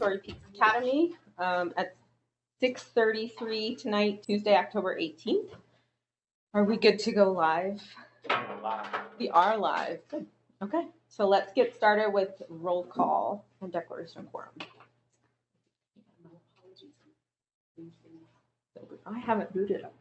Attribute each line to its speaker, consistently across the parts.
Speaker 1: Montessori Peaks Academy at 6:33 tonight, Tuesday, October 18th. Are we good to go live? We are live. Good. Okay, so let's get started with roll call and declaration of quorum. I haven't booted up.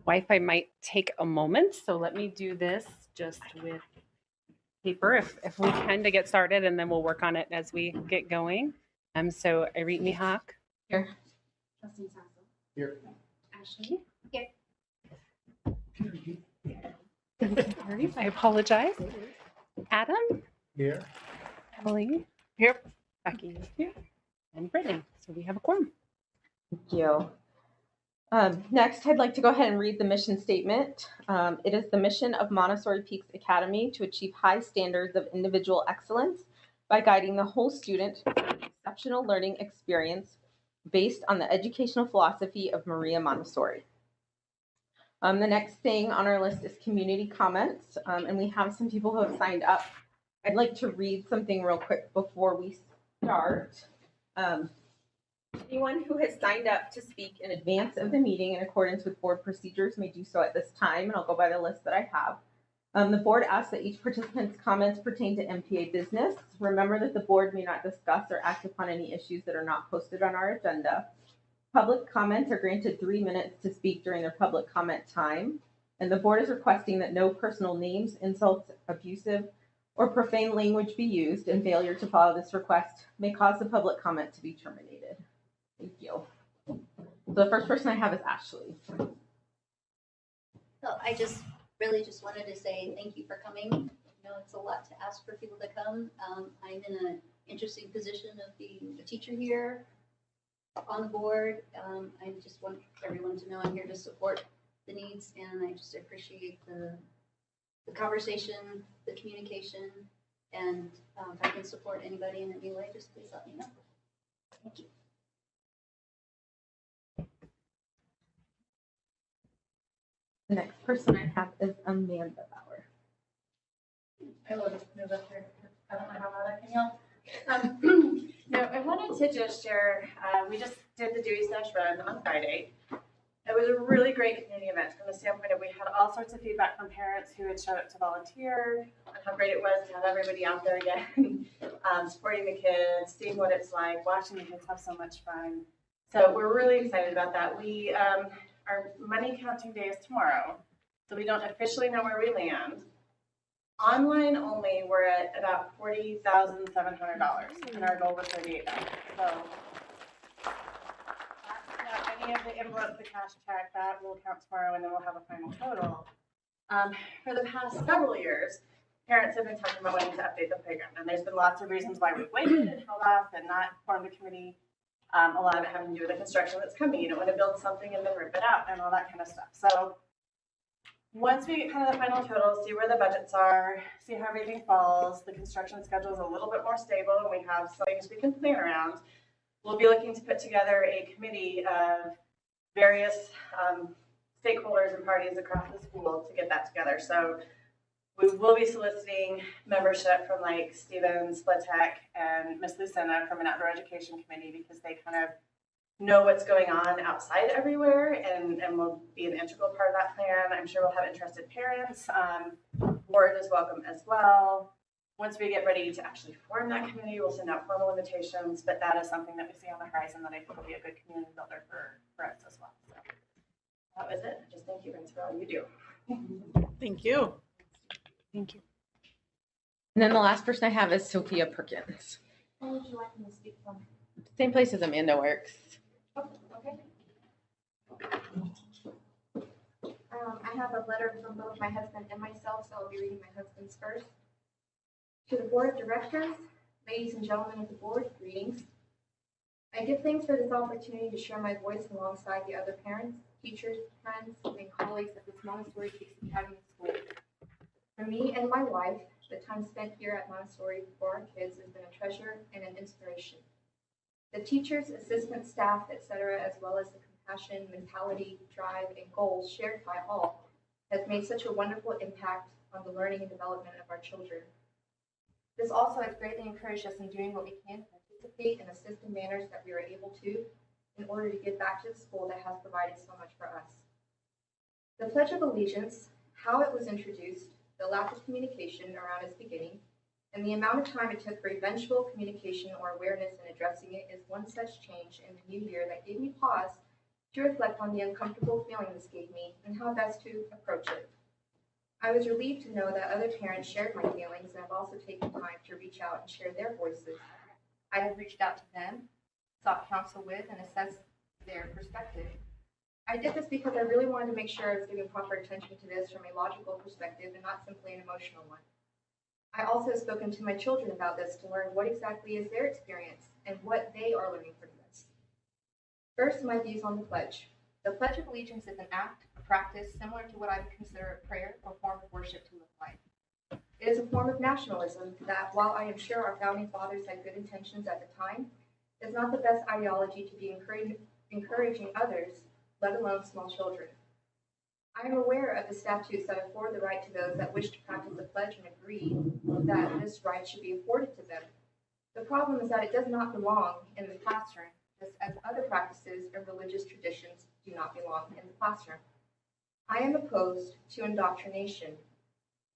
Speaker 1: Wi-Fi might take a moment, so let me do this just with paper if we can to get started, and then we'll work on it as we get going. So Irene Mihawk. Here.
Speaker 2: Justin Sasso.
Speaker 3: Here.
Speaker 2: Ashley. Here.
Speaker 1: I apologize. Adam.
Speaker 3: Here.
Speaker 1: Emily. Here. Becky is here. And Brittany. So we have a quorum. Thank you. Next, I'd like to go ahead and read the mission statement. It is the mission of Montessori Peaks Academy to achieve high standards of individual excellence by guiding the whole student to an exceptional learning experience based on the educational philosophy of Maria Montessori. The next thing on our list is community comments, and we have some people who have signed up. I'd like to read something real quick before we start. Anyone who has signed up to speak in advance of the meeting in accordance with board procedures may do so at this time, and I'll go by the list that I have. The board asks that each participant's comments pertain to MPA business. Remember that the board may not discuss or act upon any issues that are not posted on our agenda. Public comments are granted 3 minutes to speak during their public comment time, and the board is requesting that no personal names, insults, abusive, or profane language be used, and failure to follow this request may cause the public comment to be terminated. Thank you. So the first person I have is Ashley.
Speaker 2: So I really just wanted to say thank you for coming. I know it's a lot to ask for people to come. I'm in an interesting position of being a teacher here on the board. I just want everyone to know I'm here to support the needs, and I just appreciate the conversation, the communication, and if I can support anybody in any way, just please let me know. Thank you.
Speaker 1: The next person I have is Amanda Bauer.
Speaker 4: I will just move up here. I don't know how loud I can yell. No, I wanted to just share, we just did the Dewey Stash Run on Friday. It was a really great community event from the standpoint of we had all sorts of feedback from parents who had showed up to volunteer and how great it was to have everybody out there again, supporting the kids, seeing what it's like, watching the kids have so much fun. So we're really excited about that. We, our money counting day is tomorrow, so we don't officially know where we land. Online only, we're at about $40,700, and our goal was $38,000. So any of the envelope, the cash check, that will count tomorrow, and then we'll have a final total. For the past several years, parents have been talking about wanting to update the playground, and there's been lots of reasons why we've waited and held off and not formed a committee. A lot of it having to do with the construction that's coming. You don't want to build something and then rip it out and all that kind of stuff. So once we get kind of the final total, see where the budgets are, see how everything falls, the construction schedule is a little bit more stable and we have some things we can plan around, we'll be looking to put together a committee of various stakeholders and parties across the school to get that together. So we will be soliciting membership from like Stevens, Splitek, and Miss Lucinda from an outdoor education committee because they kind of know what's going on outside everywhere and will be an integral part of that plan. I'm sure we'll have interested parents. Board is welcome as well. Once we get ready to actually form that committee, we'll send out formal invitations, but that is something that we see on the horizon that I think will be a good community builder for us as well. So that was it. Just thank you guys for all you do.
Speaker 5: Thank you.
Speaker 1: Thank you. And then the last person I have is Sophia Perkins.
Speaker 2: Where would you like me to speak from?
Speaker 1: Same place as Amanda works.
Speaker 2: Oh, okay. I have a letter from both my husband and myself, so I'll be reading my husband's first. To the board of directors, ladies and gentlemen of the board, greetings. I give thanks for this opportunity to share my voice alongside the other parents, teachers, friends, and colleagues at this Montessori Peaks Academy School. For me and my wife, the time spent here at Montessori for our kids has been a treasure and an inspiration.
Speaker 3: The teachers, assistant staff, etc., as well as the compassion, mentality, drive, and goals shared by all, has made such a wonderful impact on the learning and development of our children. This also has greatly encouraged us in doing what we can to participate and assist in manners that we are able to in order to give back to the school that has provided so much for us. The Pledge of Allegiance, how it was introduced, the lack of communication around its beginning, and the amount of time it took for eventual communication or awareness in addressing it is one such change in the new year that gave me pause to reflect on the uncomfortable feeling this gave me and how best to approach it. I was relieved to know that other parents shared my feelings and have also taken time to reach out and share their voices. I have reached out to them, sought counsel with, and assessed their perspective. I did this because I really wanted to make sure I was giving proper attention to this from a logical perspective and not simply an emotional one. I also have spoken to my children about this to learn what exactly is their experience and what they are learning from this. First, my views on the pledge. The Pledge of Allegiance is an act, a practice similar to what I would consider a prayer or form of worship to look like. It is a form of nationalism that, while I am sure our founding fathers had good intentions at the time, is not the best ideology to be encouraging others, let alone small children. I am aware of the statutes that afford the right to those that wish to practice the pledge and agree that this right should be afforded to them. The problem is that it does not belong in the classroom, just as other practices and religious traditions do not belong in the classroom. I am opposed to indoctrination.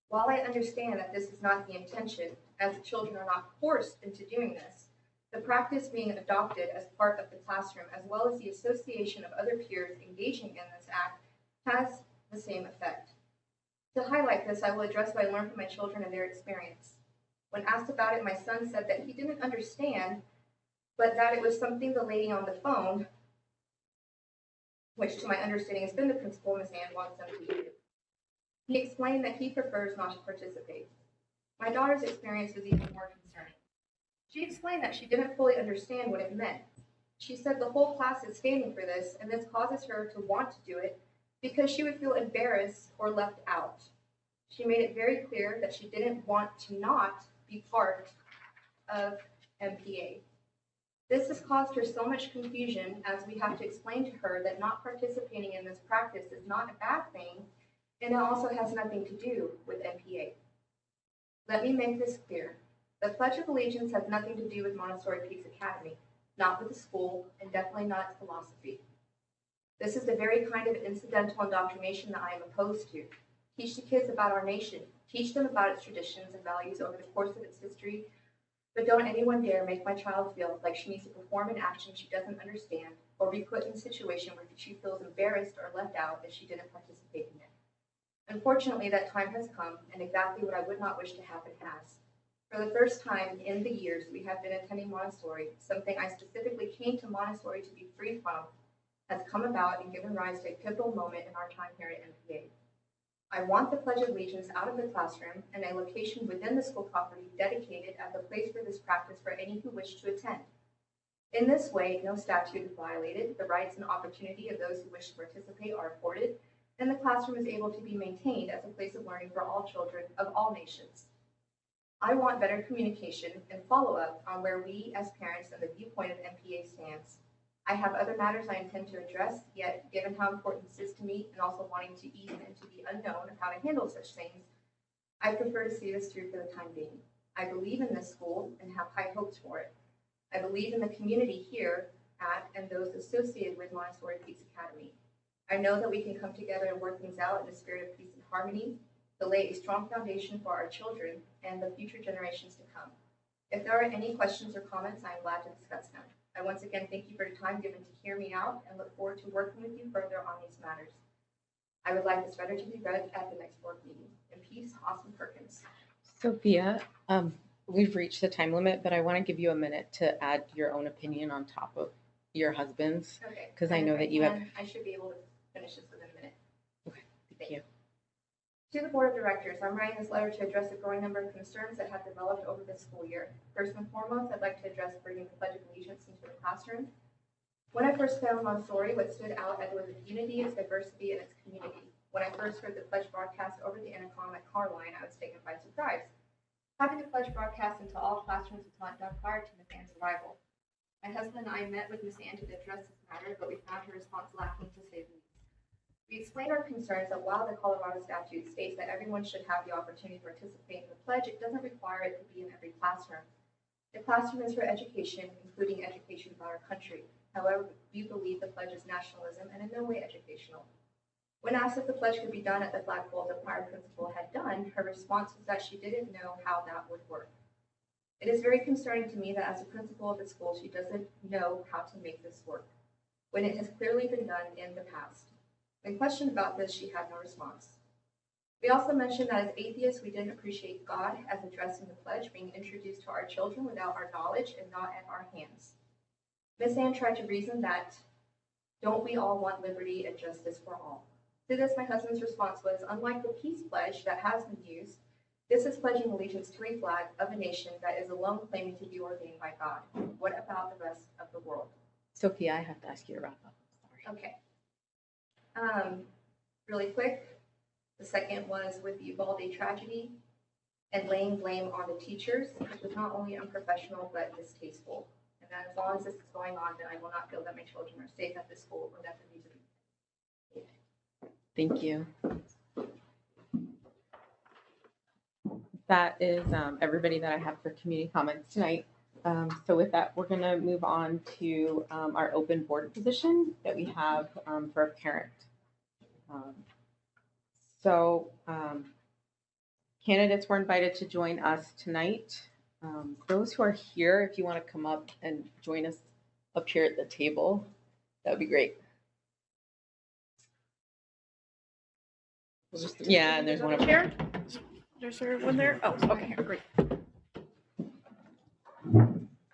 Speaker 3: While I understand that this is not the intention, as the children are not forced into doing this, the practice being adopted as part of the classroom, as well as the association of other peers engaging in this act, has the same effect. To highlight this, I will address what I learned from my children and their experience. When asked about it, my son said that he didn't understand, but that it was something the lady on the phone, which to my understanding has been the principal, Ms. Ann, wants them to do. He explained that he prefers not to participate. My daughter's experience was even more concerning. She explained that she didn't fully understand what it meant. She said the whole class is standing for this, and this causes her to want to do it because she would feel embarrassed or left out. She made it very clear that she didn't want to not be part of MPA. This has caused her so much confusion as we have to explain to her that not participating in this practice is not a bad thing, and it also has nothing to do with MPA. Let me make this clear. The Pledge of Allegiance has nothing to do with Montessori Peaks Academy, not with the school, and definitely not its philosophy. This is the very kind of incidental indoctrination that I am opposed to. Teach the kids about our nation. Teach them about its traditions and values over the course of its history, but don't anyone dare make my child feel like she needs to perform an action she doesn't understand or be put in a situation where she feels embarrassed or left out if she didn't participate in it. Unfortunately, that time has come, and exactly what I would not wish to happen has. For the first time in the years we have been attending Montessori, something I specifically came to Montessori to be free from has come about and given rise to a pivotal moment in our time here at MPA. I want the Pledge of Allegiance out of the classroom and a location within the school property dedicated as a place for this practice for any who wish to attend. In this way, no statute is violated, the rights and opportunity of those who wish to participate are afforded, and the classroom is able to be maintained as a place of learning for all children of all nations. I want better communication and follow-up on where we as parents and the viewpoint of MPA stands. I have other matters I intend to address, yet given how important this is to me and also wanting to ease into the unknown of how to handle such things, I prefer to see this through for the time being. I believe in this school and have high hopes for it. I believe in the community here at and those associated with Montessori Peaks Academy. I know that we can come together and work things out in a spirit of peace and harmony, to lay a strong foundation for our children and the future generations to come. If there are any questions or comments, I am glad to discuss them. I once again thank you for your time given to hear me out and look forward to working with you further on these matters. I would like this letter to be read at the next board meeting. In peace, Austin Perkins.
Speaker 1: Sophia, we've reached the time limit, but I want to give you a minute to add your own opinion on top of your husband's.
Speaker 3: Okay.
Speaker 1: Because I know that you have.
Speaker 3: I should be able to finish this within a minute.
Speaker 1: Okay, thank you.
Speaker 3: To the Board of Directors, I'm writing this letter to address a growing number of concerns that have developed over this school year. First and foremost, I'd like to address bringing the Pledge of Allegiance into the classroom. When I first found Montessori, what stood out was its unity, its diversity, and its community. When I first heard the pledge broadcast over the intercom at Carline, I was taken by surprise. Having the pledge broadcast into all classrooms was not done prior to Ms. Ann's arrival. My husband and I met with Ms. Ann to address this matter, but we found her response lacking to say the least. We explained our concerns that while the Colorado statute states that everyone should have the opportunity to participate in the pledge, it doesn't require it to be in every classroom. The classroom is for education, including education about our country. However, we believe the pledge is nationalism and in no way educational. When asked if the pledge could be done at the flagpole the prior principal had done, her response was that she didn't know how that would work. It is very concerning to me that as a principal of the school, she doesn't know how to make this work, when it has clearly been done in the past. When questioned about this, she had no response. We also mentioned that as atheists, we didn't appreciate God as addressing the pledge being introduced to our children without our knowledge and not at our hands. Ms. Ann tried to reason that, don't we all want liberty and justice for all? To this, my husband's response was, unlike the peace pledge that has been used, this is pledging allegiance to a flag of a nation that is alone claiming to be ordained by God. What about the rest of the world?
Speaker 1: Sophia, I have to ask you to wrap up. Sorry.
Speaker 3: Okay. Really quick, the second was with the Uvalde tragedy and laying blame on the teachers, which was not only unprofessional but distasteful. And that as long as this is going on, then I will not feel that my children are safe at this school or that they need to be.
Speaker 1: Thank you. That is everybody that I have for community comments tonight. So with that, we're going to move on to our open board position that we have for a parent. Candidates were invited to join us tonight. Those who are here, if you want to come up and join us up here at the table, that would be great. Yeah, and there's one up there.
Speaker 5: There's one there. Oh, okay, great.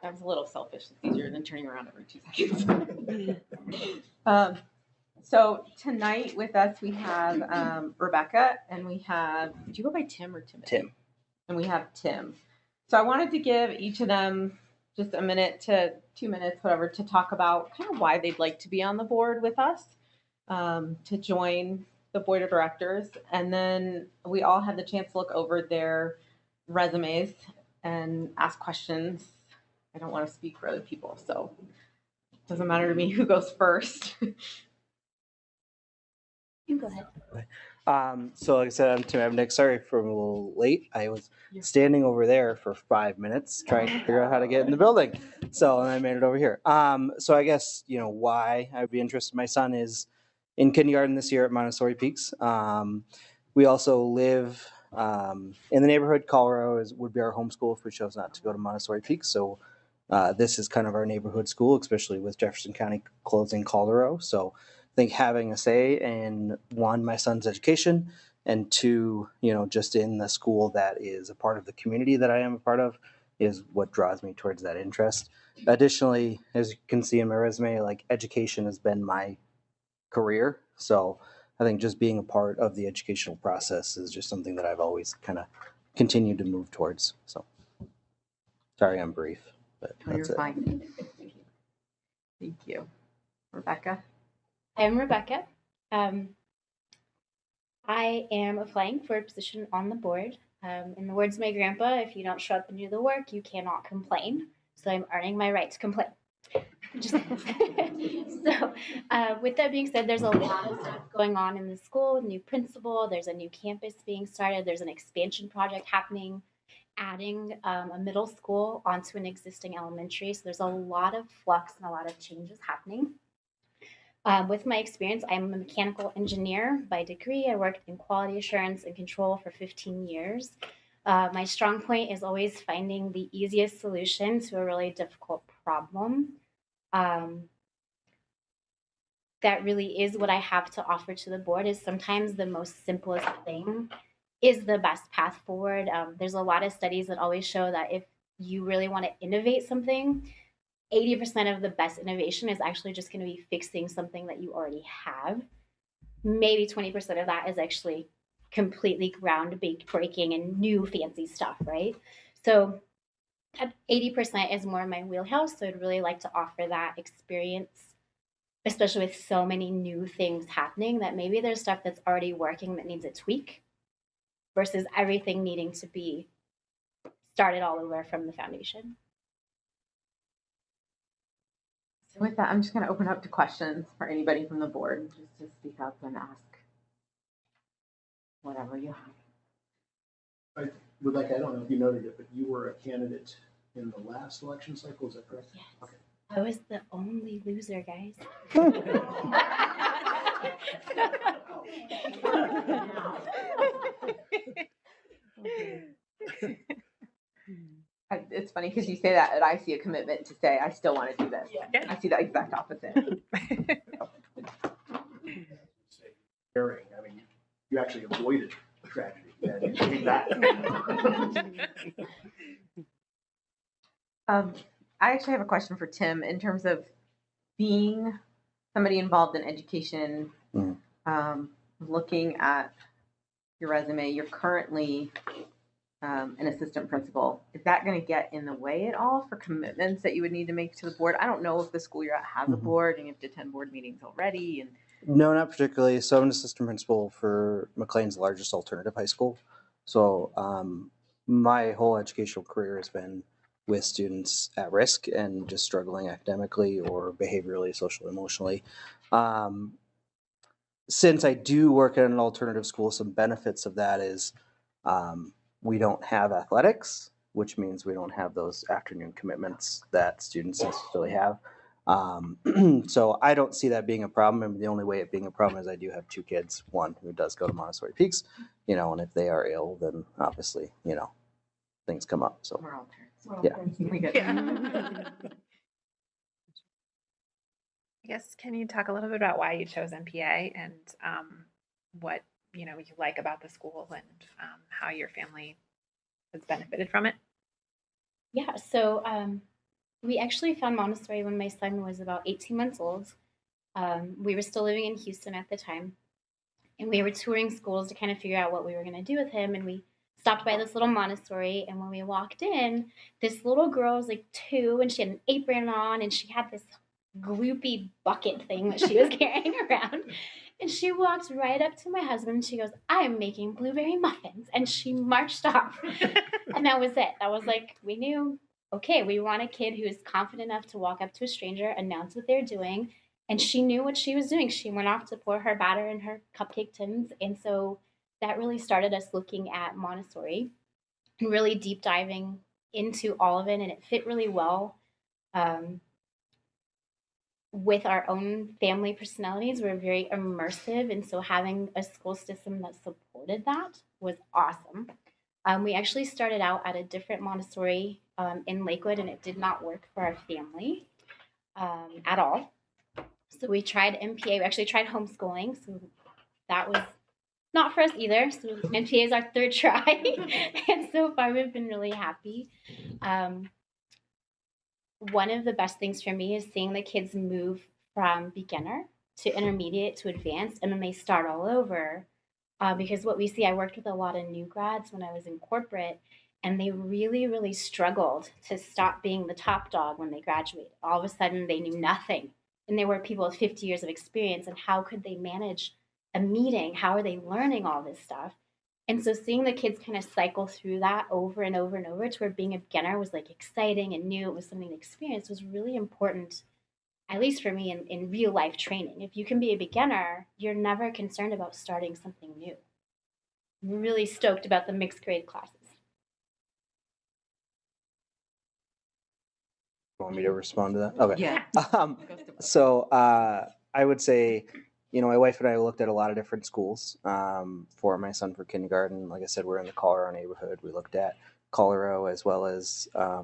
Speaker 1: That was a little selfish. It's easier than turning around every 2 seconds. So tonight with us, we have Rebecca, and we have, do you go by Tim or Timothy?
Speaker 6: Tim.
Speaker 1: And we have Tim. So I wanted to give each of them just a minute to 2 minutes, whatever, to talk about kind of why they'd like to be on the board with us, to join the board of directors. And then we all had the chance to look over their resumes and ask questions. I don't want to speak for other people, so it doesn't matter to me who goes first.
Speaker 2: You go ahead.
Speaker 6: So like I said, I'm Tim Ebnick. Sorry for a little late. I was standing over there for 5 minutes trying to figure out how to get in the building. So I made it over here. So I guess, why I would be interested. My son is in kindergarten this year at Montessori Peaks. We also live in the neighborhood. Colorado would be our home school if we chose not to go to Montessori Peaks. So this is kind of our neighborhood school, especially with Jefferson County closing Colorado. So I think having a say in, one, my son's education, and two, just in the school that is a part of the community that I am a part of is what draws me towards that interest. Additionally, as you can see in my resume, like education has been my career. So I think just being a part of the educational process is just something that I've always kind of continued to move towards. So sorry I'm brief, but
Speaker 1: Oh,
Speaker 6: that's
Speaker 1: you're
Speaker 6: it.
Speaker 1: fine. Thank you. Rebecca?
Speaker 5: I'm Rebecca. I am applying for a position on the board. In the words of my grandpa, if you don't show up and do the work, you cannot complain. So I'm earning my right to complain. So with that being said, there's a lot of stuff going on in the school, new principal, there's a new campus being started, there's an expansion project happening, adding a middle school onto an existing elementary. So there's a lot of flux and a lot of changes happening. With my experience, I'm a mechanical engineer by degree. I worked in quality assurance and control for 15 years. My strong point is always finding the easiest solution to a really difficult problem. That really is what I have to offer to the board, is sometimes the most simplest thing is the best path forward. There's a lot of studies that always show that if you really want to innovate something, 80% of the best innovation is actually just going to be fixing something that you already have. Maybe 20% of that is actually completely groundbreaking and new fancy stuff, right? So 80% is more my wheelhouse. So I'd really like to offer that experience, especially with so many new things happening, that maybe there's stuff that's already working that needs a tweak versus everything needing to be started all over from the foundation.
Speaker 1: So with that, I'm just going to open up to questions for anybody from the board, just to speak up and ask whatever you have.
Speaker 7: Rebecca, I don't know if you noted it, but you were a candidate in the last election cycle, is that correct?
Speaker 5: Yes.
Speaker 7: Okay.
Speaker 5: I was the only loser, guys.
Speaker 1: It's funny because you say that, and I see a commitment to say, I still want to do this.
Speaker 8: Yeah.
Speaker 1: I see the exact opposite.
Speaker 7: Caring, I mean, you actually avoided a tragedy. Yeah, you did that.
Speaker 1: I actually have a question for Tim in terms of being somebody involved in education, looking at your resume, you're currently an assistant principal. Is that going to get in the way at all for commitments that you would need to make to the board? I don't know if the school you're at has a board and you have to attend board meetings already. And
Speaker 6: No, not particularly. So I'm an assistant principal for McLean's largest alternative high school. So my whole educational career has been with students at risk and just struggling academically or behaviorally, socially, emotionally. Since I do work at an alternative school, some benefits of that is we don't have athletics, which means we don't have those afternoon commitments that students necessarily have. So I don't see that being a problem. And the only way it being a problem is I do have two kids, one who does go to Montessori Peaks, and if they are ill, then obviously, things come up. So
Speaker 1: we're all parents.
Speaker 6: Yeah.
Speaker 1: We get
Speaker 8: I guess, can you talk a little bit about why you chose MPA and what you like about the school and how your family has benefited from it?
Speaker 5: Yeah, so we actually found Montessori when my son was about 18 months old. We were still living in Houston at the time, and we were touring schools to kind of figure out what we were going to do with him. And we stopped by this little Montessori, and when we walked in, this little girl was like 2, and she had an apron on, and she had this gloopy bucket thing that she was carrying around. And she walked right up to my husband and she goes, I am making blueberry muffins. And she marched off. And that was it. That was like, we knew, okay, we want a kid who is confident enough to walk up to a stranger, announce what they're doing. And she knew what she was doing. She went off to pour her batter in her cupcake tins. And so that really started us looking at Montessori and really deep diving into all of it. And it fit really well. With our own family personalities, we're very immersive, and so having a school system that supported that was awesome. We actually started out at a different Montessori in Lakewood, and it did not work for our family at all. So we tried MPA. We actually tried homeschooling, so that was not for us either. So MPA is our third try, and so far we've been really happy. One of the best things for me is seeing the kids move from beginner to intermediate to advanced, and then they start all over. Because what we see, I worked with a lot of new grads when I was in corporate, and they really, really struggled to stop being the top dog when they graduated. All of a sudden, they knew nothing, and there were people with 50 years of experience, and how could they manage a meeting? How are they learning all this stuff? And so seeing the kids kind of cycle through that over and over and over to where being a beginner was like exciting and new, it was something to experience, was really important, at least for me in real life training. If you can be a beginner, you're never concerned about starting something new. I'm really stoked about the mixed grade classes.
Speaker 6: you want me to respond to that? Okay.
Speaker 1: Yeah.
Speaker 6: So I would say, my wife and I looked at a lot of different schools for my son for kindergarten. Like I said, we're in the Colorado neighborhood. We looked at Colorado as well as, I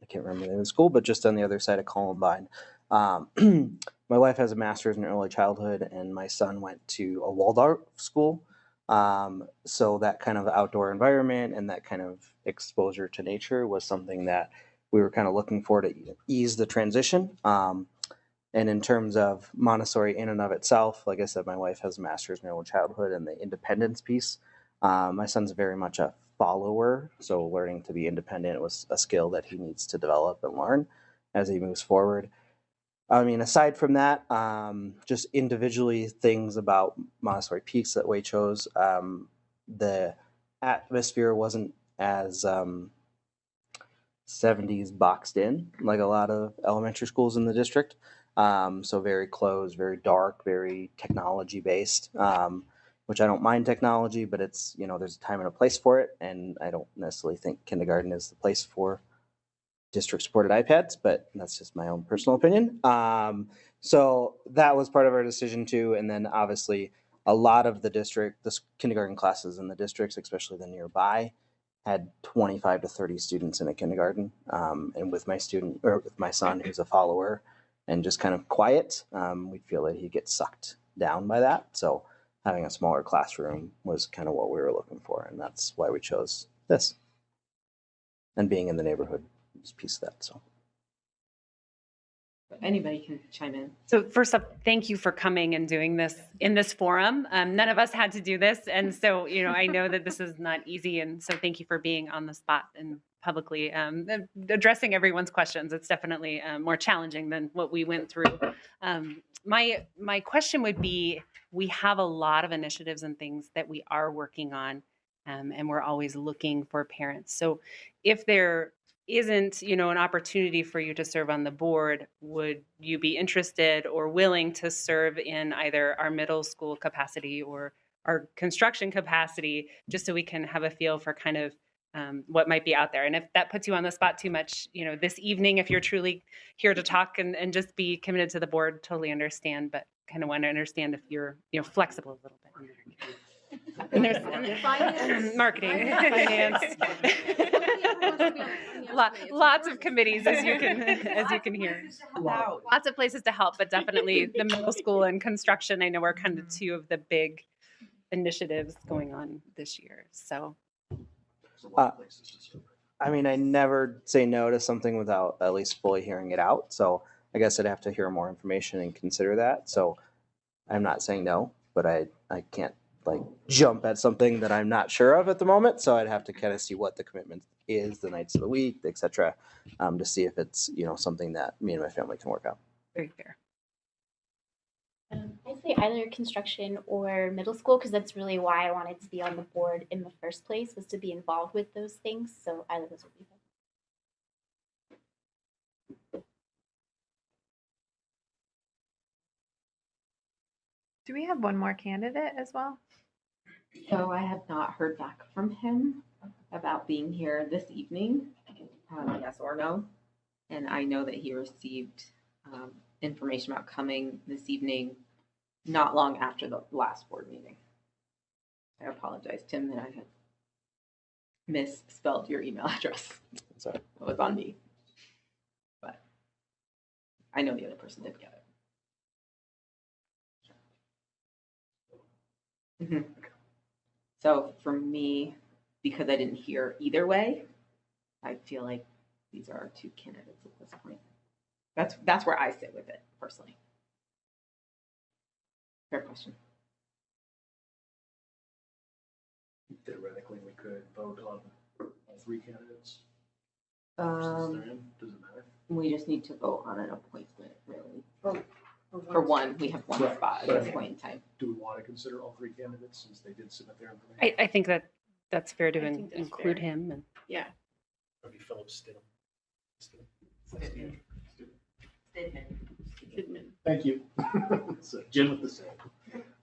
Speaker 6: can't remember the name of the school, but just on the other side of Columbine. My wife has a master's in early childhood, and my son went to a Waldorf school. So that kind of outdoor environment and that kind of exposure to nature was something that we were kind of looking for to ease the transition. And in terms of Montessori in and of itself, like I said, my wife has a master's in early childhood and the independence piece. My son's very much a follower, so learning to be independent was a skill that he needs to develop and learn as he moves forward. I mean, aside from that, just individually things about Montessori Peaks that we chose, the atmosphere wasn't as 70s boxed in, like a lot of elementary schools in the district. So very closed, very dark, very technology based, which I don't mind technology, but it's, there's a time and a place for it. And I don't necessarily think kindergarten is the place for district supported iPads, but that's just my own personal opinion. So that was part of our decision too. And then obviously a lot of the kindergarten classes in the districts, especially the nearby, had 25 to 30 students in a kindergarten. And with my son, who's a follower and just kind of quiet, we feel that he gets sucked down by that. So having a smaller classroom was kind of what we were looking for. And that's why we chose this. And being in the neighborhood is a piece of that. So
Speaker 1: Anybody can chime in.
Speaker 9: So first up, thank you for coming and doing this in this forum. None of us had to do this. And so, I know that this is not easy. And so thank you for being on the spot and publicly addressing everyone's questions. It's definitely more challenging than what we went through. My question would be, we have a lot of initiatives and things that we are working on, and we're always looking for parents. So if there isn't, an opportunity for you to serve on the board, would you be interested or willing to serve in either our middle school capacity or our construction capacity, just so we can have a feel for kind of what might be out there? And if that puts you on the spot too much, this evening, if you're truly here to talk and just be committed to the board, totally understand, but kind of want to understand if you're, flexible a little bit. And there's
Speaker 3: Finance.
Speaker 9: marketing, finance. Lots of committees, as you can hear. Lots of places to help, but definitely the middle school and construction, I know, are kind of two of the big initiatives going on this year. So,
Speaker 6: I mean, I never say no to something without at least fully hearing it out. So I guess I'd have to hear more information and consider that. So I'm not saying no, but I can't jump at something that I'm not sure of at the moment. So I'd have to kind of see what the commitment is, the nights of the week, etc., to see if it's, something that me and my family can work out.
Speaker 9: Very fair.
Speaker 5: I'd say either construction or middle school, because that's really why I wanted to be on the board in the first place, was to be involved with those things. So either of those would be good.
Speaker 8: Do we have one more candidate as well?
Speaker 1: So I have not heard back from him about being here this evening, yes or no. And I know that he received information about coming this evening not long after the last board meeting. I apologize, Tim, that I had misspelled your email address.
Speaker 6: Sorry.
Speaker 1: It was on me. But I know the other person did get it. Mm-hmm. So for me, because I didn't hear either way, I feel like these are our two candidates at this point. That's where I sit with it personally. Fair question.
Speaker 7: Theoretically, we could vote on all three candidates.
Speaker 1: Um,
Speaker 7: Does it matter?
Speaker 1: we just need to vote on an appointment, really. For one, we have one
Speaker 7: Right.
Speaker 1: spot at this point in time.
Speaker 7: Do we want to consider all three candidates since they did submit their information?
Speaker 9: I think that's fair to
Speaker 8: I think that's
Speaker 9: include
Speaker 8: fair.
Speaker 9: him. And
Speaker 7: Maybe Philip Stidham. Thank you. So Jim with the same.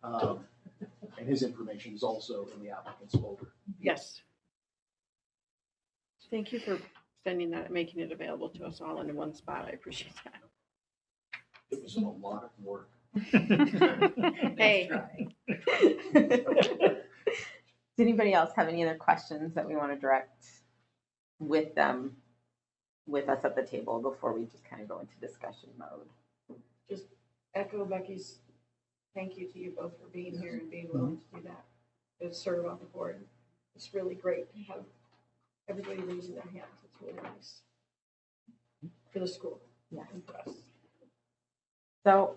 Speaker 7: And his information is also in the applicant's folder.
Speaker 10: Yes. Thank you for sending that, making it available to us all in one spot. I appreciate that.
Speaker 7: It was a lot of work.
Speaker 10: Hey.
Speaker 1: Does anybody else have any other questions that we want to direct with them, with us at the table before we just kind of go into discussion mode?
Speaker 10: Just echo Becky's thank you to you both for being here and being willing to do that, to serve on the board. It's really great to have everybody raising their hands. It's really nice for the school.
Speaker 1: Yeah.
Speaker 10: And for us.
Speaker 1: So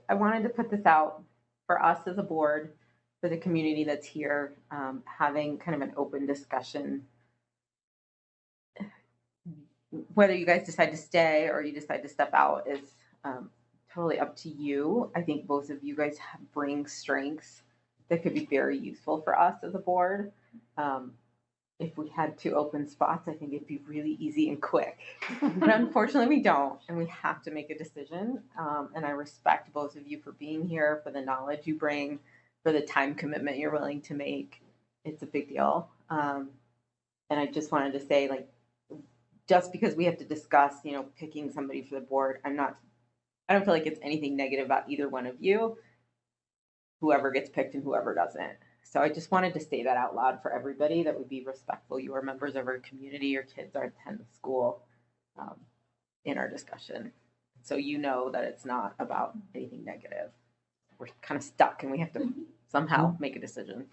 Speaker 1: I wanted to put this out for us as a board, for the community that's here, having kind of an open discussion. Whether you guys decide to stay or you decide to step out is totally up to you. I think both of you guys bring strengths that could be very useful for us as a board. if we had 2 open spots, I think it'd be really easy and quick. But unfortunately, we don't, and we have to make a decision. And I respect both of you for being here, for the knowledge you bring, for the time commitment you're willing to make. It's a big deal. And I just wanted to say, like, just because we have to discuss, picking somebody for the board, I don't feel like it's anything negative about either one of you, whoever gets picked and whoever doesn't. So I just wanted to say that out loud for everybody, that would be respectful. You are members of our community, your kids are attend the school in our discussion. So that it's not about anything negative. We're kind of stuck and we have to somehow make a decision.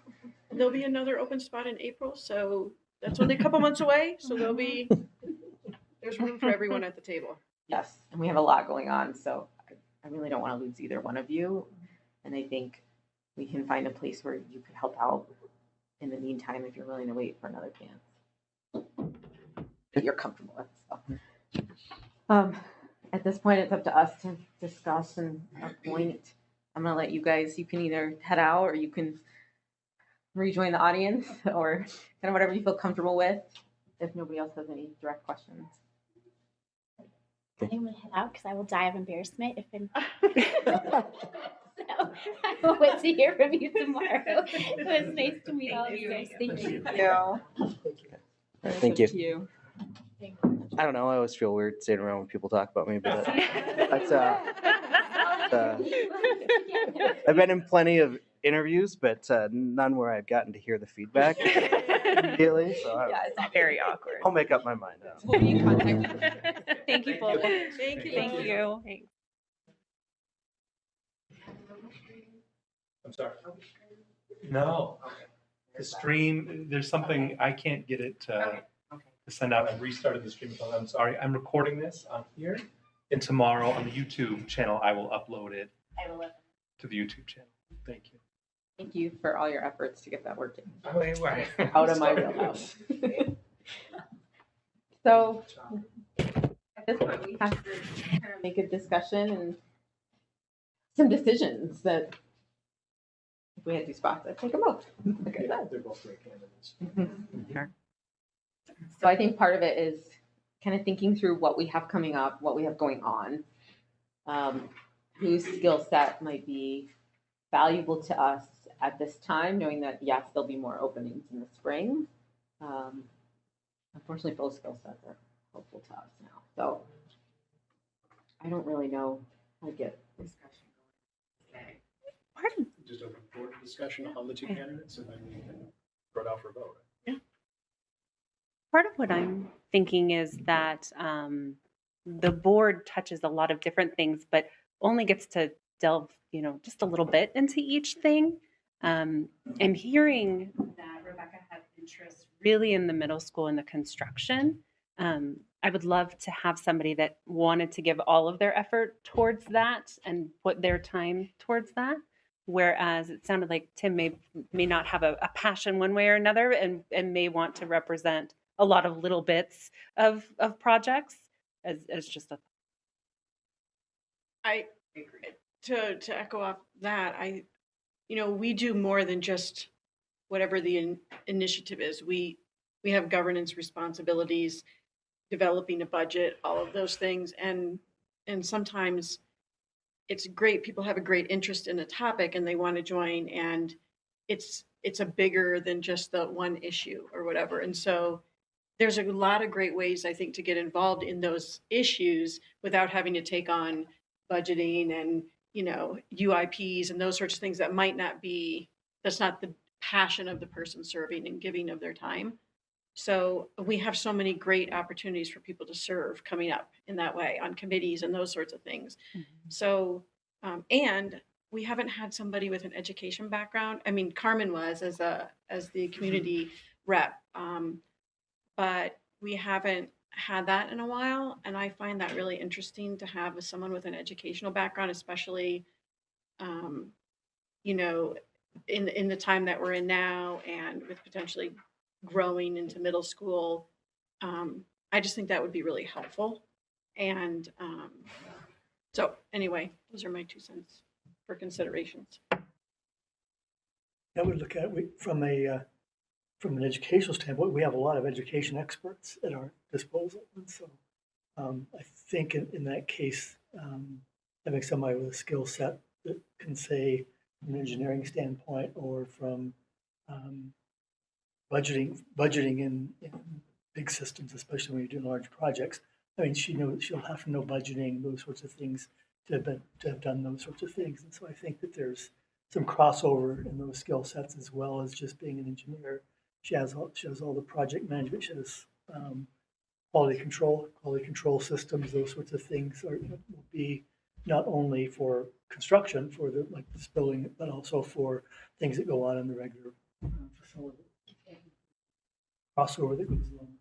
Speaker 10: There'll be another open spot in April, so that's only a couple months away, so there's room for everyone at the table.
Speaker 1: Yes, and we have a lot going on, so I really don't want to lose either one of you. And I think we can find a place where you could help out in the meantime if you're willing to wait for another chance that you're comfortable with. So, at this point, it's up to us to discuss and appoint. I'm going to let you guys, you can either head out or you can rejoin the audience or kind of whatever you feel comfortable with, if nobody else has any direct questions.
Speaker 5: I think I'm gonna head out because I will die of embarrassment if I'm. So I will wait to hear from you tomorrow. It was nice to meet all of you guys. Thank you.
Speaker 6: Thank you. I don't know. I always feel weird sitting around when people talk about me, but that's I've been in plenty of interviews, but none where I've gotten to hear the feedback immediately. So
Speaker 9: It's very awkward.
Speaker 6: I'll make up my mind now.
Speaker 1: We'll be in contact.
Speaker 9: Thank you both.
Speaker 10: Thank you.
Speaker 9: Thank you. Thanks.
Speaker 11: I'm sorry. No. The stream, there's something, I can't get it to send out. I've restarted the stream. I'm sorry. I'm recording this on here. And tomorrow on the YouTube channel, I will upload it to the YouTube channel. Thank you.
Speaker 1: Thank you for all your efforts to get that working.
Speaker 11: Out
Speaker 1: of my wheelhouse. So at this point, we have to kind of make a discussion and some decisions that if we had 2 spots, I'd take them both. Like I said.
Speaker 7: They're both great candidates.
Speaker 9: Sure.
Speaker 1: So I think part of it is kind of thinking through what we have coming up, what we have going on, whose skill set might be valuable to us at this time, knowing that, yes, there'll be more openings in the spring. Unfortunately, both skill sets are helpful to us now. So I don't really know how to get discussion going.
Speaker 7: Just open board discussion on the 2 candidates and then we can throw it out for a vote.
Speaker 9: Part of what I'm thinking is that the board touches a lot of different things, but only gets to delve, just a little bit into each thing. I'm hearing that Rebecca has interest really in the middle school and the construction. I would love to have somebody that wanted to give all of their effort towards that and put their time towards that. Whereas it sounded like Tim may not have a passion one way or another and may want to represent a lot of little bits of projects as just a.
Speaker 10: I to echo off that, we do more than just whatever the initiative is. We have governance responsibilities, developing a budget, all of those things, and sometimes it's great. People have a great interest in a topic and they want to join, and it's a bigger than just the one issue or whatever. And so there's a lot of great ways, I think, to get involved in those issues without having to take on budgeting and, UIPs and those sorts of things that might not be, that's not the passion of the person serving and giving of their time. So we have so many great opportunities for people to serve coming up in that way on committees and those sorts of things. Mm-hmm. So, and we haven't had somebody with an education background. I mean, Carmen was as the community rep, but we haven't had that in a while. And I find that really interesting to have someone with an educational background, especially, in the time that we're in now and with potentially growing into middle school. I just think that would be really helpful. And so anyway, those are my 2 cents for considerations.
Speaker 12: I would look at it from from an educational standpoint, we have a lot of education experts at our disposal. And so I think in that case, having somebody with a skill set that can say from an engineering standpoint or from budgeting in big systems, especially when you're doing large projects. I mean, she'll have to know budgeting, those sorts of things, to have done those sorts of things. And so I think that there's some crossover in those skill sets as well as just being an engineer. She has all the project management. She has quality control systems. Those sorts of things will be not only for construction for like this building, but also for things that go on in the regular facility. Crossover that goes along.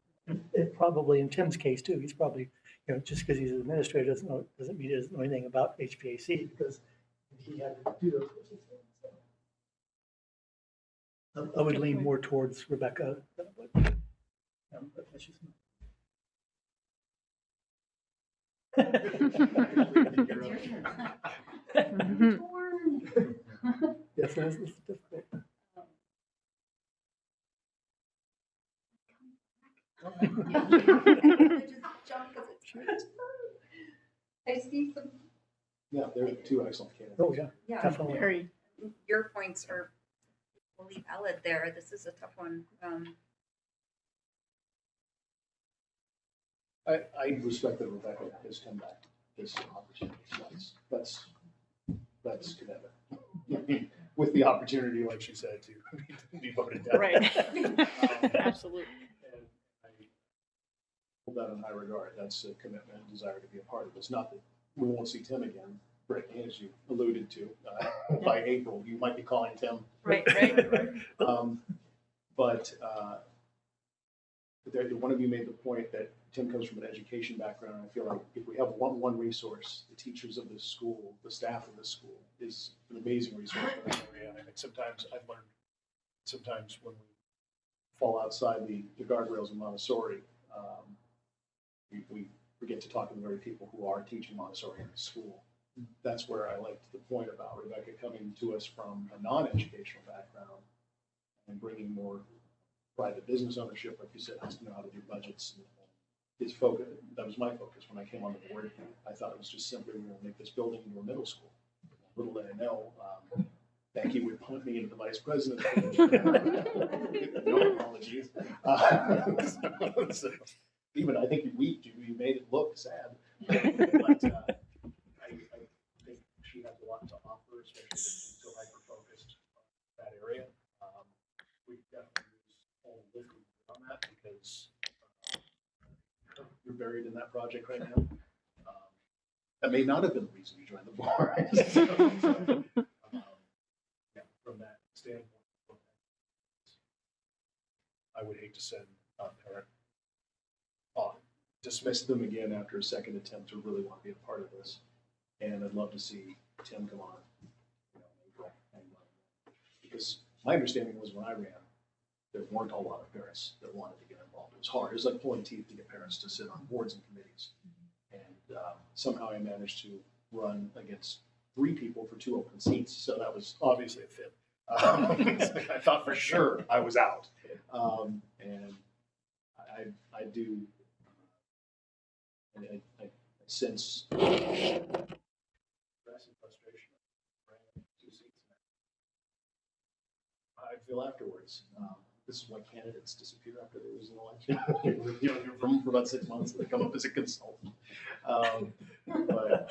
Speaker 12: It probably in Tim's case too. He's probably, just because he's an administrator doesn't mean he doesn't know anything about HVAC because he had to do those sorts of things. So I would lean more towards Rebecca, but that's just yes, it's difficult.
Speaker 2: I see some.
Speaker 7: Yeah, they're two excellent candidates.
Speaker 12: Oh, yeah,
Speaker 2: Yeah,
Speaker 12: definitely.
Speaker 2: very. Your points are fully valid there. This is a tough one.
Speaker 7: I respect that Rebecca has come back to this opportunity. That's commitment. With the opportunity, like she said, to be voted down.
Speaker 8: Right. Absolutely.
Speaker 7: And I hold that in high regard. That's a commitment and desire to be a part of this. Not that we won't see Tim again, Brittany, as you alluded to. By April, you might be calling Tim.
Speaker 8: Right.
Speaker 7: But one of you made the point that Tim comes from an education background. And I feel like if we have one resource, the teachers of this school, the staff of this school, is an amazing resource for that area. And I think sometimes I've learned, when we fall outside the guardrails of Montessori, we forget to talk to the very people who are teaching Montessori in the school. That's where I liked the point about Rebecca coming to us from a non-educational background and bringing more private business ownership, like you said, has to know how to do budgets. And his focus, that was my focus when I came on the board. I thought it was just simply we're going to make this building into a middle school. Little did I know, Becky would punt me into the vice president. No apologies. So, even I think we made it look sad. But I think she has a lot to offer, especially being so hyper-focused on that area. We definitely use all the lift on that because you're buried in that project right now. That may not have been the reason you joined the board. Yeah, from that standpoint, I would hate to send a parent off, dismiss them again after a second attempt to really want to be a part of this. And I'd love to see Tim come on, in April. Because my understanding was when I ran, there weren't a lot of parents that wanted to get involved. It was hard. It was like pulling teeth to get parents to sit on boards and committees. And somehow I managed to run against 3 people for 2 open seats. So that was obviously a fit. I thought for sure I was out. And I do, and I sense stress and frustration. I ran 2 seats. I feel afterwards. This is why candidates disappear after they lose an election. You're from for about 6 months, they come up as a consultant. But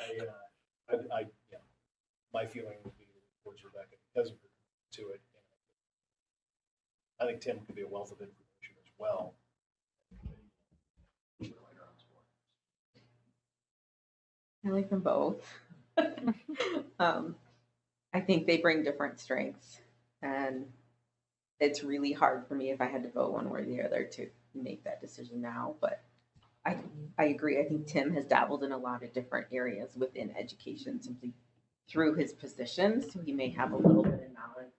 Speaker 7: my feeling would be towards Rebecca because of her to it. I think Tim could be a wealth of information as well.
Speaker 1: I like them both. I think they bring different strengths, and it's really hard for me if I had to vote one way or the other to make that decision now. But I agree. I think Tim has dabbled in a lot of different areas within education simply through his position, so he may have a little bit of knowledge.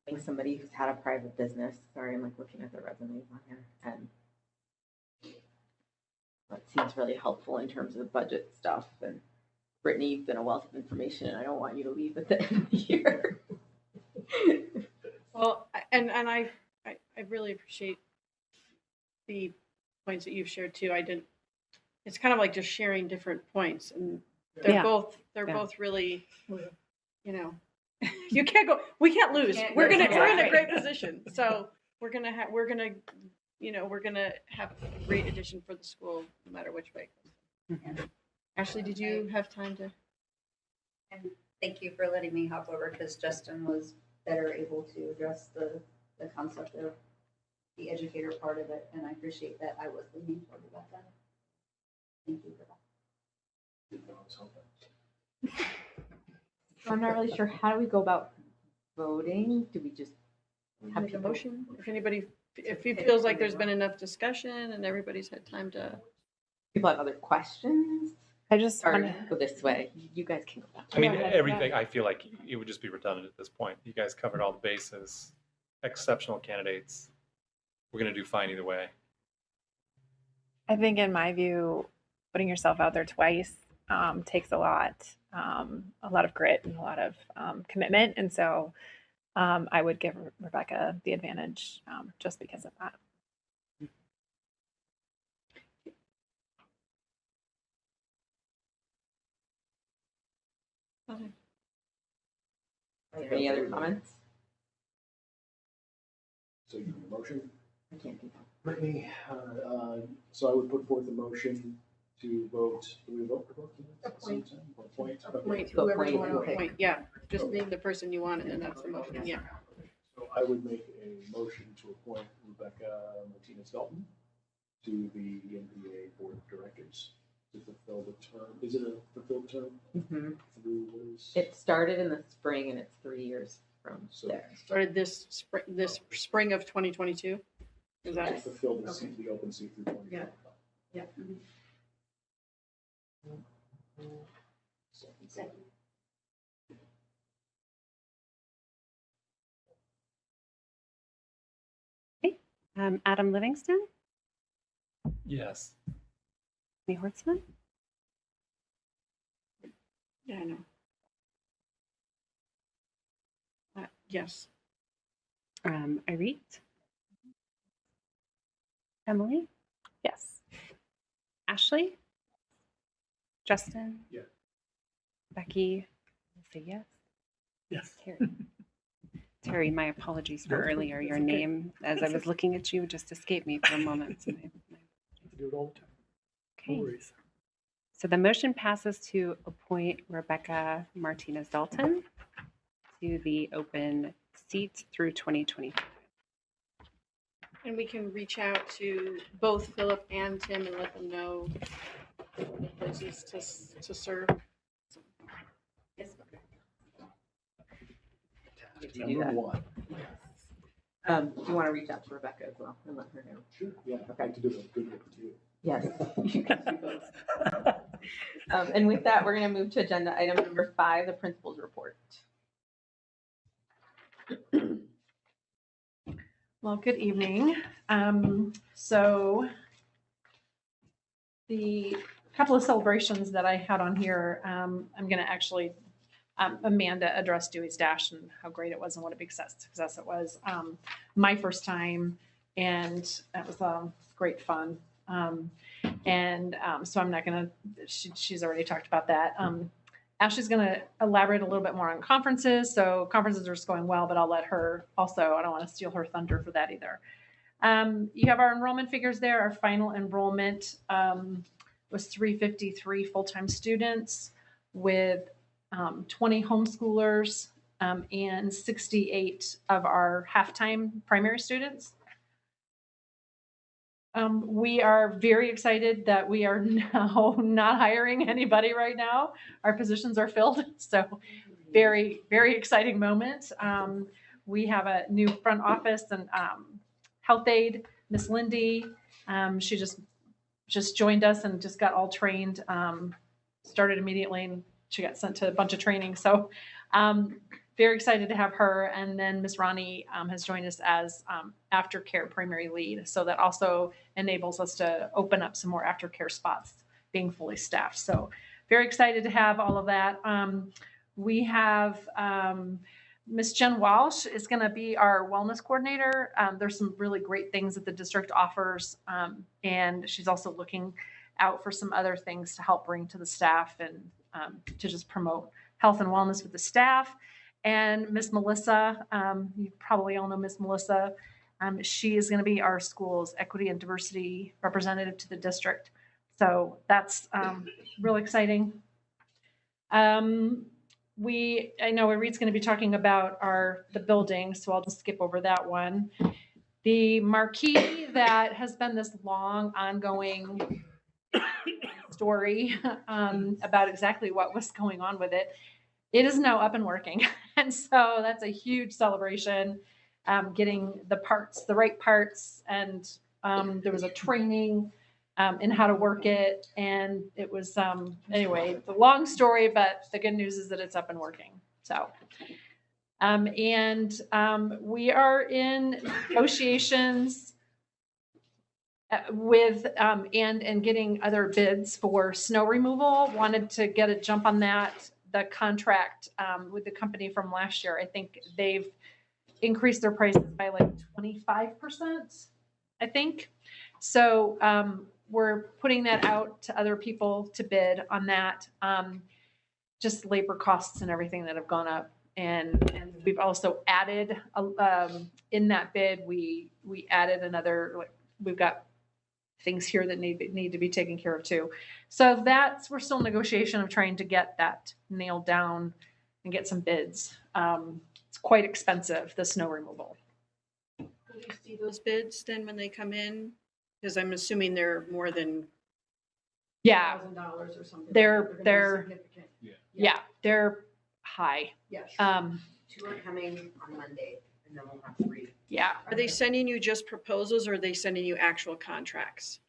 Speaker 1: I think somebody who's had a private business. Sorry, I'm like looking at the resumes on here, and that seems really helpful in terms of budget stuff. And Brittany, you've been a wealth of information, and I don't want you to leave at the end of the year.
Speaker 10: Well, and I really appreciate the points that you've shared too. It's kind of like just sharing different points, and they're
Speaker 9: Yeah.
Speaker 10: both really, you know, we can't lose.
Speaker 3: Can't
Speaker 10: We're
Speaker 3: lose.
Speaker 10: we're in a
Speaker 3: Yeah.
Speaker 10: great position. So we're gonna have a great addition for the school, no matter which way it goes. Ashley, did you have time to?
Speaker 2: And thank you for letting me hop over because Justin was better able to address the concept of the educator part of it. And I appreciate that I was leaning toward Rebecca. Thank you for that.
Speaker 1: So I'm not really sure, how do we go about voting? Do we just have
Speaker 10: Make a
Speaker 1: people?
Speaker 10: motion? If he feels like there's been enough discussion and everybody's had time to.
Speaker 1: People have other questions?
Speaker 8: I just
Speaker 1: Or
Speaker 8: want to,
Speaker 1: go this way? You guys can go that
Speaker 11: I mean,
Speaker 10: Go ahead.
Speaker 11: everything, I feel like it would just be redundant at this point. You guys covered all the bases, exceptional candidates. We're going to do fine either way.
Speaker 8: I think in my view, putting yourself out there twice takes a lot of grit and a lot of commitment. And so I would give Rebecca the advantage just because of that.
Speaker 1: Are there any other comments?
Speaker 7: So you need a motion?
Speaker 1: I can't do that.
Speaker 7: Let me, so I would put forth a motion to vote, do we vote for both?
Speaker 10: Appoint.
Speaker 7: Appoint.
Speaker 10: Appoint
Speaker 7: Okay.
Speaker 10: whoever you
Speaker 1: Appoint,
Speaker 10: want to
Speaker 1: okay.
Speaker 10: appoint. Yeah, just name the person you want, and then that's the motion. Yeah.
Speaker 7: So I would make a motion to appoint Rebecca Martinez Dalton to the MPA Board of Directors to fulfill the term. Is it a fulfilled term
Speaker 1: Mhm.
Speaker 7: through what is?
Speaker 1: It started in the spring and it's 3 years from
Speaker 7: So-
Speaker 1: there.
Speaker 10: Started this spring of 2022. Is
Speaker 7: To
Speaker 10: that?
Speaker 7: fulfill the seat, the open seat through 2025.
Speaker 10: Yeah.
Speaker 2: Second.
Speaker 9: Adam Livingston,
Speaker 11: Yes.
Speaker 9: Lee Hortzman,
Speaker 10: Yeah, I know. Yes.
Speaker 9: Irit, Emily,
Speaker 8: Yes.
Speaker 9: Ashley, Justin.
Speaker 7: Yeah.
Speaker 9: Becky, I'll say yes.
Speaker 12: Yes.
Speaker 9: Terry. Terry, my apologies for
Speaker 12: No,
Speaker 9: earlier. Your
Speaker 12: that's okay.
Speaker 9: name, as I was looking at you, just escaped me for a moment. So
Speaker 12: Do it all the time. No
Speaker 9: Okay.
Speaker 12: worries.
Speaker 9: So the motion passes to appoint Rebecca Martinez Dalton to the open seat through 2025.
Speaker 10: And we can reach out to both Philip and Tim and let them know the places to serve.
Speaker 2: Yes.
Speaker 1: To do that.
Speaker 7: Number one.
Speaker 1: Do you want to reach out to Rebecca as well and let her know?
Speaker 7: Sure, yeah, I'd like to do a good work with you.
Speaker 1: Yes, you can do those. And with that, we're going to move to agenda item number 5, the principal's report.
Speaker 13: Well, good evening. So the couple of celebrations that I had on here, I'm going to actually, Amanda addressed Dewey's Dash and how great it was and what a big success it was. My first time, and that was great fun. So I'm not going to, she's already talked about that. Ashley's going to elaborate a little bit more on conferences. So conferences are just going well, but I'll let her also, I don't want to steal her thunder for that either. You have our enrollment figures there. Our final enrollment was 353 full-time students with 20 homeschoolers and 68 of our half-time primary students. We are very excited that we are now not hiring anybody right now. Our positions are filled. So very, very exciting moment. We have a new front office and health aide, Miss Lindy. She just joined us and just got all trained, started immediately, and she got sent to a bunch of training. So very excited to have her. And then Miss Ronnie has joined us as aftercare primary lead. So that also enables us to open up some more aftercare spots being fully staffed. So very excited to have all of that. We have Miss Jen Walsh is going to be our wellness coordinator. There's some really great things that the district offers, and she's also looking out for some other things to help bring to the staff and to just promote health and wellness with the staff. And Miss Melissa, you probably all know Miss Melissa. She is going to be our school's equity and diversity representative to the district. So that's really exciting. I know Reed's going to be talking about the building, so I'll just skip over that one. The marquee that has been this long ongoing story about exactly what was going on with it. It is now up and working. And so that's a huge celebration, getting the right parts. And there was a training in how to work it. And it was, anyway, it's a long story, but the good news is that it's up and working. So, we are in negotiations with and getting other bids for snow removal. Wanted to get a jump on that. The contract with the company from last year, I think they've increased their prices by like 25%, I think. So we're putting that out to other people to bid on that. Just labor costs and everything that have gone up. And we've also added in that bid, we added another, we've got things here that need to be taken care of too. So we're still in negotiation of trying to get that nailed down and get some bids. It's quite expensive, the snow removal.
Speaker 10: Will you see those bids then when they come in? Because I'm assuming they're more than
Speaker 13: Yeah,
Speaker 10: $1,000 or something.
Speaker 13: they're
Speaker 10: significant.
Speaker 13: yeah, they're high.
Speaker 10: Yes.
Speaker 14: 2 are coming on Monday, and then we'll have 3.
Speaker 13: Yeah.
Speaker 10: Are they sending you just proposals or are they sending you actual contracts?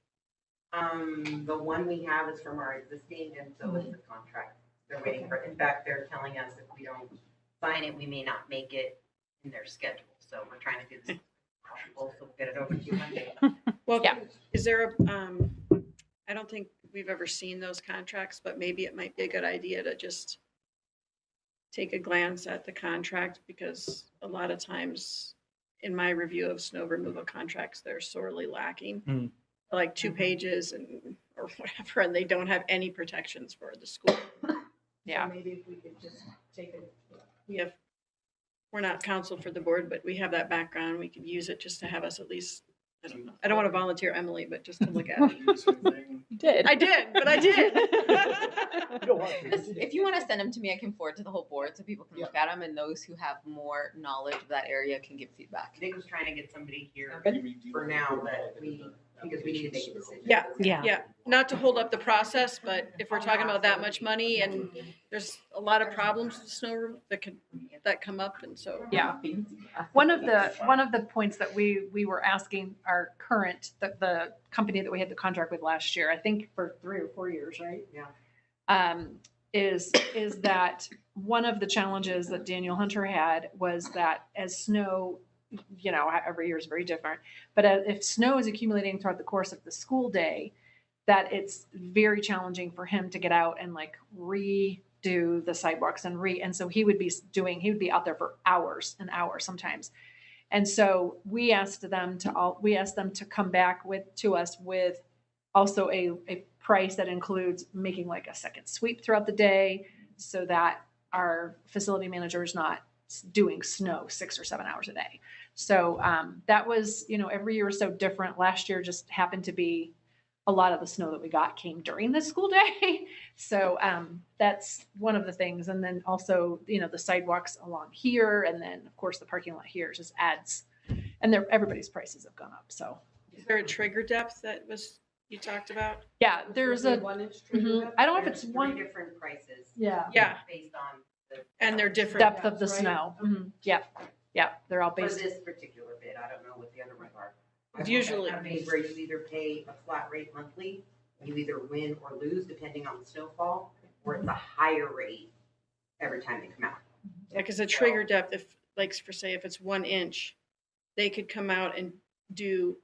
Speaker 14: The one we have is from our existing, and so is the contract. They're waiting for it. In fact, they're telling us if we don't sign it, we may not make it in their schedule. So we're trying to do this as possible, so we'll get it over to you Monday.
Speaker 10: Well,
Speaker 13: Yeah.
Speaker 10: is there I don't think we've ever seen those contracts, but maybe it might be a good idea to just take a glance at the contract, because a lot of times in my review of snow removal contracts, they're sorely lacking. Like 2 pages or whatever, and they don't have any protections for the school.
Speaker 13: Yeah.
Speaker 10: So maybe if we could just take we're not counsel for the board, but we have that background. We could use it just to have us at least, I don't know. I don't want to volunteer Emily, but just to look at it.
Speaker 13: You did.
Speaker 10: I did, but I did.
Speaker 15: If you want to send them to me, I can forward to the whole board so people can look at them, and those who have more knowledge of that area can give feedback.
Speaker 14: Nick was trying to get somebody here for now, but because we need to make a decision.
Speaker 10: Yeah. Not to hold up the process, but if we're talking about that much money and there's a lot of problems with snow that come up, and so.
Speaker 13: Yeah. One of the points that we were asking our current, the company that we had the contract with last year, I think for 3 or 4 years, right?
Speaker 14: Yeah.
Speaker 13: Is that one of the challenges that Daniel Hunter had was that as snow, every year is very different, but if snow is accumulating throughout the course of the school day, that it's very challenging for him to get out and like redo the sidewalks and so he would be out there for hours and hours sometimes. And so we asked them to come back to us with also a price that includes making like a second sweep throughout the day, so that our facility manager is not doing snow 6 or 7 hours a day. So that was, every year is so different. Last year just happened to be a lot of the snow that we got came during the school day. So that's one of the things. And then also, the sidewalks along here, and then of course the parking lot here just adds, and everybody's prices have gone up. So
Speaker 10: Is there a trigger depth that you talked about?
Speaker 13: yeah, there's a
Speaker 14: 1-inch trigger depth.
Speaker 13: I don't know if
Speaker 14: There's
Speaker 13: it's
Speaker 14: 3 different prices.
Speaker 13: Yeah.
Speaker 14: Based on
Speaker 10: And they're different.
Speaker 13: depth of the snow. Yeah, they're all
Speaker 14: For
Speaker 13: based.
Speaker 14: this particular bid, I don't know what the other ones are.
Speaker 10: Usually-
Speaker 14: Where you either pay a flat rate monthly, you either win or lose depending on the snowfall, or it's a higher rate every time they come out.
Speaker 10: Yeah, because a trigger depth, if it's 1 inch, they could come out and do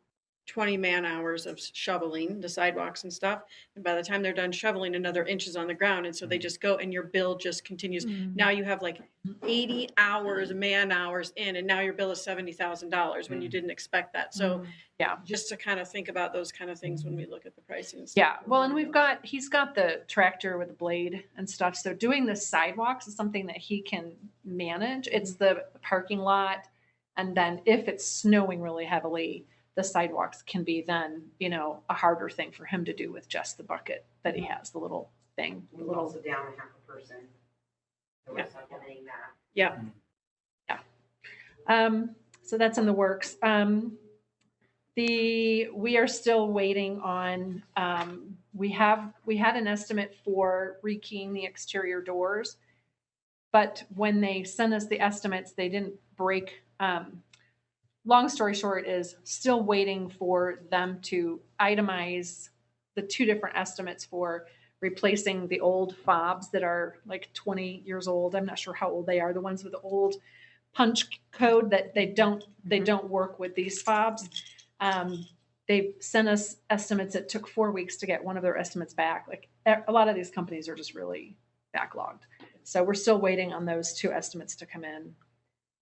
Speaker 10: 20 man hours of shoveling the sidewalks and stuff. And by the time they're done shoveling, another inch is on the ground. And so they just go and your bill just continues. Now you have like 80 hours, man hours in, and now your bill is $70,000 when you didn't expect that. So
Speaker 13: Yeah.
Speaker 10: just to kind of think about those kind of things when we look at the pricing. and
Speaker 13: Yeah,
Speaker 10: stuff.
Speaker 13: well, and he's got the tractor with the blade and stuff. So doing the sidewalks is something that he can manage. It's the parking lot. And then if it's snowing really heavily, the sidewalks can be then, a harder thing for him to do with just the bucket that he has, the little thing. The
Speaker 14: We're
Speaker 13: little,
Speaker 14: also down a half a person. So we're
Speaker 13: Yeah.
Speaker 14: supplementing that.
Speaker 10: Yeah.
Speaker 13: So that's in the works. We are still waiting on, we had an estimate for rekeying the exterior doors, but when they sent us the estimates, they didn't break. Long story short is still waiting for them to itemize the two different estimates for replacing the old fobs that are like 20 years old. I'm not sure how old they are. The ones with the old punch code that they don't work with these fobs. They sent us estimates. It took 4 weeks to get one of their estimates back. Like a lot of these companies are just really backlogged. So we're still waiting on those two estimates to come in.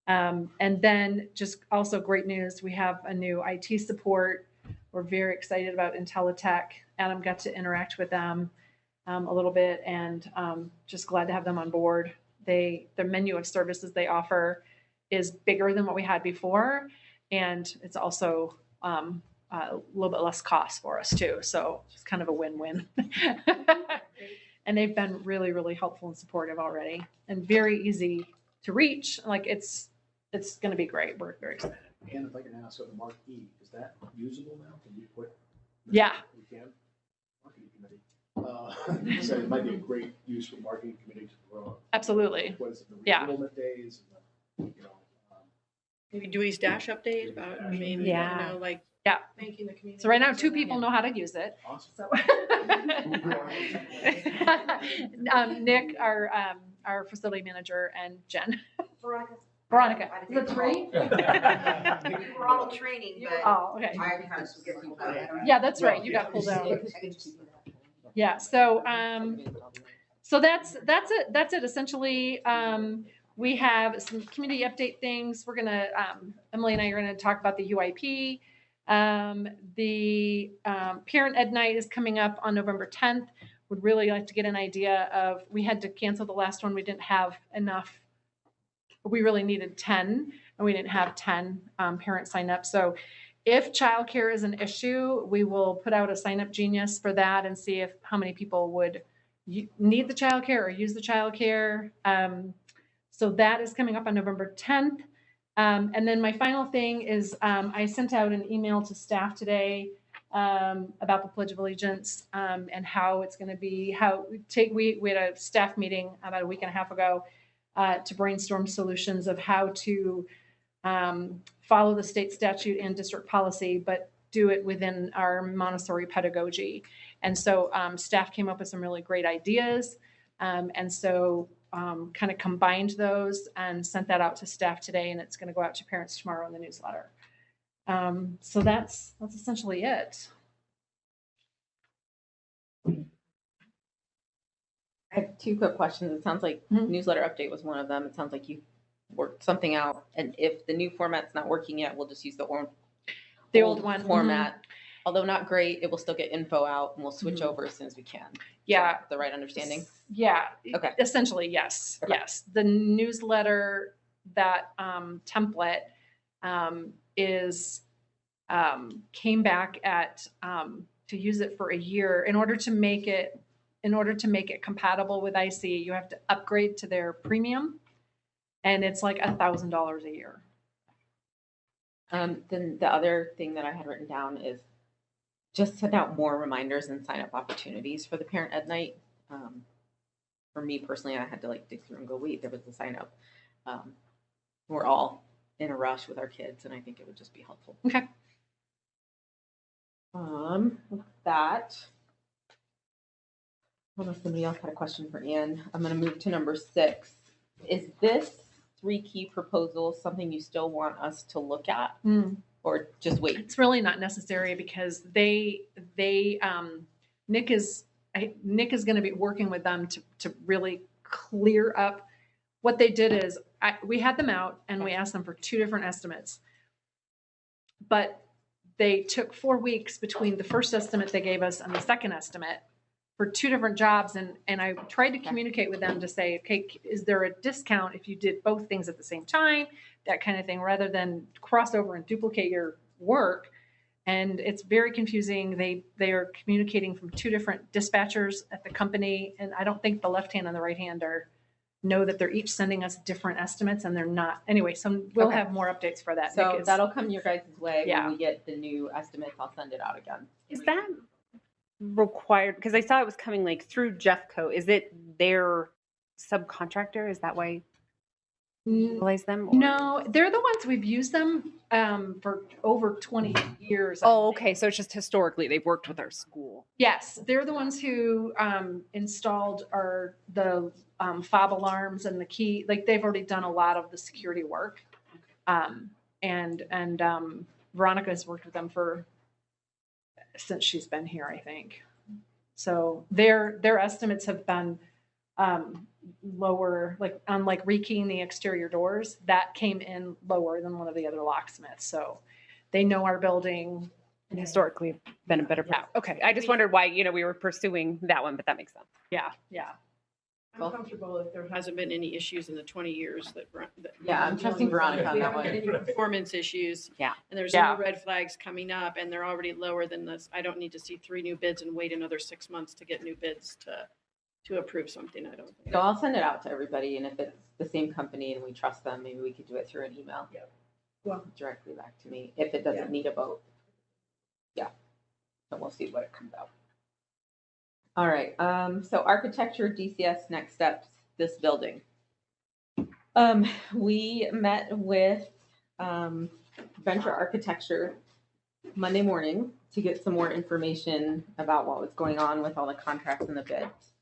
Speaker 13: And then just also great news, we have a new IT support. We're very excited about IntelliTech. Adam got to interact with them a little bit, and just glad to have them on board. The menu of services they offer is bigger than what we had before, and it's also a little bit less cost for us too. So it's kind of a win-win. And they've been really, really helpful and supportive already, and very easy to reach. Like it's going to be great. We're very excited.
Speaker 7: And if I can ask, so the marquee, is that usable now? Can you put?
Speaker 13: Yeah.
Speaker 7: We can. Marketing committee. So it might be a great use for marketing committee to grow.
Speaker 13: Absolutely.
Speaker 7: What is it? The
Speaker 13: Yeah.
Speaker 7: enrollment days and
Speaker 10: Maybe Dewey's Dash update about,
Speaker 13: Yeah.
Speaker 10: like
Speaker 13: Yeah.
Speaker 10: making the community.
Speaker 13: So right now, 2 people know how to use it.
Speaker 7: Awesome.
Speaker 13: So Nick, our facility manager, and Jen. Veronica. Is that 3?
Speaker 14: We're all training, but
Speaker 13: Oh, okay.
Speaker 14: I kind of get pulled out.
Speaker 13: Yeah, that's right. You got pulled out. Yeah. So that's it. That's it essentially. We have some community update things. We're gonna Emily and I are gonna talk about the UIP. The Parent Ed Night is coming up on November 10th. Would really like to get an idea of. We had to cancel the last one. We didn't have enough. We really needed 10, and we didn't have 10 parents sign up. So if childcare is an issue, we will put out a sign up genius for that and see how many people would need the childcare or use the childcare. So that is coming up on November 10th. And then my final thing is I sent out an email to staff today about the Pledge of Allegiance and how it's going to be, we had a staff meeting about a week and a half ago to brainstorm solutions of how to follow the state statute and district policy, but do it within our Montessori pedagogy. And so staff came up with some really great ideas. And so kind of combined those and sent that out to staff today, and it's going to go out to parents tomorrow in the newsletter. So that's essentially it.
Speaker 1: I have 2 quick questions. It sounds like newsletter update was one of them. It sounds like you worked something out, and if the new format's not working yet, we'll just use the old
Speaker 13: one
Speaker 1: format. Although not great, it will still get info out, and we'll switch over as soon as we can.
Speaker 13: Yeah.
Speaker 1: Is that the right understanding?
Speaker 13: Yeah.
Speaker 1: Okay.
Speaker 13: Essentially, yes. Okay. Yes. The newsletter, that template came back at to use it for a year. In order to make it compatible with IC, you have to upgrade to their premium, and it's like $1,000 a year.
Speaker 1: Then the other thing that I had written down is just send out more reminders and sign up opportunities for the Parent Ed Night. For me personally, I had to dig through and go, wait, there was a sign up. We're all in a rush with our kids, and I think it would just be helpful.
Speaker 13: Okay.
Speaker 1: With that, unless somebody else had a question for Ann, I'm going to move to number 6. Is this 3 key proposals something you still want us to look at? or just wait?
Speaker 13: It's really not necessary because Nick is going to be working with them to really clear up. What they did is we had them out and we asked them for 2 different estimates, but they took 4 weeks between the first estimate they gave us and the second estimate for 2 different jobs. And I tried to communicate with them to say, okay, is there a discount if you did both things at the same time? That kind of thing, rather than cross over and duplicate your work. And it's very confusing. They are communicating from 2 different dispatchers at the company. And I don't think the left hand and the right hand know that they're each sending us different estimates, and they're not. Anyway, so we'll
Speaker 1: Okay.
Speaker 13: have more updates for that.
Speaker 1: So
Speaker 13: Nick is-
Speaker 1: that'll come your guys' way
Speaker 13: Yeah.
Speaker 1: when we get the new estimates. I'll send it out again.
Speaker 9: Is that required? Because I saw it was coming like through Jeffco. Is it their subcontractor? Is that why you utilize them? Or-
Speaker 13: No, they're the ones we've used them for over 20 years. I
Speaker 9: Oh,
Speaker 13: think.
Speaker 9: okay. So it's just historically they've worked with our school.
Speaker 13: Yes, they're the ones who installed the fob alarms and the key. Like, they've already done a lot of the security work. And Veronica has worked with them since she's been here, I think. So their estimates have been lower, like on rekeying the exterior doors, that came in lower than one of the other locksmiths. So they know our building.
Speaker 9: And historically been a better.
Speaker 13: Yeah.
Speaker 9: Okay. I just wondered why, we were pursuing that one, but that makes sense.
Speaker 13: Yeah.
Speaker 10: I'm comfortable if there hasn't been any issues in the 20 years that.
Speaker 1: Yeah, I'm trusting Veronica on
Speaker 10: We
Speaker 1: that
Speaker 10: haven't
Speaker 1: one.
Speaker 10: had any performance issues.
Speaker 9: Yeah.
Speaker 10: And there's
Speaker 13: Yeah.
Speaker 10: no red flags coming up, and they're already lower than this. I don't need to see 3 new bids and wait another 6 months to get new bids to approve something, I don't think.
Speaker 1: So I'll send it out to everybody, and if it's the same company and we trust them, maybe we could do it through an email.
Speaker 10: Yeah. Well-
Speaker 1: Directly back to me, if it doesn't need a vote. Yeah. So we'll see what it comes out. All right, so architecture, DCS, next steps, this building. We met with Venture Architecture Monday morning to get some more information about what was going on with all the contracts and the bids.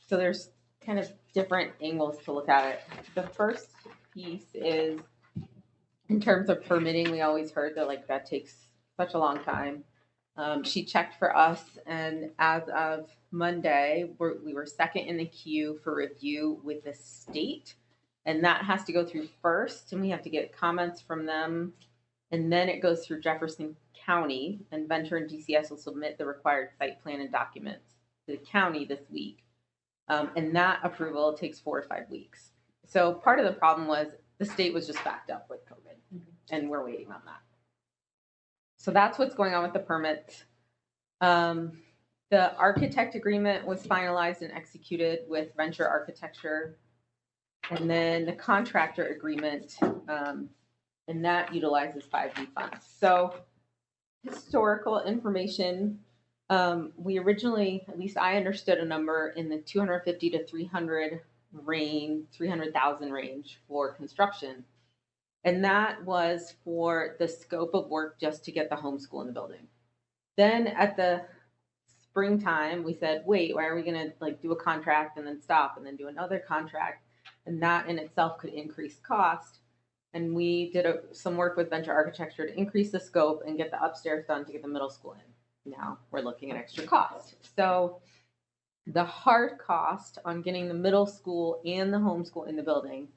Speaker 1: So there's kind of different angles to look at it. The first piece is in terms of permitting. We always heard that that takes such a long time. She checked for us, and as of Monday, we were second in the queue for review with the state, and that has to go through first, and we have to get comments from them, and then it goes through Jefferson County, and Venture and DCS will submit the required site plan and documents to the county this week, and that approval takes 4 to 5 weeks. So part of the problem was the state was just backed up with COVID, and we're waiting on that. So that's what's going on with the permit. The architect agreement was finalized and executed with Venture Architecture. And then the contractor agreement, and that utilizes 5D funds. So historical information, we originally, at least I understood a number in the 250 to 300,000 range for construction. And that was for the scope of work just to get the homeschool in the building. Then at the springtime, we said, wait, why are we going to do a contract and then stop and then do another contract? And that in itself could increase cost. And we did some work with Venture Architecture to increase the scope and get the upstairs done to get the middle school in. Now we're looking at extra cost. So the hard cost on getting the middle school and the homeschool in the building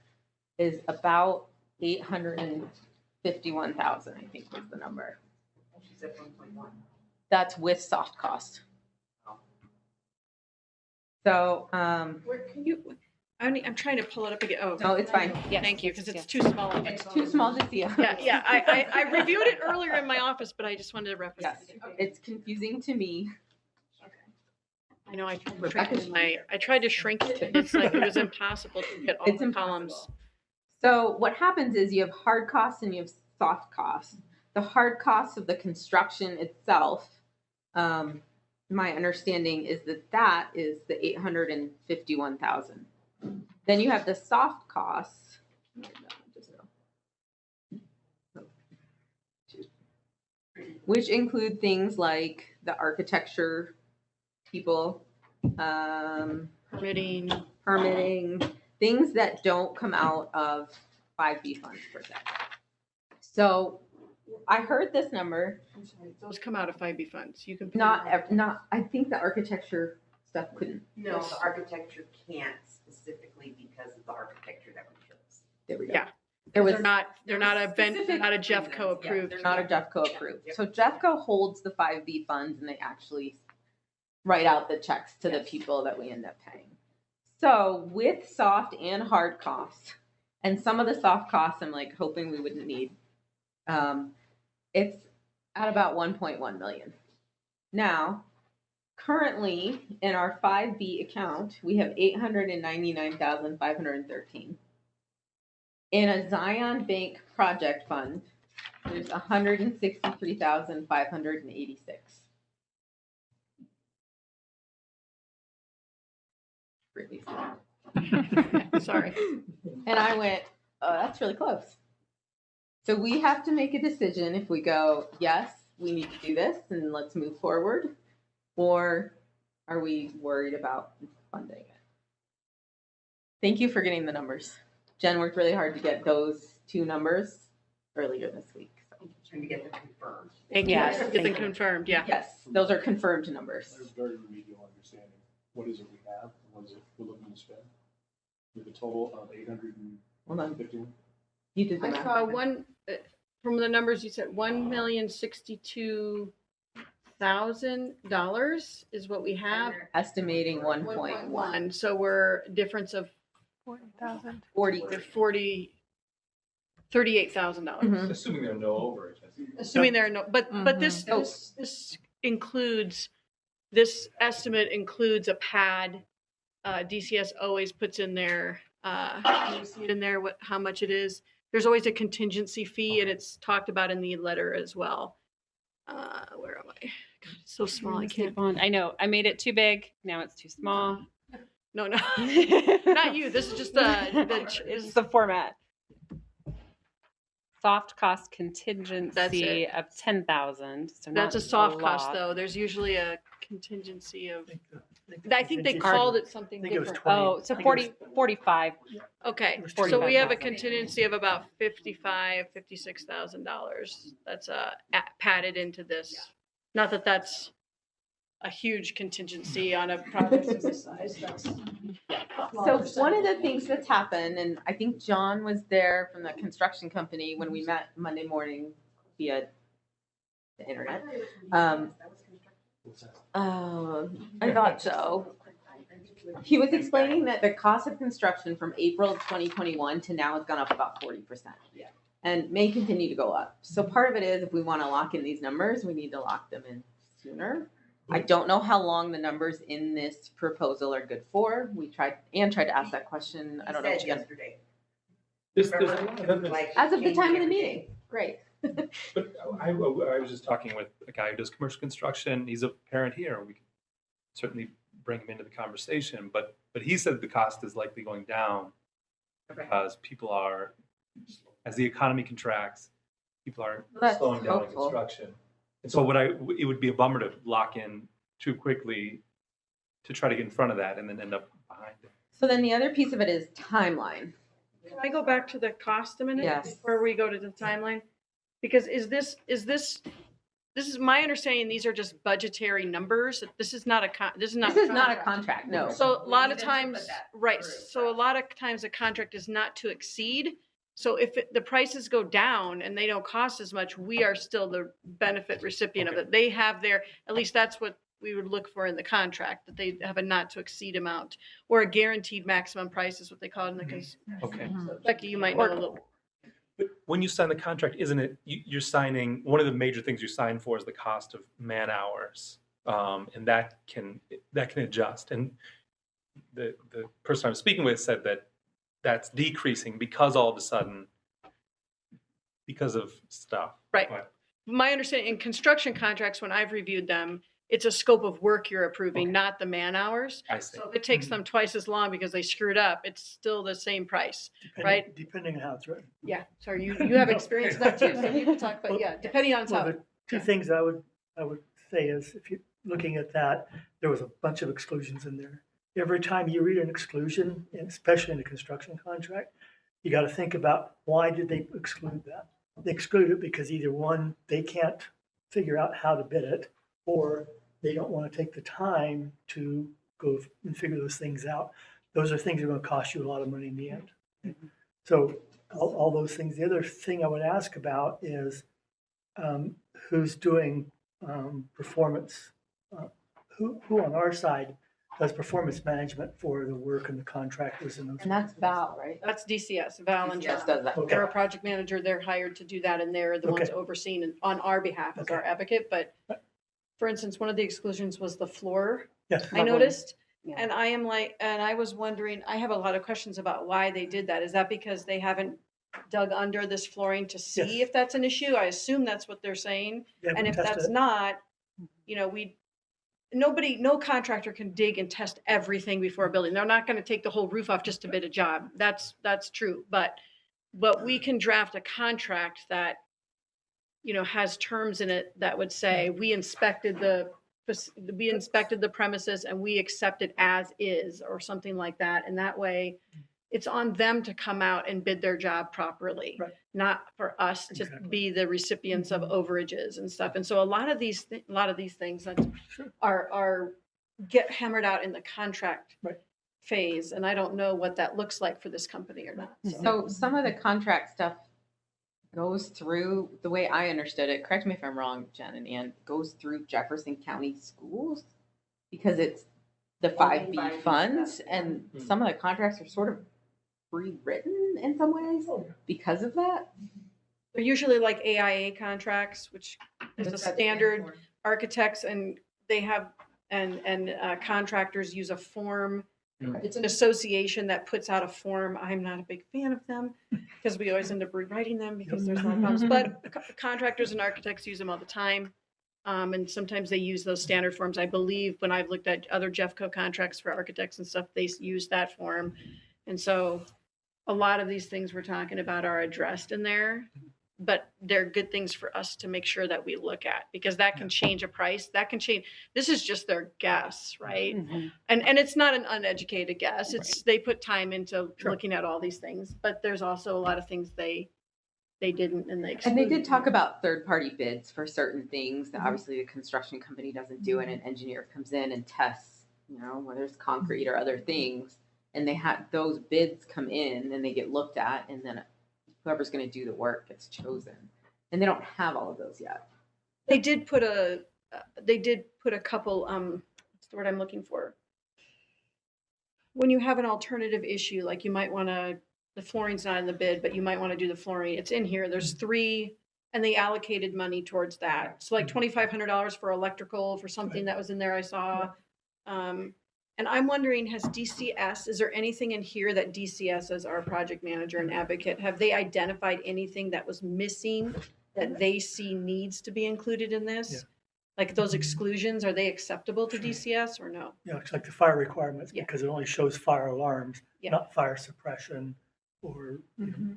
Speaker 1: is about $851,000, I think was the number.
Speaker 14: She said 1.1.
Speaker 1: That's with soft cost. So,
Speaker 10: Where can you, I'm trying to pull it up again. Oh.
Speaker 1: no, it's fine.
Speaker 9: Yes,
Speaker 10: Thank you, because
Speaker 9: yes,
Speaker 10: it's too small.
Speaker 1: It's too small to see.
Speaker 10: Yeah, I reviewed it earlier in my office, but I just wanted to reference.
Speaker 1: Yes, it's confusing to me.
Speaker 10: I know, I tried to shrink it. It's like it was impossible to get all
Speaker 1: It's
Speaker 10: the columns.
Speaker 1: So what happens is you have hard costs and you have soft costs. The hard costs of the construction itself, my understanding is that is the $851,000. Then you have the soft costs, which include things like the architecture people, permitting, things that don't come out of 5B funds per se. So I heard this number,
Speaker 10: I'm sorry, those come out of 5B funds. You can.
Speaker 1: not, I think the architecture stuff couldn't.
Speaker 14: No, the architecture can't specifically because of the architecture that we chose.
Speaker 1: There we go.
Speaker 10: Yeah.
Speaker 1: There was,
Speaker 10: They're not a
Speaker 1: specific
Speaker 10: not a
Speaker 14: reasons,
Speaker 10: Jeffco
Speaker 14: yeah,
Speaker 10: approved.
Speaker 1: they're not a Jeffco approved. So Jeffco holds the 5B funds and they actually write out the checks to the people that we end up paying. So with soft and hard costs, and some of the soft costs I'm like hoping we wouldn't need, it's at about 1.1 million. Now, currently in our 5B account, we have 899,513. In a Zion Bank project fund, there's 163,586. Really small.
Speaker 10: Sorry.
Speaker 1: And I went, oh, that's really close. So we have to make a decision if we go, yes, we need to do this and let's move forward, or are we worried about funding it? Thank you for getting the numbers. Jen worked really hard to get those two numbers earlier this week. So.
Speaker 14: Trying to get them confirmed.
Speaker 10: Thank you.
Speaker 1: Yes,
Speaker 10: Get
Speaker 1: thank
Speaker 10: them
Speaker 1: you.
Speaker 10: confirmed, yeah.
Speaker 1: Yes, those are confirmed numbers.
Speaker 7: There's very remedial understanding. What is it we have, and what is it we're looking to spend? With a total of 851.
Speaker 1: Hold on. You did the
Speaker 10: I
Speaker 1: math.
Speaker 10: saw one, from the numbers you said, $1,062,000 is what we have.
Speaker 1: Estimating 1.1.
Speaker 10: 1.1, so we're a difference of
Speaker 8: 40,000.
Speaker 1: 40.
Speaker 10: $38,000.
Speaker 1: Mhm.
Speaker 11: Assuming there are no overage.
Speaker 10: Assuming there are no, but this includes, this estimate includes a pad. DCS always puts in there, you see it in there, how much it is. There's always a contingency fee and it's talked about in the letter as well. Where am I? God, it's so small, I can't.
Speaker 9: I know, I made it too big, now it's too small.
Speaker 10: No, not you, this is just
Speaker 9: It's the format. Soft cost contingency of 10,000, so
Speaker 10: that's a
Speaker 9: not
Speaker 10: soft cost
Speaker 9: lot.
Speaker 10: though. There's usually a contingency of,
Speaker 12: the
Speaker 10: I think they
Speaker 12: contingency-
Speaker 10: called it something
Speaker 12: I think it was
Speaker 10: different.
Speaker 12: 20.
Speaker 9: Oh, so
Speaker 12: I think it
Speaker 9: 45.
Speaker 10: Okay,
Speaker 12: It was
Speaker 10: so we have a
Speaker 9: 45,000.
Speaker 10: contingency of about $56,000. That's padded into this. Not that that's a huge contingency on a project of this size. That's
Speaker 1: So one of the things that's happened, and I think John was there from the construction company when we met Monday morning via the internet. I thought so. He was explaining that the cost of construction from April of 2021 to now has gone up about 40%. And may continue to go up. So part of it is if we want to lock in these numbers, we need to lock them in sooner. I don't know how long the numbers in this proposal are good for. We tried to ask that question. I don't know.
Speaker 14: He said yesterday.
Speaker 11: There's
Speaker 14: Like,
Speaker 1: As of the time of the
Speaker 14: changing
Speaker 1: meeting. Great.
Speaker 11: But I was just talking with a guy who does commercial construction. He's a parent here. We can certainly bring him into the conversation. But he said the cost is likely going down because people are, as the economy contracts, people are
Speaker 1: That's
Speaker 11: slowing down in
Speaker 1: helpful.
Speaker 11: construction. And so it would be a bummer to lock in too quickly to try to get in front of that and then end up behind it.
Speaker 1: So then the other piece of it is timeline.
Speaker 10: Can I go back to the cost a minute?
Speaker 1: Yes.
Speaker 10: Before we go to the timeline? Because this is my understanding, these are just budgetary numbers. This is not a
Speaker 1: contract, no.
Speaker 10: So a lot of times, right, so a lot of times a contract is not to exceed. So if the prices go down and they don't cost as much, we are still the benefit recipient of it. They have their, at least that's what we would look for in the contract, that they have a not to exceed amount or a guaranteed maximum price is what they call it in the,
Speaker 11: Okay.
Speaker 10: Becky, you might know a little.
Speaker 11: But when you sign the contract, isn't it, you're signing, one of the major things you sign for is the cost of man hours. And that can adjust. And the person I was speaking with said that that's decreasing because all of a sudden, because of stuff.
Speaker 10: Right.
Speaker 11: But-
Speaker 10: My understanding, in construction contracts, when I've reviewed them, it's a scope of work you're approving, not the man hours.
Speaker 11: I see.
Speaker 10: So if it takes them twice as long because they screwed up, it's still the same price, right?
Speaker 12: Depending on how it's written.
Speaker 10: Yeah, sorry, you have experience in that too, so you can talk about, yeah, depending on
Speaker 12: Well,
Speaker 10: how.
Speaker 12: the two things I would say is, if you're looking at that, there was a bunch of exclusions in there. Every time you read an exclusion, and especially in a construction contract, you got to think about why did they exclude that? they exclude it because either one, they can't figure out how to bid it, or they don't want to take the time to go and figure those things out. Those are things that are going to cost you a lot of money in the end. So all those things. The other thing I would ask about is who's doing performance, who on our side does performance management for the work and the contractors and those.
Speaker 1: And that's Val, right?
Speaker 10: That's DCS, Val and
Speaker 1: DCS
Speaker 10: John.
Speaker 1: does that.
Speaker 12: Okay.
Speaker 10: They're a project manager, they're hired to do that, and they're the ones
Speaker 12: Okay.
Speaker 10: overseeing it on our behalf as our advocate, but for instance, one of the exclusions was the floor,
Speaker 12: Yes.
Speaker 10: I noticed.
Speaker 9: Yeah.
Speaker 10: And I am like, and I was wondering, I have a lot of questions about why they did that. Is that because they haven't dug under this flooring to see
Speaker 12: Yes.
Speaker 10: if that's an issue? I assume that's what they're saying.
Speaker 12: They haven't
Speaker 10: And if
Speaker 12: tested
Speaker 10: that's
Speaker 12: it.
Speaker 10: not, you know, no contractor can dig and test everything before a building. They're not going to take the whole roof off just to bid a job. That's true. But we can draft a contract that, you know, has terms in it that would say, we inspected the premises and we accept it as is, or something like that. And that way it's on them to come out and bid their job properly,
Speaker 12: Right.
Speaker 10: not for us to
Speaker 12: Exactly.
Speaker 10: be the recipients of overages and stuff. And so a lot of these things that
Speaker 12: Sure.
Speaker 10: are get hammered out in the contract
Speaker 12: Right.
Speaker 10: phase. And I don't know what that looks like for this company or not.
Speaker 15: So some of the contract stuff goes through, the way I understood it, correct me if I'm wrong, Jen and Ann, goes through Jefferson County Schools because it's the 5B funds, and some of the contracts are sort of rewritten in some ways because of that.
Speaker 10: They're usually like AIA contracts, which is a standard. Architects and they have, and contractors use a form. It's an association that puts out a form. I'm not a big fan of them because we always end up rewriting them because there's no problems. But contractors and architects use them all the time. And sometimes they use those standard forms. I believe when I've looked at other Jeffco contracts for architects and stuff, they use that form. And so a lot of these things we're talking about are addressed in there, but they're good things for us to make sure that we look at, because that can change a price. That can change. This is just their guess, right? And it's not an uneducated guess. It's they put time into looking at all these things, but there's also a lot of things they didn't, and they
Speaker 15: did talk about third-party bids for certain things that obviously the construction company doesn't do, and an engineer comes in and tests, you know, whether it's concrete or other things, and they had those bids come in and they get looked at, and then whoever's going to do the work gets chosen, and they don't have all of those yet.
Speaker 10: They did put a couple, what's the word I'm looking for? When you have an alternative issue, like you might want to, the flooring's not in the bid, but you might want to do the flooring. It's in here. There's 3, and they allocated money towards that. So like $2,500 for electrical for something that was in there I saw. And I'm wondering, has DCS, is there anything in here that DCS as our project manager and advocate, have they identified anything that was missing that they see needs to be included in this?
Speaker 12: Yeah.
Speaker 10: Like those exclusions, are they acceptable to DCS or no?
Speaker 12: Yeah, it's like the fire requirements, because it only shows fire alarms, not fire suppression or.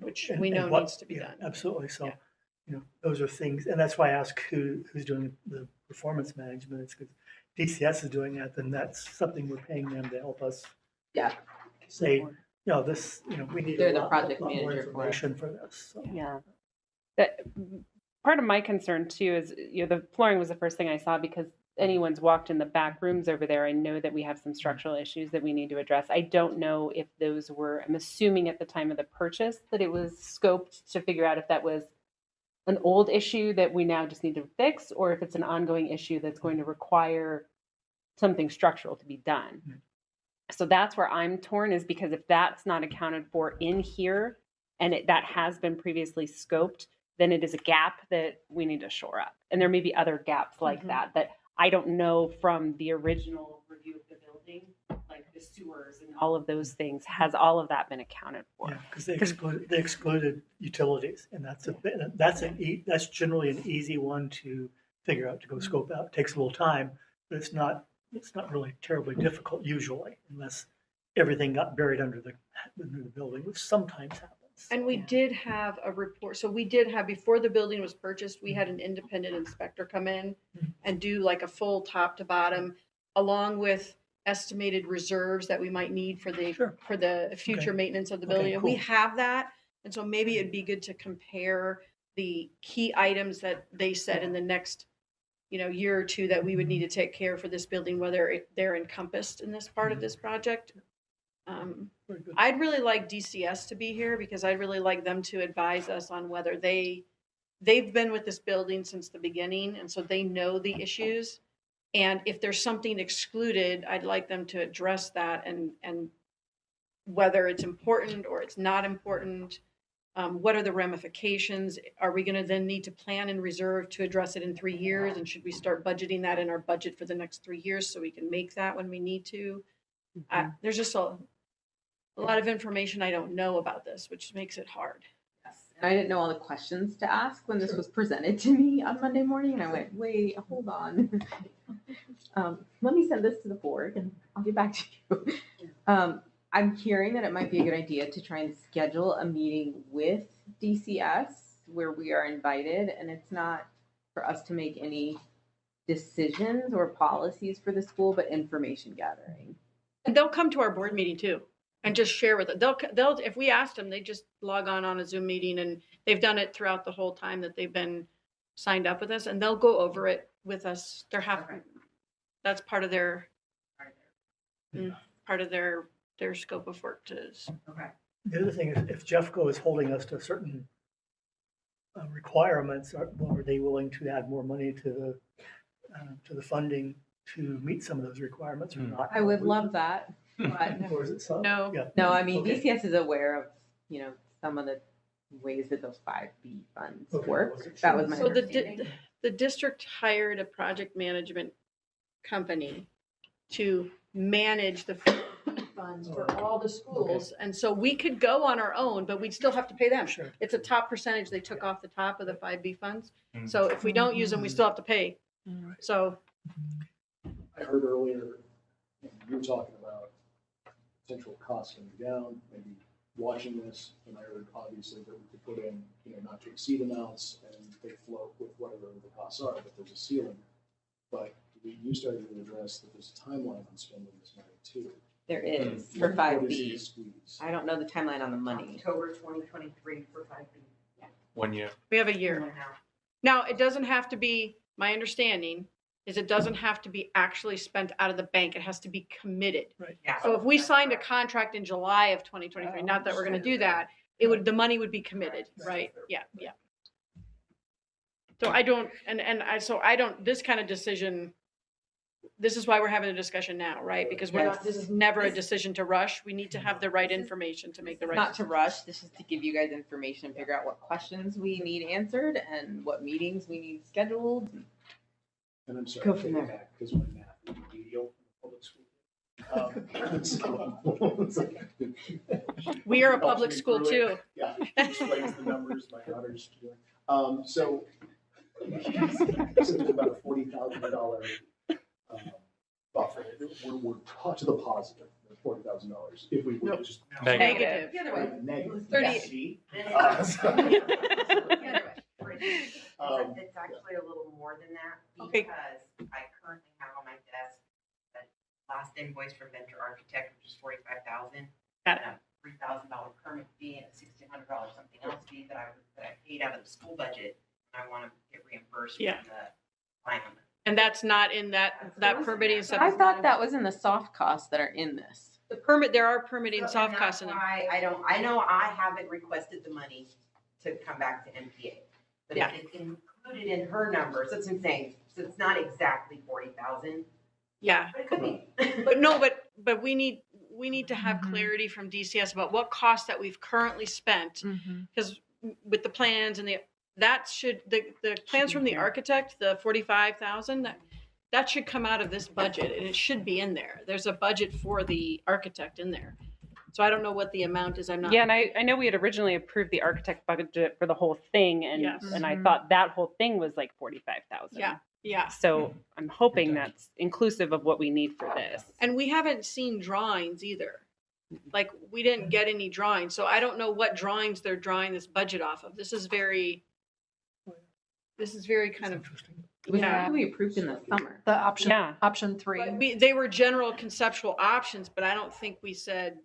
Speaker 10: Which
Speaker 12: and-
Speaker 10: we
Speaker 12: and
Speaker 10: know
Speaker 12: what-
Speaker 10: needs to be done.
Speaker 12: Absolutely. So, you know, those are things, and that's why I ask who's doing the performance management. It's because DCS is doing that, then that's something we're paying them to help us.
Speaker 15: Yeah.
Speaker 12: Say, you know, this, you know, we need
Speaker 15: They're
Speaker 12: a
Speaker 15: the
Speaker 12: lot
Speaker 15: project
Speaker 12: more
Speaker 15: manager for it.
Speaker 12: information for this. So.
Speaker 9: Yeah. That, part of my concern too is, you know, the flooring was the first thing I saw because anyone's walked in the back rooms over there. I know that we have some structural issues that we need to address. I don't know if those were, I'm assuming at the time of the purchase that it was scoped to figure out if that was an old issue that we now just need to fix, or if it's an ongoing issue that's going to require something structural to be done. So that's where I'm torn, is because if that's not accounted for in here and that has been previously scoped, then it is a gap that we need to shore up. And there may be other gaps like that I don't know from the original review of the building, like the sewers and all of those things. Has all of that been accounted for?
Speaker 12: Yeah, because they excluded utilities, and that's generally an easy one to figure out, to go scope out. It takes a little time, but it's not really terribly difficult usually, unless everything got buried under the building, which sometimes happens.
Speaker 10: And we did have a report. So we did have, before the building was purchased, we had an independent inspector come in and do like a full top to bottom, along with estimated reserves that we might need for the future maintenance of the building. And we have that. And so maybe it'd be good to compare the key items that they said in the next, year or two that we would need to take care for this building, whether they're encompassed in this part of this project.
Speaker 12: Very good.
Speaker 10: I'd really like DCS to be here because I'd really like them to advise us on whether they've been with this building since the beginning, and so they know the issues. And if there's something excluded, I'd like them to address that and whether it's important or it's not important. What are the ramifications? Are we going to then need to plan and reserve to address it in 3 years? And should we start budgeting that in our budget for the next 3 years so we can make that when we need to? There's just a lot of information I don't know about this, which makes it hard.
Speaker 15: Yes. And I didn't know all the questions to ask when this was presented to me on Monday morning. And I went, wait, hold on. Let me send this to the board and I'll get back to you. I'm hearing that it might be a good idea to try and schedule a meeting with DCS where we are invited, and it's not for us to make any decisions or policies for the school, but information gathering.
Speaker 10: And they'll come to our board meeting too and just share with it. They'll if we asked them, they just log on a Zoom meeting, and they've done it throughout the whole time that they've been signed up with us, and they'll go over it with us. That's part of their scope of work to.
Speaker 15: Okay.
Speaker 12: The other thing is, if Jeffco is holding us to certain requirements, are they willing to add more money to the funding to meet some of those requirements or not?
Speaker 15: I would love that, but
Speaker 12: Or is it so?
Speaker 10: No.
Speaker 12: Yeah.
Speaker 15: no, I mean,
Speaker 12: Okay.
Speaker 15: DCS is aware of, some of the ways that those 5B funds
Speaker 12: Okay.
Speaker 15: work. That was my
Speaker 10: So
Speaker 15: understanding.
Speaker 10: the district hired a project management company to manage the funds for all the schools. And so we could go on our own, but we'd still have to pay them.
Speaker 12: Sure.
Speaker 10: It's a top percentage they took off the top of the 5B funds.
Speaker 11: Mm.
Speaker 10: So if we don't use them, we still have to pay. So
Speaker 7: I heard earlier, you were talking about potential costs coming down, maybe watching this, and I heard obviously that we could put in, not to exceed amounts, and they float with whatever the costs are, but there's a ceiling. But you started to address that there's a timeline on spending this money too.
Speaker 15: There is for
Speaker 7: What is
Speaker 15: 5B.
Speaker 7: the squeeze?
Speaker 15: I don't know the timeline on the money.
Speaker 14: October 2023 for 5B.
Speaker 11: 1 year.
Speaker 10: we have a year.
Speaker 14: Now,
Speaker 10: Now, it doesn't have to be, my understanding is it doesn't have to be actually spent out of the bank. It has to be committed.
Speaker 14: yeah.
Speaker 10: So if we signed a contract in July of 2023, not that we're going to do that, the money would be committed, right? Yeah, yeah. So I don't, this kind of decision, this is why we're having a discussion now, right? Because this is never a decision to rush. We need to have the right information to make the right.
Speaker 15: Not to rush, this is to give you guys information and figure out what questions we need answered and what meetings we need scheduled.
Speaker 7: And I'm sorry,
Speaker 15: Go
Speaker 7: to
Speaker 15: from
Speaker 7: take it
Speaker 15: there.
Speaker 7: back, because my math is remedial in public school.
Speaker 10: We are a
Speaker 7: Helps
Speaker 10: public
Speaker 7: me
Speaker 10: school
Speaker 7: through it.
Speaker 10: too.
Speaker 7: Yeah, explains the numbers my daughter's doing. So there's about a $40,000 buffer. We're to the positive, $40,000 if we would just.
Speaker 10: Negative.
Speaker 14: The other way.
Speaker 7: Negative.
Speaker 10: 30.
Speaker 7: See?
Speaker 14: The other way. It's actually a little more than that
Speaker 10: Okay.
Speaker 14: because I currently have on my desk the last invoice from Venture Architect, which is $45,000.
Speaker 10: Got it.
Speaker 14: And a $3,000 permit fee and a $1,600 something else fee that I paid out of the school budget. I want to get reimbursed
Speaker 10: Yeah.
Speaker 14: from the final.
Speaker 10: And that's not in that permitting stuff.
Speaker 15: I thought that was in the soft costs that are in this.
Speaker 10: The permit, there are permitting
Speaker 14: So,
Speaker 10: soft
Speaker 14: and
Speaker 10: costs in
Speaker 14: that's
Speaker 10: it.
Speaker 14: why I know I haven't requested the money to come back to MPA. But
Speaker 10: Yeah.
Speaker 14: if it's included in her numbers, that's what I'm saying, so it's not exactly 40,000,
Speaker 10: Yeah.
Speaker 14: but it could be.
Speaker 10: But no, but we need to have clarity from DCS about what costs that we've currently spent. Because with the plans and the plans from the architect, the 45,000, that should come out of this budget and it should be in there. There's a budget for the architect in there. So I don't know what the amount is. I'm not.
Speaker 9: Yeah, and I know we had originally approved the architect budget for the whole thing, and
Speaker 10: Yes.
Speaker 9: and I thought that whole thing was like 45,000.
Speaker 10: Yeah, yeah.
Speaker 9: So I'm hoping that's inclusive of what we need for this.
Speaker 10: And we haven't seen drawings either. Like we didn't get any drawings, so I don't know what drawings they're drawing this budget off of. This is very kind of.
Speaker 12: Interesting.
Speaker 15: It was
Speaker 10: Yeah.
Speaker 15: actually approved in the summer.
Speaker 13: The option,
Speaker 9: Yeah.
Speaker 13: option 3.
Speaker 10: They were general conceptual options, but I don't think we said,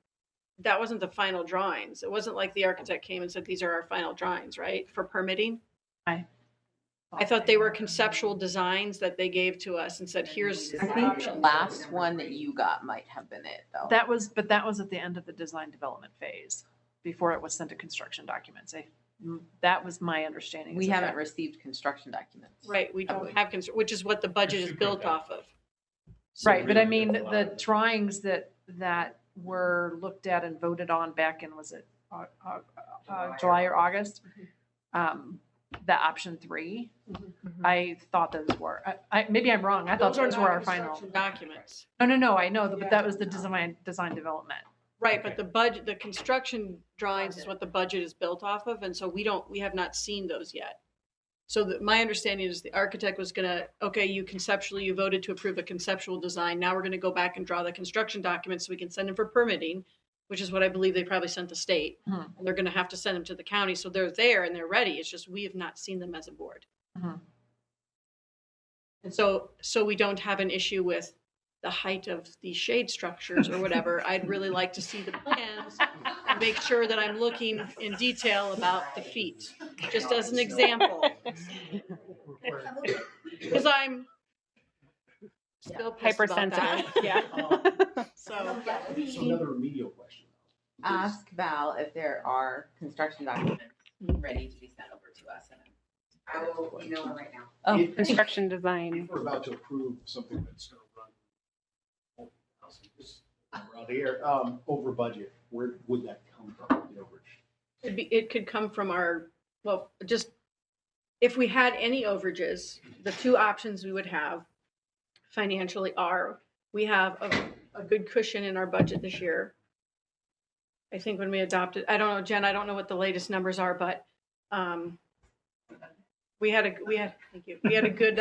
Speaker 10: that wasn't the final drawings. It wasn't like the architect came and said, these are our final drawings, right? For permitting? I thought they were conceptual designs that they gave to us and said, here's
Speaker 15: I think the last one that you got might have been it though.
Speaker 13: That was at the end of the design development phase, before it was sent to construction documents. That was my understanding.
Speaker 15: We haven't received construction documents.
Speaker 10: right, we don't have, which is what the budget is built off of.
Speaker 13: Right, but I mean, the drawings that were looked at and voted on back in, was it July or August? The option 3, I thought those were, maybe I'm wrong, I thought those were our final.
Speaker 10: Construction documents.
Speaker 13: No, I know, but that was the design development.
Speaker 10: Right, but the budget, the construction drawings is what the budget is built off of, and so we have not seen those yet. So my understanding is the architect was gonna, okay, you voted to approve a conceptual design, now we're gonna go back and draw the construction documents so we can send them for permitting, which is what I believe they probably sent the state. And they're gonna have to send them to the county, so they're there and they're ready, it's just we have not seen them as a board. And so we don't have an issue with the height of the shade structures or whatever. I'd really like to see the plans and make sure that I'm looking in detail about the feet, just as an example. Because I'm still pissed about that.
Speaker 9: Hypersensitive, yeah.
Speaker 10: So,
Speaker 7: So another remedial question.
Speaker 15: Ask Val if there are construction documents ready to be sent over to us. And
Speaker 14: I will email her right now.
Speaker 15: Oh,
Speaker 7: If-
Speaker 9: Construction design.
Speaker 7: If we're about to approve something that's gonna run around here, over budget, where would that come from, the overage?
Speaker 10: it could come from our, well, just, if we had any overages, the two options we would have financially are, we have a good cushion in our budget this year. I think when we adopted, I don't know, Jen, I don't know what the latest numbers are, but we had a good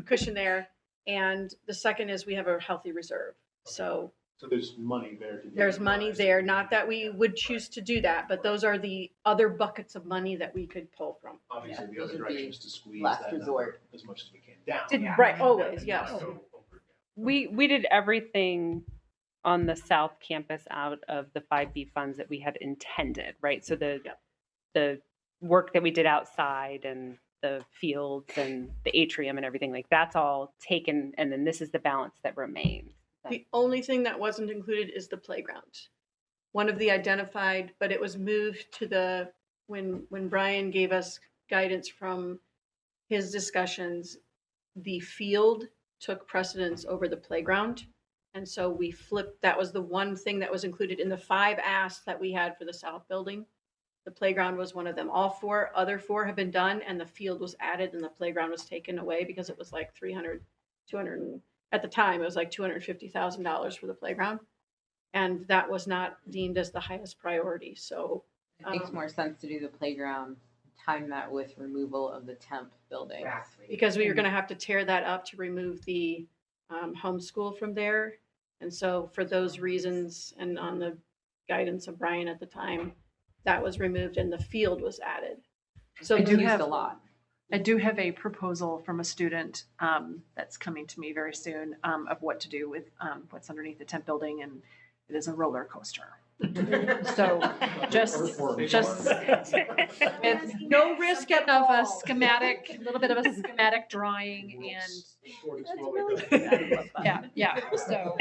Speaker 10: cushion there. And the second is we have a healthy reserve. So
Speaker 7: there's money there to.
Speaker 10: there's money there, not that we would choose to do that, but those are the other buckets of money that we could pull from.
Speaker 7: Obviously, the
Speaker 15: those
Speaker 7: other
Speaker 15: would be
Speaker 7: direction is to squeeze
Speaker 15: last
Speaker 7: that
Speaker 15: resort.
Speaker 7: number as much as we can down.
Speaker 10: Right, always, yes.
Speaker 9: We did everything on the South Campus out of the 5B funds that we had intended, right? So the work that we did outside and the fields and the atrium and everything, like that's all taken, and then this is the balance that remains.
Speaker 10: The only thing that wasn't included is the playground. One of the identified, but it was moved to when Brian gave us guidance from his discussions, the field took precedence over the playground. And so we flipped, that was the one thing that was included in the 5 asks that we had for the South building. The playground was one of them. All other four have been done, and the field was added and the playground was taken away because it was like 200, at the time, it was like $250,000 for the playground. And that was not deemed as the highest priority. So
Speaker 15: it makes more sense to do the playground, time that with removal of the temp building.
Speaker 10: because we were going to have to tear that up to remove the homeschool from there. And so for those reasons, and on the guidance of Brian at the time, that was removed and the field was added. So
Speaker 13: I do
Speaker 15: used
Speaker 13: have
Speaker 15: a lot.
Speaker 13: I do have a proposal from a student that's coming to me very soon of what to do with what's underneath the temp building, and it is a roller coaster. So just it's
Speaker 10: no risk at
Speaker 13: of a
Speaker 10: all.
Speaker 13: schematic, a little bit of a schematic drawing, and yeah. So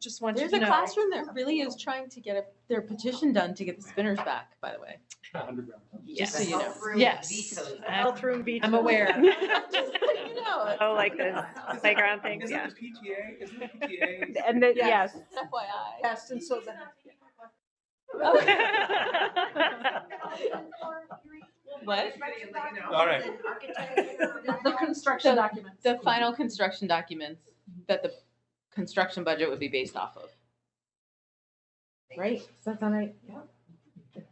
Speaker 13: just want you
Speaker 15: There's
Speaker 13: to
Speaker 15: a
Speaker 13: know.
Speaker 15: classroom that really is trying to get their petition done to get the spinners back, by the way.
Speaker 7: Underground.
Speaker 15: Just so you know.
Speaker 13: Yes,
Speaker 10: Bathroom veto.
Speaker 13: I'm aware.
Speaker 15: You know,
Speaker 9: Oh, like this playground things, yeah.
Speaker 11: PTA, isn't it PTA?
Speaker 9: And then, yes.
Speaker 15: FYI.
Speaker 10: Yes, and so that.
Speaker 15: What?
Speaker 11: All right.
Speaker 13: The construction documents.
Speaker 15: The final construction documents that the construction budget would be based off of. Right? Does that sound right?
Speaker 14: Yeah.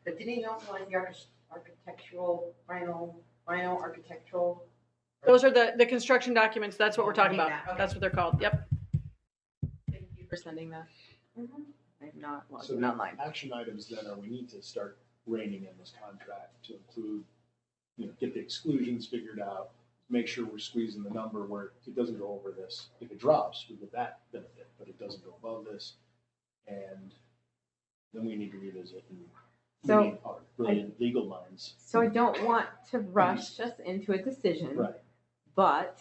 Speaker 14: But didn't you also like the architectural, final architectural?
Speaker 10: Those are the construction documents. That's what we're talking about. That's what they're called. Yep.
Speaker 15: Thank you for sending that. I have not logged
Speaker 7: So
Speaker 15: in
Speaker 7: the
Speaker 15: online.
Speaker 7: action items then are we need to start reining in this contract to include, get the exclusions figured out, make sure we're squeezing the number where it doesn't go over this. If it drops, we get that benefit, but it doesn't go above this. And then we need to revisit and
Speaker 1: So
Speaker 7: moving part, brilliant legal minds.
Speaker 1: So I don't want to rush us into a decision.
Speaker 7: Right.
Speaker 1: But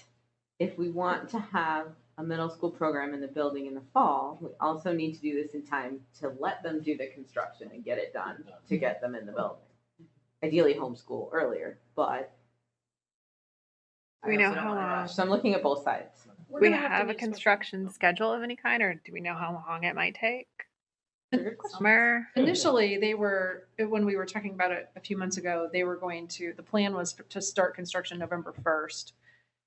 Speaker 1: if we want to have a middle school program in the building in the fall, we also need to do this in time to let them do the construction and get it done to get them in the building. Ideally homeschool earlier, but I
Speaker 8: We know
Speaker 1: also don't
Speaker 8: how
Speaker 1: wanna
Speaker 8: long.
Speaker 1: rush. So I'm looking at both sides.
Speaker 8: Do we have a construction schedule of any kind, or do we know how long it might take? Summer?
Speaker 13: Initially, they were, when we were talking about it a few months ago, they were going to, the plan was to start construction November 1st.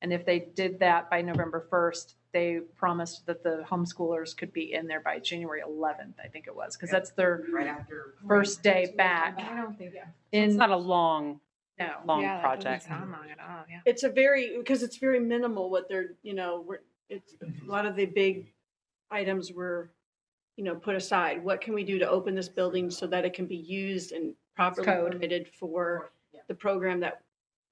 Speaker 13: And if they did that by November 1st, they promised that the homeschoolers could be in there by January 11th, I think it was, because that's their
Speaker 15: Right after.
Speaker 13: first day back.
Speaker 1: I don't think.
Speaker 9: It's not a long
Speaker 13: No.
Speaker 9: long
Speaker 8: Yeah, that
Speaker 9: project.
Speaker 8: doesn't sound long at all, yeah.
Speaker 10: It's a very, because it's very minimal what they're, it's, a lot of the big items were, put aside. What can we do to open this building so that it can be used and properly
Speaker 13: Code.
Speaker 10: permitted for the program that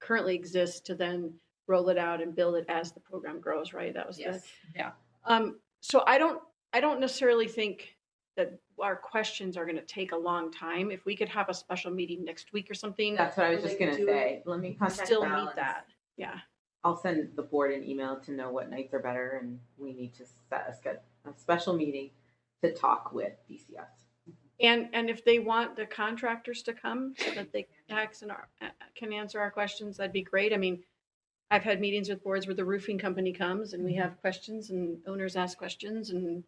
Speaker 10: currently exists to then roll it out and build it as the program grows, right? That was
Speaker 15: Yes.
Speaker 10: so I don't necessarily think that our questions are gonna take a long time. If we could have a special meeting next week or something.
Speaker 1: That's what I was
Speaker 10: where
Speaker 1: just
Speaker 10: they
Speaker 1: gonna
Speaker 10: could do it,
Speaker 1: say. Let me contact
Speaker 10: Still
Speaker 1: Val
Speaker 10: meet
Speaker 1: and
Speaker 10: that, yeah.
Speaker 1: I'll send the board an email to know what nights are better, and we need to set a special meeting to talk with DCS.
Speaker 10: And if they want the contractors to come so that they can answer our questions, that'd be great. I mean, I've had meetings with boards where the roofing company comes and we have questions and owners ask questions and,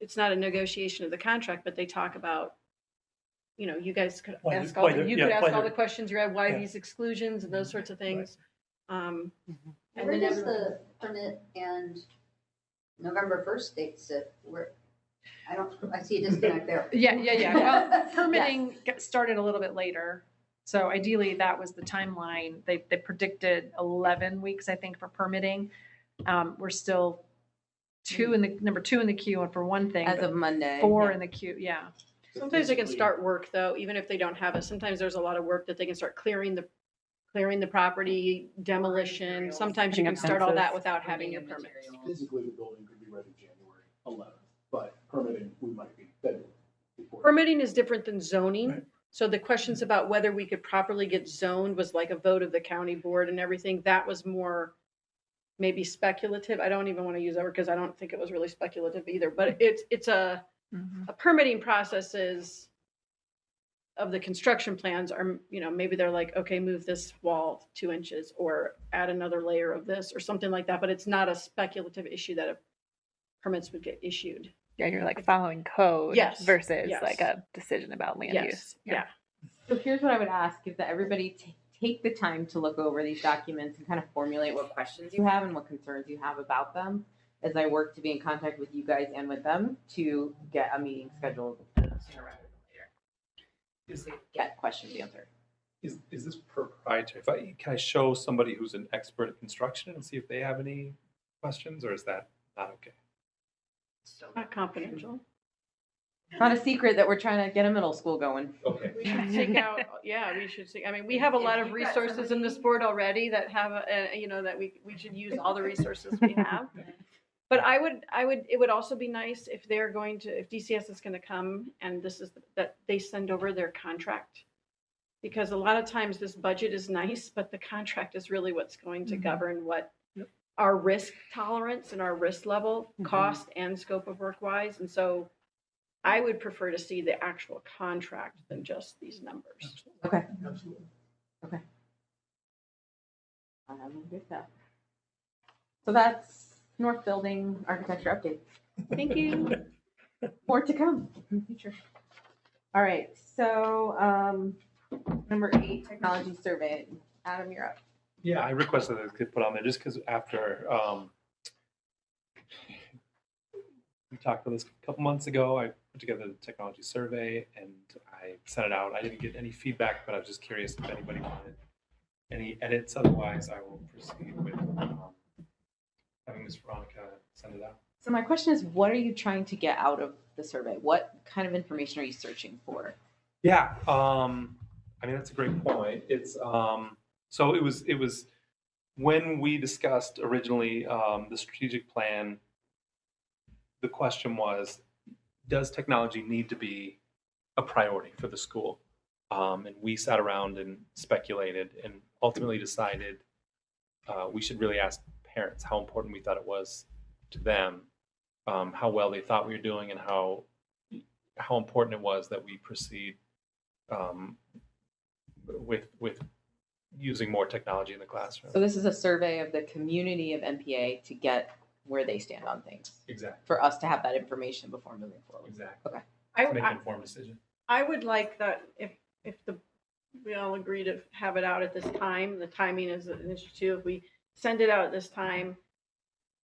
Speaker 10: it's not a negotiation of the contract, but they talk about, you guys could
Speaker 12: Why
Speaker 10: ask
Speaker 12: the-
Speaker 10: all,
Speaker 12: why the-
Speaker 10: you
Speaker 12: yeah,
Speaker 10: could ask
Speaker 12: why
Speaker 10: all
Speaker 12: the-
Speaker 10: the questions you have, why
Speaker 12: yeah.
Speaker 10: these exclusions and those sorts of things. And
Speaker 2: Where
Speaker 10: then
Speaker 2: does
Speaker 10: everyone-
Speaker 2: the permit and November 1st date sit? I see a disconnect there.
Speaker 13: Yeah. Well, permitting started a little bit later. So ideally, that was the timeline. They predicted 11 weeks, I think, for permitting. We're still number two in the queue, and for one thing,
Speaker 1: As
Speaker 13: but
Speaker 1: of Monday.
Speaker 13: 4
Speaker 1: yeah.
Speaker 13: in the queue, yeah.
Speaker 10: Sometimes they can start work though, even if they don't have it. Sometimes there's a lot of work that they can start clearing the property, demolition. Sometimes you
Speaker 9: Putting
Speaker 10: can
Speaker 9: up
Speaker 10: start all that
Speaker 9: fences.
Speaker 10: without having your permits.
Speaker 7: Physically, the building could be ready January 11th, but permitting, we might be February before.
Speaker 10: Permitting is different than zoning.
Speaker 12: Right.
Speaker 10: So the questions about whether we could properly get zoned was like a vote of the county board and everything. That was more maybe speculative. I don't even want to use that word because I don't think it was really speculative either. But it's a permitting processes of the construction plans are, maybe they're like, okay, move this wall 2 inches or add another layer of this or something like that. But it's not a speculative issue that permits would get issued.
Speaker 8: Yeah, you're like following code
Speaker 10: Yes,
Speaker 8: versus
Speaker 10: yes.
Speaker 8: like a decision about land use.
Speaker 10: Yes, yeah.
Speaker 1: So here's what I would ask is that everybody take the time to look over these documents and kind of formulate what questions you have and what concerns you have about them as I work to be in contact with you guys and with them to get a meeting scheduled sooner rather than later. Get questions answered.
Speaker 11: Is this proprietary? Can I show somebody who's an expert at construction and see if they have any questions, or is that not okay?
Speaker 10: Not confidential.
Speaker 1: It's not a secret that we're trying to get a middle school going.
Speaker 11: Okay.
Speaker 10: We should take out, we should see, we have a lot of resources in this board already that have, that we should use all the resources we have. But it would also be nice if if DCS is gonna come and that they send over their contract. Because a lot of times this budget is nice, but the contract is really what's going to govern what our risk tolerance and our risk level, cost and scope of work wise. And so I would prefer to see the actual contract than just these numbers.
Speaker 1: Okay.
Speaker 12: Absolutely.
Speaker 1: I'm good with that. So that's North Building architecture update.
Speaker 10: Thank you.
Speaker 1: More to come in the future. All right, so number 8, technology survey. Adam, you're up.
Speaker 11: Yeah, I requested that it get put on there just because after we talked about this a couple months ago, I put together the technology survey and I sent it out. I didn't get any feedback, but I was just curious if anybody wanted any edits. Otherwise, I will proceed with having Ms. Veronica send it out.
Speaker 1: So my question is, what are you trying to get out of the survey? What kind of information are you searching for?
Speaker 11: Yeah, that's a great point. It's so it was when we discussed originally the strategic plan. The question was, does technology need to be a priority for the school. And we sat around and speculated and ultimately decided we should really ask parents how important we thought it was to them, how well they thought we were doing, and how important it was that we proceed with using more technology in the classroom.
Speaker 15: So this is a survey of the community of MPA to get where they stand on things.
Speaker 11: Exactly.
Speaker 15: For us to have that information before moving forward.
Speaker 11: Exactly.
Speaker 15: Okay.
Speaker 11: To make an informed decision.
Speaker 10: I would like that if we all agree to have it out at this time, the timing is an issue too. If we send it out at this time,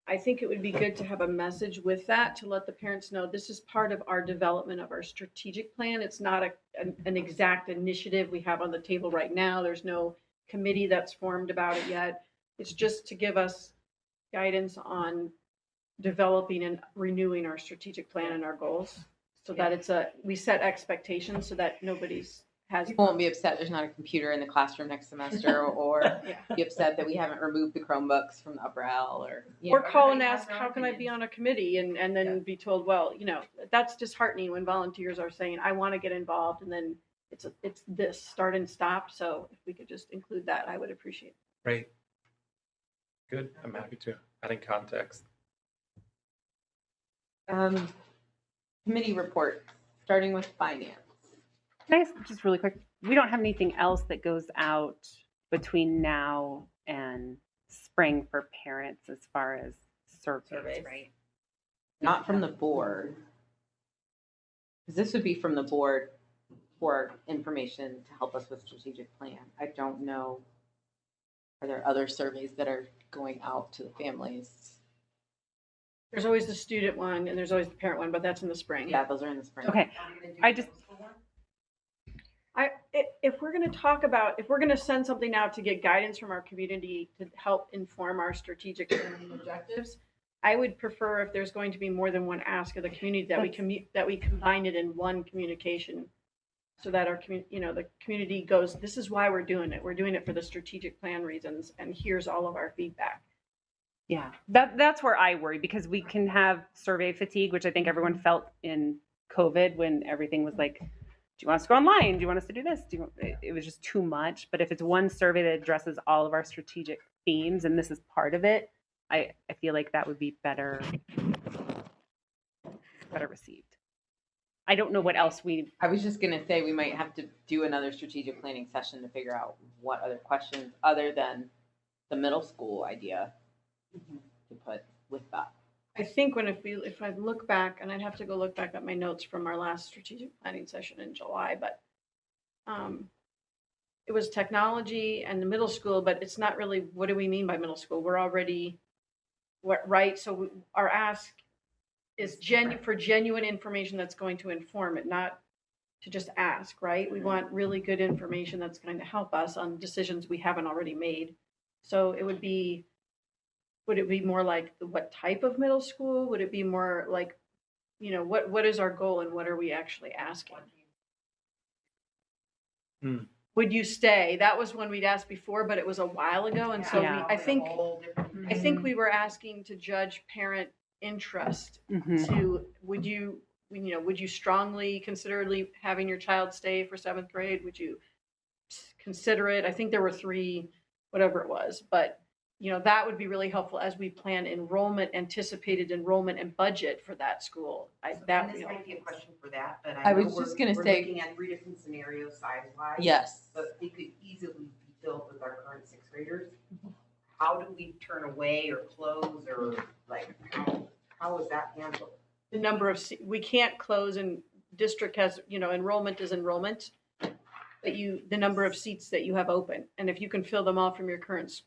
Speaker 10: I think it would be good to have a message with that to let the parents know this is part of our development of our strategic plan. It's not an exact initiative we have on the table right now. There's no committee that's formed about it yet. It's just to give us guidance on developing and renewing our strategic plan and our goals, so that we set expectations so that nobody's
Speaker 15: People won't be upset there's not a computer in the classroom next semester, or be upset that we haven't removed the Chromebooks from the upper L,
Speaker 10: or call and ask, how can I be on a committee? And then be told, well, that's disheartening when volunteers are saying, I want to get involved, and then it's this start and stop. So if we could just include that, I would appreciate it.
Speaker 11: Great. Good. I'm happy to. Adding context.
Speaker 15: Committee report, starting with finance.
Speaker 9: Can I just really quick, we don't have anything else that goes out between now and spring for parents as far as surveys, right?
Speaker 15: Not from the board. Because this would be from the board for information to help us with strategic plan. I don't know. Are there other surveys that are going out to the families?
Speaker 10: There's always the student one and there's always the parent one, but that's in the spring.
Speaker 15: Yeah, those are in the spring.
Speaker 9: Okay.
Speaker 10: If we're going to send something out to get guidance from our community to help inform our strategic planning objectives, I would prefer if there's going to be more than one ask of the community that we combine it in one communication, so that our the community goes, this is why we're doing it. We're doing it for the strategic plan reasons, and here's all of our feedback.
Speaker 9: Yeah, that's where I worry, because we can have survey fatigue, which I think everyone felt in COVID when everything was like, do you want us to go online? Do you want us to do this? It was just too much. But if it's one survey that addresses all of our strategic themes, and this is part of it, I feel like that would be better received. I don't know what else
Speaker 15: I was just gonna say we might have to do another strategic planning session to figure out what other questions other than the middle school idea to put with that.
Speaker 10: I think if I look back, and I'd have to go look back at my notes from our last strategic planning session in July, but it was technology and the middle school, but it's not really, what do we mean by middle school? We're already, right? So our ask is for genuine information that's going to inform it, not to just ask, right? We want really good information that's going to help us on decisions we haven't already made. So would it be more like what type of middle school? Would it be more like, what is our goal and what are we actually asking? Would you stay? That was when we'd asked before, but it was a while ago. And so I think we were asking to judge parent interest to, would you strongly consider having your child stay for 7th grade? Would you consider it? I think there were 3, whatever it was, but that would be really helpful as we plan anticipated enrollment and budget for that school.
Speaker 14: This might be a question for that, but
Speaker 15: I was just going to say,
Speaker 14: looking at 3 different scenarios size-wise.
Speaker 15: Yes.
Speaker 14: But it could easily be filled with our current 6th graders. How do we turn away or close, or how is that handled?
Speaker 10: The number of we can't close, and district has enrollment is enrollment, but the number of seats that you have open, and if you can fill them all from your current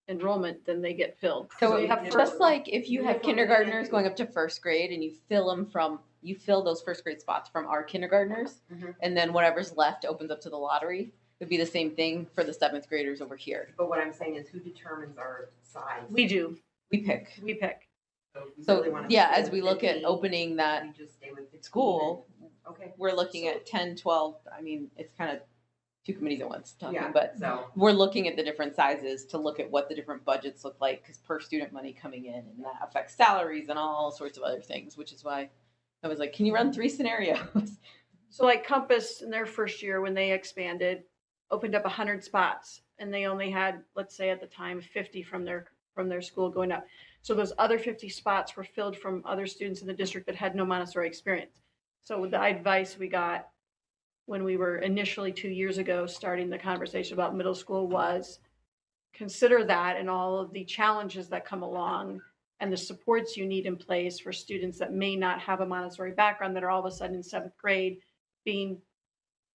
Speaker 10: enrollment, then they get filled.
Speaker 15: So just like if you have kindergartners going up to 1st grade and you fill those 1st grade spots from our kindergartners, and then whatever's left opens up to the lottery, it would be the same thing for the 7th graders over here.
Speaker 14: But what I'm saying is, who determines our size?
Speaker 10: We do.
Speaker 15: We pick.
Speaker 14: So
Speaker 15: as we look at opening that school, we're looking at 10, 12. I mean, it's kind of 2 committees at once talking, we're looking at the different sizes to look at what the different budgets look like, because per student money coming in, and that affects salaries and all sorts of other things, which is why I was like, can you run 3 scenarios?
Speaker 10: So like Compass in their first year, when they expanded, opened up 100 spots, and they only had, let's say at the time, 50 from their school going up. So those other 50 spots were filled from other students in the district that had no Montessori experience. So the advice we got when we were initially 2 years ago starting the conversation about middle school was consider that and all of the challenges that come along and the supports you need in place for students that may not have a Montessori background that are all of a sudden in 7th grade being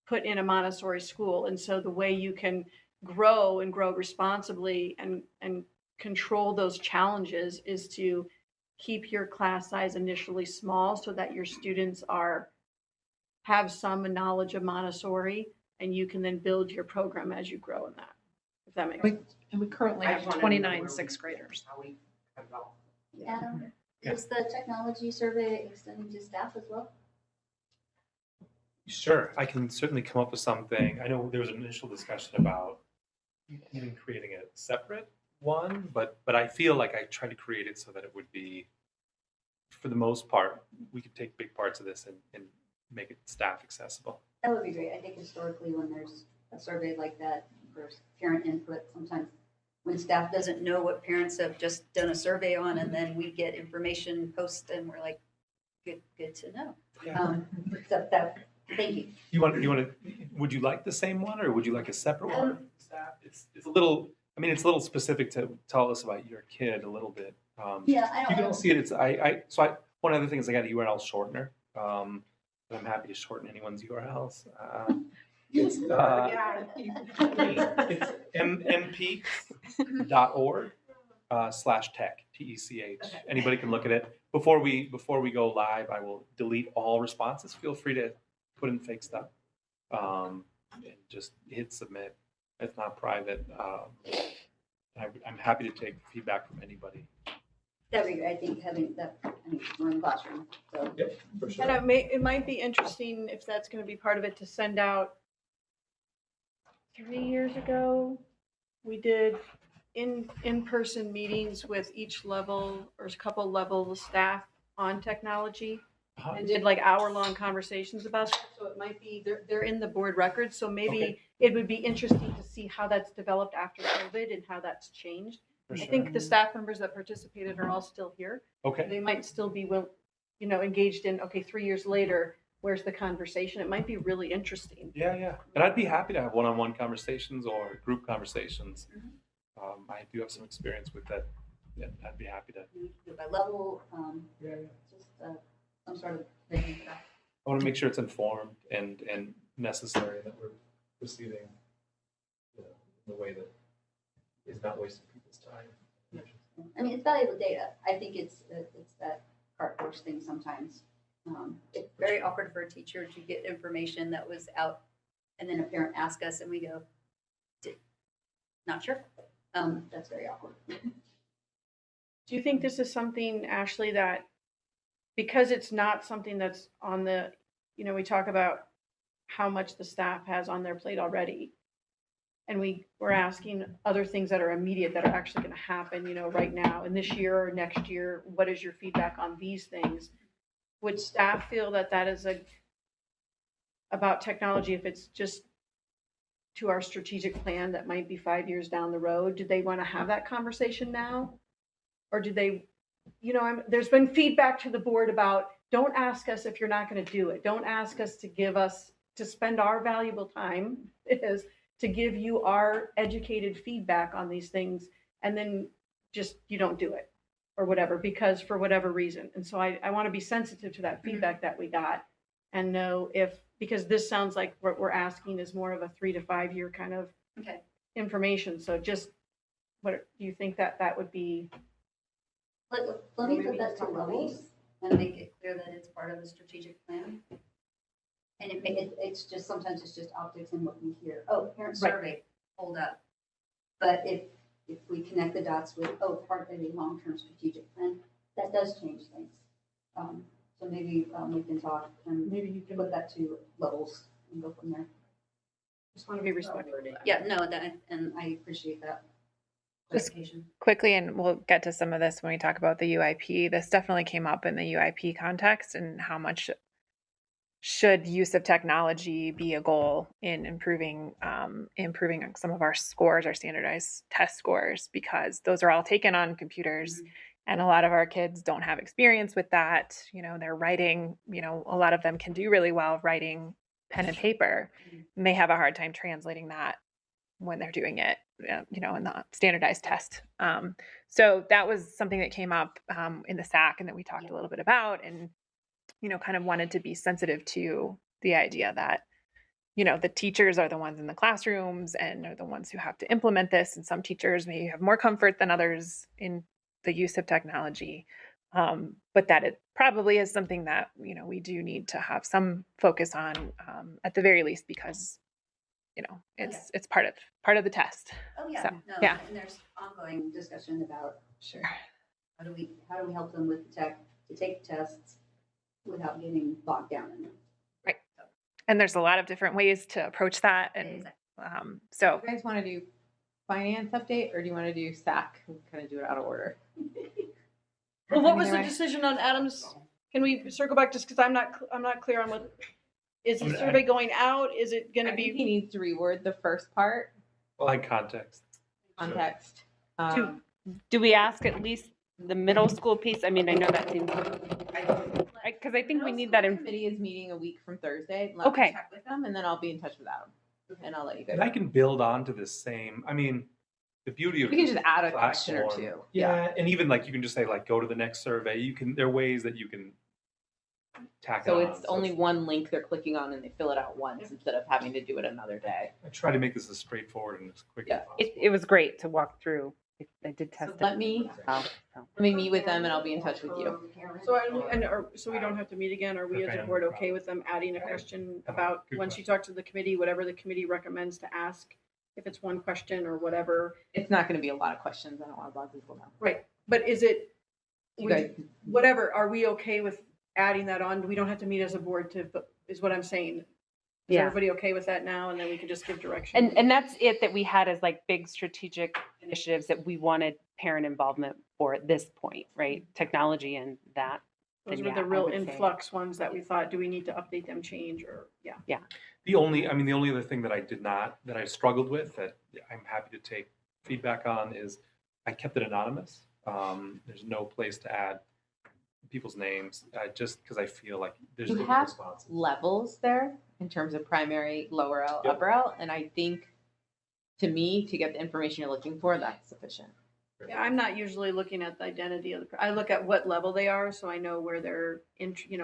Speaker 10: put in a Montessori school. And so the way you can grow and grow responsibly and control those challenges is to keep your class size initially small so that your students have some knowledge of Montessori, and you can then build your program as you grow in that, if that makes sense.
Speaker 13: And we currently
Speaker 14: I
Speaker 13: have
Speaker 14: just wanna know
Speaker 13: 29
Speaker 14: where
Speaker 13: sixth
Speaker 14: we-
Speaker 13: graders.
Speaker 14: how we cut it off.
Speaker 2: Adam,
Speaker 11: Yeah.
Speaker 2: is the technology survey extending to staff as well?
Speaker 11: Sure, I can certainly come up with something. I know there was an initial discussion about even creating a separate one, but I feel like I tried to create it so that it would be, for the most part, we could take big parts of this and make it staff accessible.
Speaker 2: That would be great. I think historically, when there's a survey like that for parent input, sometimes when staff doesn't know what parents have just done a survey on, and then we get information post, and we're like, good to know.
Speaker 11: Yeah.
Speaker 2: So that, thank you.
Speaker 11: You want to, would you like the same one or would you like a separate one? Staff, it's a little, I mean, it's a little specific to tell us about your kid a little bit.
Speaker 2: Yeah, I
Speaker 11: You
Speaker 2: don't
Speaker 11: can
Speaker 2: know.
Speaker 11: all see it, so one other thing is I got a URL shortener. And I'm happy to shorten anyone's URLs. It's mp.org /tech, TECH. Anybody can look at it. Before we go live, I will delete all responses. Feel free to put in fake stuff and just hit submit. It's not private. I'm happy to take feedback from anybody.
Speaker 2: That'd be great. I think having that, we're in the classroom, so.
Speaker 11: Yep, for sure.
Speaker 10: And it might be interesting, if that's going to be part of it, to send out. 3 years ago, we did in-person meetings with each level or a couple levels of staff on technology, and did like hour-long conversations about it. So it might be, they're in the board records, so maybe
Speaker 11: Okay.
Speaker 10: it would be interesting to see how that's developed after COVID and how that's changed.
Speaker 11: For
Speaker 10: I
Speaker 11: sure.
Speaker 10: think the staff members that participated are all still here.
Speaker 11: Okay.
Speaker 10: They might still be, engaged in, okay, 3 years later, where's the conversation? It might be really interesting.
Speaker 11: Yeah. And I'd be happy to have one-on-one conversations or group conversations. I do have some experience with that. Yeah, I'd be happy to.
Speaker 2: Do it by level, just some sort of vision for that.
Speaker 11: I want to make sure it's informed and necessary, that we're proceeding in a way that is not wasting people's time.
Speaker 2: I mean, it's valuable data. I think it's that cart horse thing sometimes. It's very awkward for a teacher to get information that was out, and then a parent asks us, and we go, not sure. That's very awkward.
Speaker 10: Do you think this is something, Ashley, that because it's not something that's on the, we talk about how much the staff has on their plate already, and we're asking other things that are immediate that are actually going to happen, right now and this year or next year, what is your feedback on these things? Would staff feel that is about technology, if it's just to our strategic plan that might be 5 years down the road? Do they want to have that conversation now? Or do they, there's been feedback to the board about, don't ask us if you're not going to do it. Don't ask us to spend our valuable time is to give you our educated feedback on these things, and then just, you don't do it or whatever, because for whatever reason. And so I want to be sensitive to that feedback that we got and know because this sounds like what we're asking is more of a 3 to 5 year kind of information. So just, what do you think that would be?
Speaker 2: Let me put that to levels and make it clear that it's part of the strategic plan. And it's just, sometimes it's just optics and what we hear. Oh, parent survey, hold up. But if we connect the dots with, part of a long-term strategic plan, that does change things. So maybe we can talk and
Speaker 10: maybe you can
Speaker 2: put that to levels and go from there.
Speaker 10: Just want to be respectful.
Speaker 2: Yeah, no, and I appreciate that
Speaker 8: Just
Speaker 2: clarification.
Speaker 8: quickly, and we'll get to some of this when we talk about the UIP. This definitely came up in the UIP context and how much should use of technology be a goal in improving some of our scores, our standardized test scores, because those are all taken on computers, and a lot of our kids don't have experience with that. They're writing, a lot of them can do really well writing pen and paper, and they have a hard time translating that when they're doing it, in the standardized test. So that was something that came up in the SAC and that we talked a little bit about, and kind of wanted to be sensitive to the idea that, the teachers are the ones in the classrooms and are the ones who have to implement this. And some teachers may have more comfort than others in the use of technology. But that it probably is something that, we do need to have some focus on, at the very least, because, it's part of the test.
Speaker 2: Oh, yeah.
Speaker 8: So,
Speaker 2: No,
Speaker 8: yeah.
Speaker 2: And there's ongoing discussion about, how do we help them with the tech to take tests without getting bogged down in them.
Speaker 8: Right. And there's a lot of different ways to approach that. And so
Speaker 15: Do you guys want to do finance update, or do you want to do SAC and kind of do it out of order?
Speaker 10: Well, what was
Speaker 15: Either
Speaker 10: the
Speaker 15: way.
Speaker 10: decision on Adams? Can we circle back just because I'm not clear on what, is the survey going out? Is it going
Speaker 15: I
Speaker 10: to
Speaker 15: think
Speaker 10: be?
Speaker 15: he needs to reword the first part,
Speaker 11: Like context.
Speaker 15: context.
Speaker 9: Do we ask at least the middle school piece? I mean, I know that seems, because I think we need that in.
Speaker 15: Committee is meeting a week from Thursday. Let me
Speaker 9: Okay.
Speaker 15: check with them, and then I'll be in touch with Adam, and I'll let you guys.
Speaker 11: And I can build on to this same, I mean, the beauty of.
Speaker 15: We can just
Speaker 11: this
Speaker 15: add a question or
Speaker 11: platform-
Speaker 15: two.
Speaker 11: Yeah, and even like, you can just say like, go to the next survey. There are ways that you can tack it
Speaker 15: So
Speaker 11: on.
Speaker 15: it's only one link they're clicking on, and they fill it out once instead of having to do it another day.
Speaker 11: I try to make this as straightforward and as quick as possible.
Speaker 9: It was great to walk through. I did test it.
Speaker 15: Let me meet with them, and I'll be in touch with you.
Speaker 10: So we don't have to meet again. Are we as a
Speaker 11: Okay.
Speaker 10: board okay with them adding a question about
Speaker 11: Good
Speaker 10: once you talk to the committee, whatever the committee recommends to ask, if it's one question or whatever?
Speaker 15: It's not going to be a lot of questions. I don't want to bog people down.
Speaker 10: Right. But is it,
Speaker 15: You guys,
Speaker 10: whatever, are we okay with adding that on? We don't have to meet as a board is what I'm saying. Is
Speaker 9: Yeah.
Speaker 10: everybody okay with that now? And then we can just give direction.
Speaker 9: And that's it that we had as like big strategic initiatives that we wanted parent involvement for at this point, right? Technology and that.
Speaker 10: Those
Speaker 9: then
Speaker 10: were
Speaker 9: yeah,
Speaker 10: the
Speaker 9: I
Speaker 10: real
Speaker 9: would say.
Speaker 10: influx ones that we thought, do we need to update them, change, or, yeah.
Speaker 11: The only other thing that I struggled with that I'm happy to take feedback on is I kept it anonymous. There's no place to add people's names, just because I feel like there's
Speaker 15: you
Speaker 11: different
Speaker 15: have
Speaker 11: responses.
Speaker 15: levels there in terms of primary, lower L,
Speaker 11: Yep.
Speaker 15: upper L, and I think, to me, to get the information you're looking for, that's sufficient.
Speaker 10: Yeah, I'm not usually looking at the identity of I look at what level they are, so I know where their,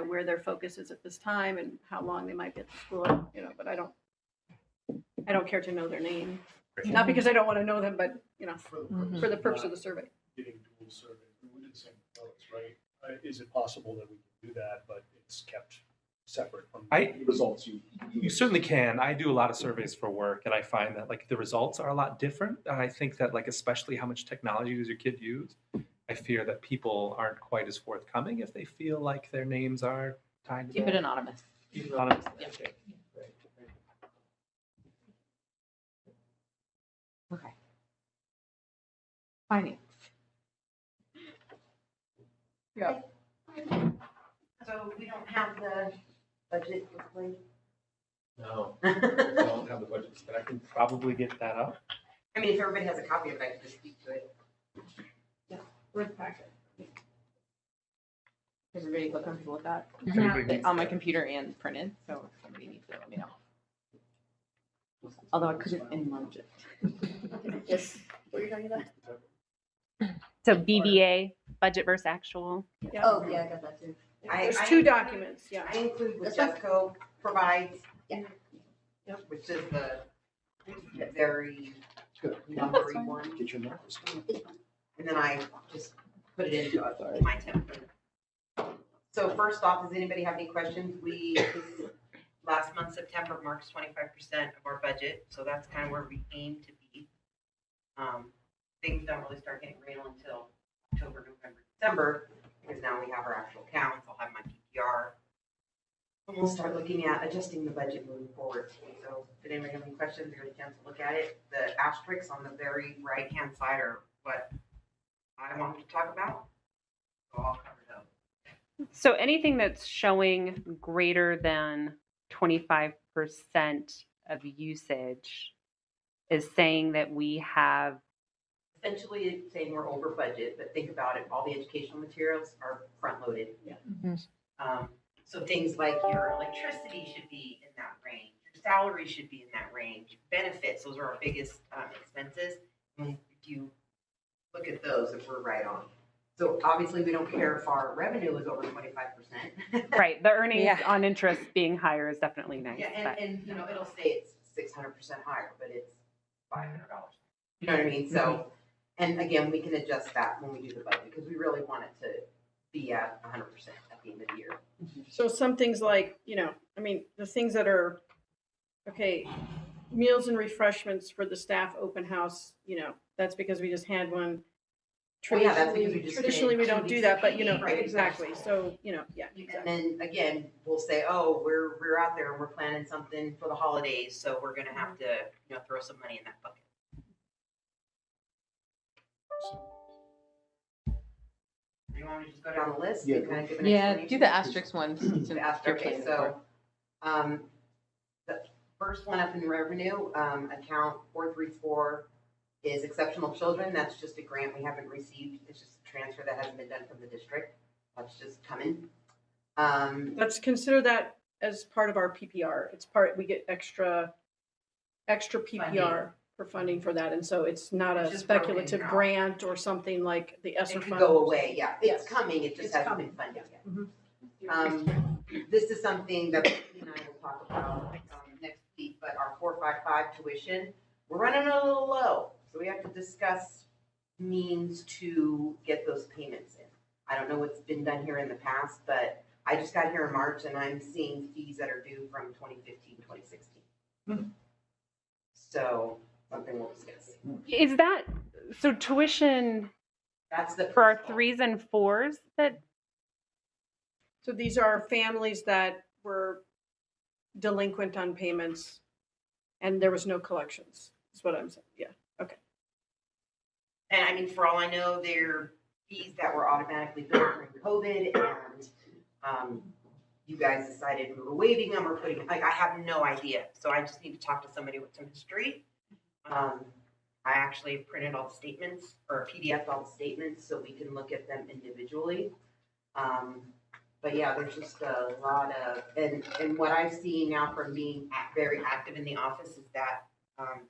Speaker 10: where their focus is at this time and how long they might be at the school, but I don't care to know their name. Not because I don't want to know them, but, for the purpose of the survey.
Speaker 7: Getting dual surveys, we did the same notes, right? Is it possible that we can do that, but it's kept separate from the results
Speaker 11: You certainly can. I do a lot of surveys for work, and I find that like the results are a lot different. And I think that like especially how much technology does your kid use? I fear that people aren't quite as forthcoming if they feel like their names are tied to
Speaker 15: Keep it anonymous.
Speaker 11: Keep it anonymous.
Speaker 15: Yeah.
Speaker 11: Okay.
Speaker 15: Okay. Finance.
Speaker 10: Yeah.
Speaker 14: So we don't have the budget displayed?
Speaker 11: No, I don't have the budgets, but I can probably get that up.
Speaker 14: I mean, if everybody has a copy of it, I can just speak to it.
Speaker 10: Word packet.
Speaker 15: Does everybody feel comfortable with that?
Speaker 11: Everybody needs
Speaker 15: On my
Speaker 11: that.
Speaker 15: computer and printed, so if somebody needs it, let me know. Although I couldn't enlarge it.
Speaker 10: Yes, what are you talking about?
Speaker 9: So BVA, budget versus actual.
Speaker 10: Yeah.
Speaker 2: Oh, yeah, I got that too.
Speaker 10: There's two documents, yeah.
Speaker 14: I include what
Speaker 2: This one?
Speaker 14: Jeffco provides.
Speaker 2: Yeah.
Speaker 14: Which is the very numbery one.
Speaker 7: Get your numbers.
Speaker 14: And then I just put it into my template. So first off, does anybody have any questions? Last month, September marks 25% of our budget, so that's kind of where we aim to be. Things don't really start getting real until October, November, December, because now we have our actual counts. I'll have my PPR. And we'll start looking at adjusting the budget moving forward. So if anybody have any questions, or get a chance to look at it, the asterisks on the very right-hand side are what I wanted to talk about. So I'll cover those.
Speaker 9: So anything that's showing greater than 25% of usage is saying that we have,
Speaker 14: Essentially, it's saying we're over budget, but think about it, all the educational materials are front-loaded. So things like your electricity should be in that range, your salary should be in that range, benefits, those are our biggest expenses. And if you look at those, if we're right on. So obviously, we don't care if our revenue is over 25%.
Speaker 9: right, the earnings on interest being higher is definitely nice.
Speaker 14: Yeah,
Speaker 9: but-
Speaker 14: and you know, it'll say it's 600% higher, but it's $500. You know what I mean? So, and again, we can adjust that when we do the budget, because we really want it to be at 100% at the end of the year.
Speaker 10: So some things like, you know, I mean, the things that are, okay, meals and refreshments for the staff open house, you know, that's because we just had one.
Speaker 14: Well, yeah, that's because we just
Speaker 10: Traditionally,
Speaker 14: did
Speaker 10: we
Speaker 14: 2
Speaker 10: don't do
Speaker 14: weeks
Speaker 10: that,
Speaker 14: of
Speaker 10: but you know,
Speaker 14: PD, right?
Speaker 10: exactly. So, you know, yeah, exactly.
Speaker 14: And then again, we'll say, oh, we're out there and we're planning something for the holidays, so we're gonna have to, you know, throw some money in that bucket. Do you want me to just go down the list? and kind of give an
Speaker 15: Yeah,
Speaker 14: explanation?
Speaker 15: do the asterisk one. since
Speaker 14: The asterisk,
Speaker 15: you're
Speaker 14: okay,
Speaker 15: playing
Speaker 14: so, the first one up in revenue, account 434 is exceptional children. That's just a grant we haven't received. It's just a transfer that hasn't been done from the district. That's just coming.
Speaker 10: Let's consider that as part of our PPR. It's part, we get extra PPR for funding for that. And so it's not
Speaker 14: It's
Speaker 10: a
Speaker 14: just broken
Speaker 10: speculative
Speaker 14: out.
Speaker 10: grant or something like the ESSER
Speaker 14: It could
Speaker 10: fund.
Speaker 14: go away, yeah.
Speaker 10: Yes.
Speaker 14: It's coming, it just
Speaker 10: It's
Speaker 14: hasn't
Speaker 10: coming.
Speaker 14: been funded yet.
Speaker 10: Mhm.
Speaker 14: This is something that Becky and I will talk about next week, but our 455 tuition, we're running a little low. So we have to discuss means to get those payments in. I don't know what's been done here in the past, but I just got here in March and I'm seeing fees that are due from 2015, 2016. So something we'll discuss.
Speaker 9: Is that, so tuition
Speaker 14: That's the.
Speaker 9: for our
Speaker 14: principal.
Speaker 9: 3s and 4s that,
Speaker 10: So these are families that were delinquent on payments and there was no collections, is what I'm saying. Yeah, okay.
Speaker 14: And I mean, for all I know, they're fees that were automatically billed during COVID and you guys decided we were waiving them or putting, like, I have no idea. So I just need to talk to somebody with some history. I actually printed all the statements or PDF all the statements so we can look at them individually. But yeah, there's just a lot of, and what I've seen now from being very active in the office is that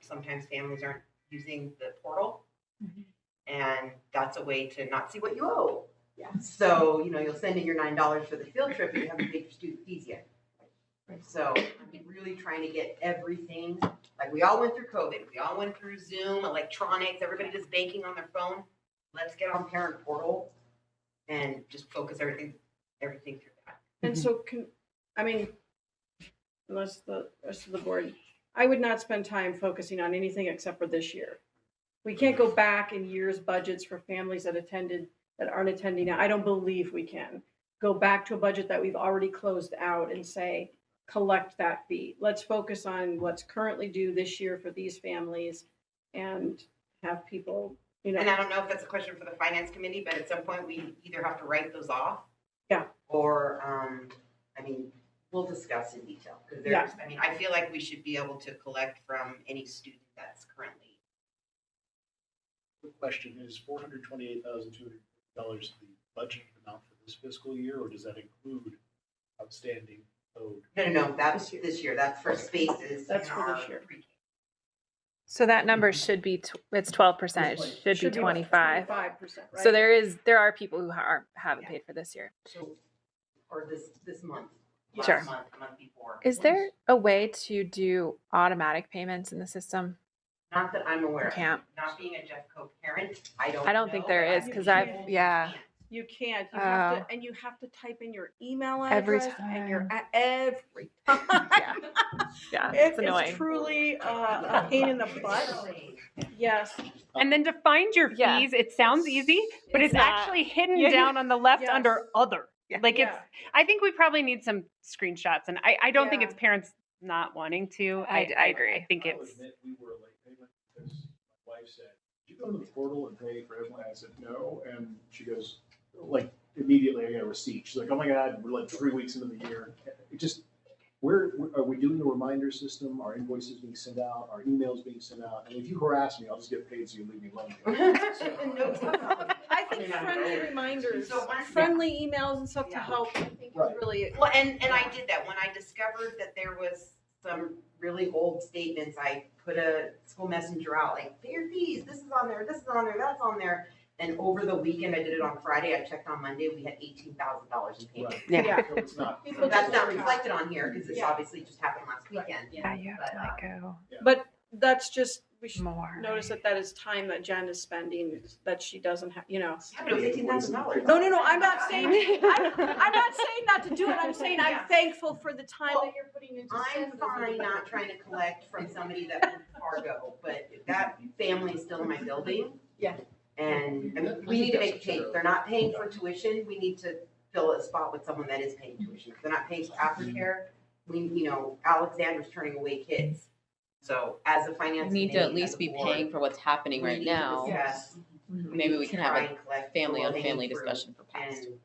Speaker 14: sometimes families aren't using the portal. And that's a way to not see what you owe.
Speaker 10: Yeah.
Speaker 14: So, you know, you'll send in your $9 for the field trip and you haven't paid your student fees yet. So I'm really trying to get everything, like we all went through COVID, we all went through Zoom, electronics, everybody just banking on their phone. Let's get on parent portal and just focus everything through that.
Speaker 10: And so unless the rest of the board, I would not spend time focusing on anything except for this year. We can't go back in years' budgets for families that attended, that aren't attending now. I don't believe we can go back to a budget that we've already closed out and say, collect that fee. Let's focus on what's currently due this year for these families and have people, you know.
Speaker 14: And I don't know if that's a question for the finance committee, but at some point we either have to write those off.
Speaker 10: Yeah.
Speaker 14: Or, I mean, we'll discuss in detail. Because there's, I mean, I feel like we should be able to collect from any student that's currently.
Speaker 7: The question is $428,200 the budget amount for this fiscal year, or does that include outstanding owed?
Speaker 14: No, that's this year. That's for spaces.
Speaker 10: That's
Speaker 14: in
Speaker 10: for this
Speaker 14: our
Speaker 10: year.
Speaker 14: pre-K.
Speaker 8: So that number should be, it's 12%, it should be 25.
Speaker 10: 25%, right?
Speaker 8: So there are people who haven't paid for this year.
Speaker 14: So, or this month.
Speaker 8: Sure.
Speaker 14: Last month, the month before.
Speaker 8: Is there a way to do automatic payments in the system?
Speaker 14: Not that I'm aware of.
Speaker 8: Can't.
Speaker 14: Not being a Jeffco parent, I don't
Speaker 8: think
Speaker 14: know,
Speaker 8: there
Speaker 14: but
Speaker 8: is,
Speaker 14: I'm
Speaker 8: because
Speaker 14: told
Speaker 8: yeah.
Speaker 10: You can't. You have
Speaker 8: Oh.
Speaker 10: to, and you have to type in your email
Speaker 8: Every
Speaker 10: address and your
Speaker 8: time.
Speaker 10: every time.
Speaker 8: Yeah,
Speaker 10: It
Speaker 8: it's annoying.
Speaker 10: is truly a pain in the butt. Yes.
Speaker 9: and then to find your fees,
Speaker 8: Yeah.
Speaker 9: it sounds easy, but it's
Speaker 8: It's not.
Speaker 9: actually hidden
Speaker 10: Yeah.
Speaker 9: down on the left
Speaker 10: Yes.
Speaker 9: under other.
Speaker 8: Yeah.
Speaker 9: Like
Speaker 10: Yeah.
Speaker 9: it's, I think we probably need some screenshots, and I don't think
Speaker 10: Yeah.
Speaker 9: it's parents not wanting to.
Speaker 8: I agree.
Speaker 9: I think
Speaker 7: I'll
Speaker 9: it's,
Speaker 7: admit we were a late payment because my wife said, "Did you go to the portal and pay for everyone?" I said, "No," and she goes, "Like, immediately I got a receipt. She's like, oh my God, we're like 3 weeks into the year. It just, are we doing the reminder system? Are invoices being sent out? Are emails being sent out? And if you harass me, I'll just get paid so you leave me alone.
Speaker 10: I think friendly reminders,
Speaker 14: So once-
Speaker 10: friendly emails and stuff to
Speaker 14: Yeah.
Speaker 10: help, I think is
Speaker 7: Right.
Speaker 10: really.
Speaker 14: Well, and I did that. When I discovered that there was some really old statements, I put a school messenger out, like, pay your fees, this is on there, this is on there, that's on there. And over the weekend, I did it on Friday, I checked on Monday, we had $18,000 in payment.
Speaker 7: Right.
Speaker 9: Yeah.
Speaker 7: So it's not.
Speaker 14: That's not reflected on here, because it's obviously just happened last weekend.
Speaker 8: Yeah, you have to
Speaker 14: But,
Speaker 8: let go
Speaker 10: But that's just, we should
Speaker 8: more.
Speaker 10: notice that is time that Jen is spending, that she doesn't have,
Speaker 14: Yeah, but it was $18,000.
Speaker 10: No, I'm not saying, I'm not saying not to do it, I'm saying I'm thankful for the time that you're putting into.
Speaker 14: I'm fine not trying to collect from somebody that moved Fargo, but that family is still in my building.
Speaker 10: Yeah.
Speaker 14: And I mean, we need to make a change. If they're not paying for tuition, we need to fill a spot with someone that is paying tuition. If they're not paying for aftercare, Alexander's turning away kids. So as a finance.
Speaker 15: We need to
Speaker 14: committee,
Speaker 15: at
Speaker 14: as
Speaker 15: least
Speaker 14: a
Speaker 15: be
Speaker 14: board,
Speaker 15: paying for what's happening
Speaker 14: we
Speaker 15: right
Speaker 14: need to
Speaker 15: now.
Speaker 14: discuss-
Speaker 15: Maybe we
Speaker 14: need
Speaker 15: can
Speaker 14: to
Speaker 15: have
Speaker 14: try
Speaker 15: a
Speaker 14: and collect
Speaker 15: family on
Speaker 14: low-hanging
Speaker 15: family
Speaker 14: fruit
Speaker 15: discussion for past.
Speaker 14: and-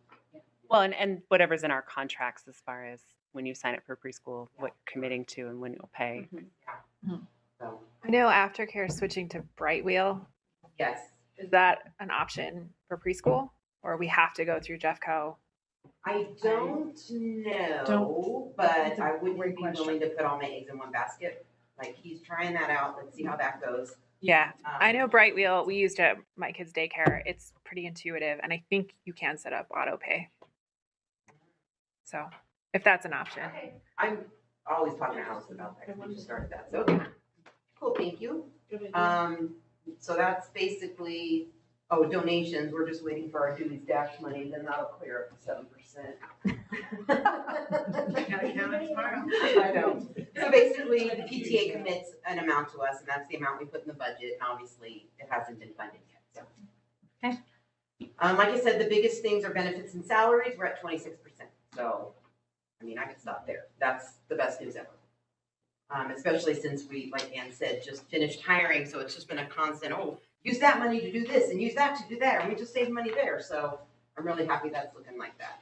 Speaker 9: Well, and whatever's in our contracts as far as when you sign up for preschool, what you're committing to and when you'll pay.
Speaker 14: So,
Speaker 8: I know aftercare is switching to Bright Wheel.
Speaker 14: yes.
Speaker 8: Is that an option for preschool, or we have to go through Jeffco?
Speaker 14: I don't know, but I wouldn't be willing to put all my eggs in one basket. Like, he's trying that out. Let's see how that goes.
Speaker 8: Yeah, I know
Speaker 14: Um,
Speaker 8: Bright Wheel. We used it at my kids' daycare. It's pretty intuitive, and I think you can set up auto pay. So, if that's an option.
Speaker 14: I'm always talking to Alice about that, 'cause we just started that, so, cool, thank you. So that's basically, donations, we're just waiting for our duties dash money, then that'll clear up to 7%.
Speaker 10: Gotta count it tomorrow.
Speaker 14: I know. So basically, the PTA commits an amount to us, and that's the amount we put in the budget, and obviously, it hasn't been funded yet, so.
Speaker 15: Okay.
Speaker 14: Like I said, the biggest things are benefits and salaries, we're at 26%, so, I mean, I could stop there, that's the best news ever. Especially since we, like Ann said, just finished hiring, so it's just been a constant, use that money to do this, and use that to do that, and we just saved money there, so I'm really happy that's looking like that.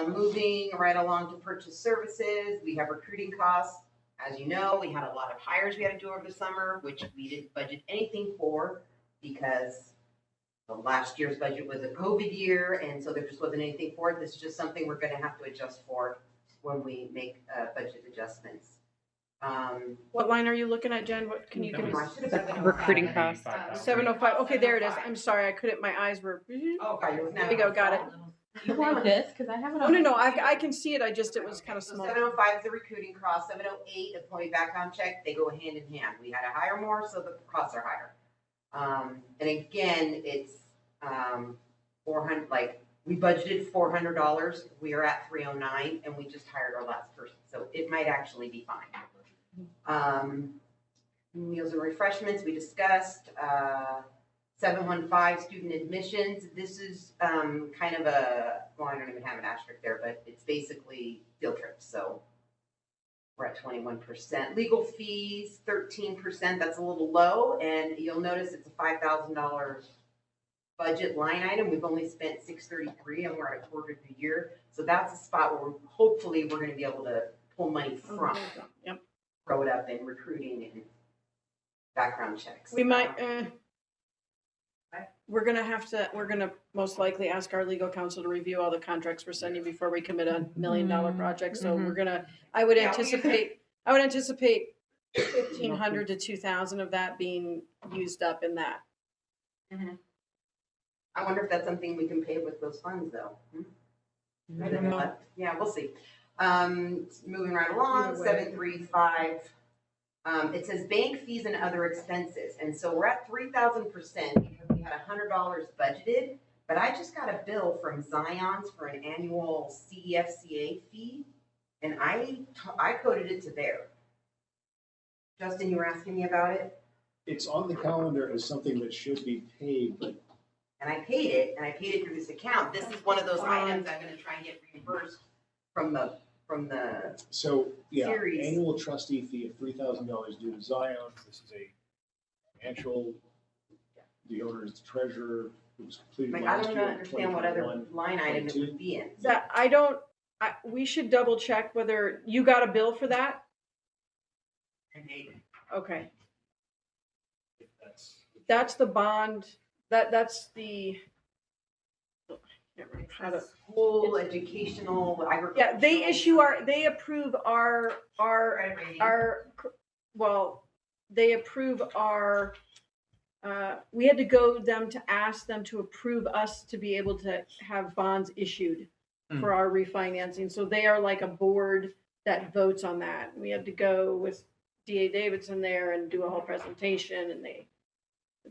Speaker 14: Moving right along to purchase services, we have recruiting costs. As you know, we had a lot of hires we had to do over the summer, which we didn't budget anything for because the last year's budget was a COVID year, and so there just wasn't anything for it. This is just something we're gonna have to adjust for when we make budget adjustments.
Speaker 10: What line are you looking at, Jen? What, can you give me?
Speaker 9: Recruiting costs.
Speaker 10: 705, okay, there it is. I'm sorry, I couldn't, my eyes were.
Speaker 14: Oh, God, you're looking at
Speaker 10: There you go, got it.
Speaker 1: You want this? Because I have it
Speaker 10: Oh,
Speaker 1: on.
Speaker 10: no, I can see it, I just, it was kind of
Speaker 14: So
Speaker 10: small.
Speaker 14: 705 is the recruiting cost, 708 employee background check, they go hand in hand. We had to hire more, so the costs are higher. And again, it's 400, like, we budgeted $400, we are at 309, and we just hired our last person, so it might actually be fine. Meals and refreshments, we discussed, 715 student admissions. This is kind of I don't even have an asterisk there, but it's basically field trips. So we're at 21%. Legal fees, 13%. That's a little low, and you'll notice it's a $5,000 budget line item. We've only spent $633, and we're at a quarter of the year. So that's a spot where hopefully we're going to be able to pull money from.
Speaker 10: Yep.
Speaker 14: Throw it up in recruiting and background checks.
Speaker 10: We might, we're gonna most likely ask our legal counsel to review all the contracts we're sending before we commit a $1 million project, so we're gonna, I would anticipate 1,500 to 2,000 of that being used up in that.
Speaker 14: I wonder if that's something we can pay with those funds, though.
Speaker 10: I don't know.
Speaker 14: Yeah, we'll see. Moving right along, 735. It says bank fees and other expenses, and so we're at 3,000% because we had $100 budgeted, but I just got a bill from Zion's for an annual CEFCA fee, and I coded it to there. Justin, you were asking me about it?
Speaker 7: It's on the calendar as something that should be paid, but
Speaker 14: And I paid it through this account. This is one of those items I'm gonna try and get reimbursed from the
Speaker 7: so, yeah,
Speaker 14: series.
Speaker 7: annual trustee fee of $3,000 due to Zion. This is a financial, the owner is the treasurer, It was completed
Speaker 14: Like, I
Speaker 7: last
Speaker 14: don't
Speaker 7: year.
Speaker 14: understand what other
Speaker 7: 2021,
Speaker 14: line item it
Speaker 7: 22.
Speaker 14: would be in.
Speaker 10: That, we should double check whether you got a bill for that? Okay, that's the bond, that's the. I can't remember how to-
Speaker 14: Whole educational,
Speaker 10: Yeah, they approve they approve our, we had to go them to ask them to approve us to be able to have bonds issued for our refinancing. So they are like a board that votes on that. We had to go with DA Davidson there and do a whole presentation, and the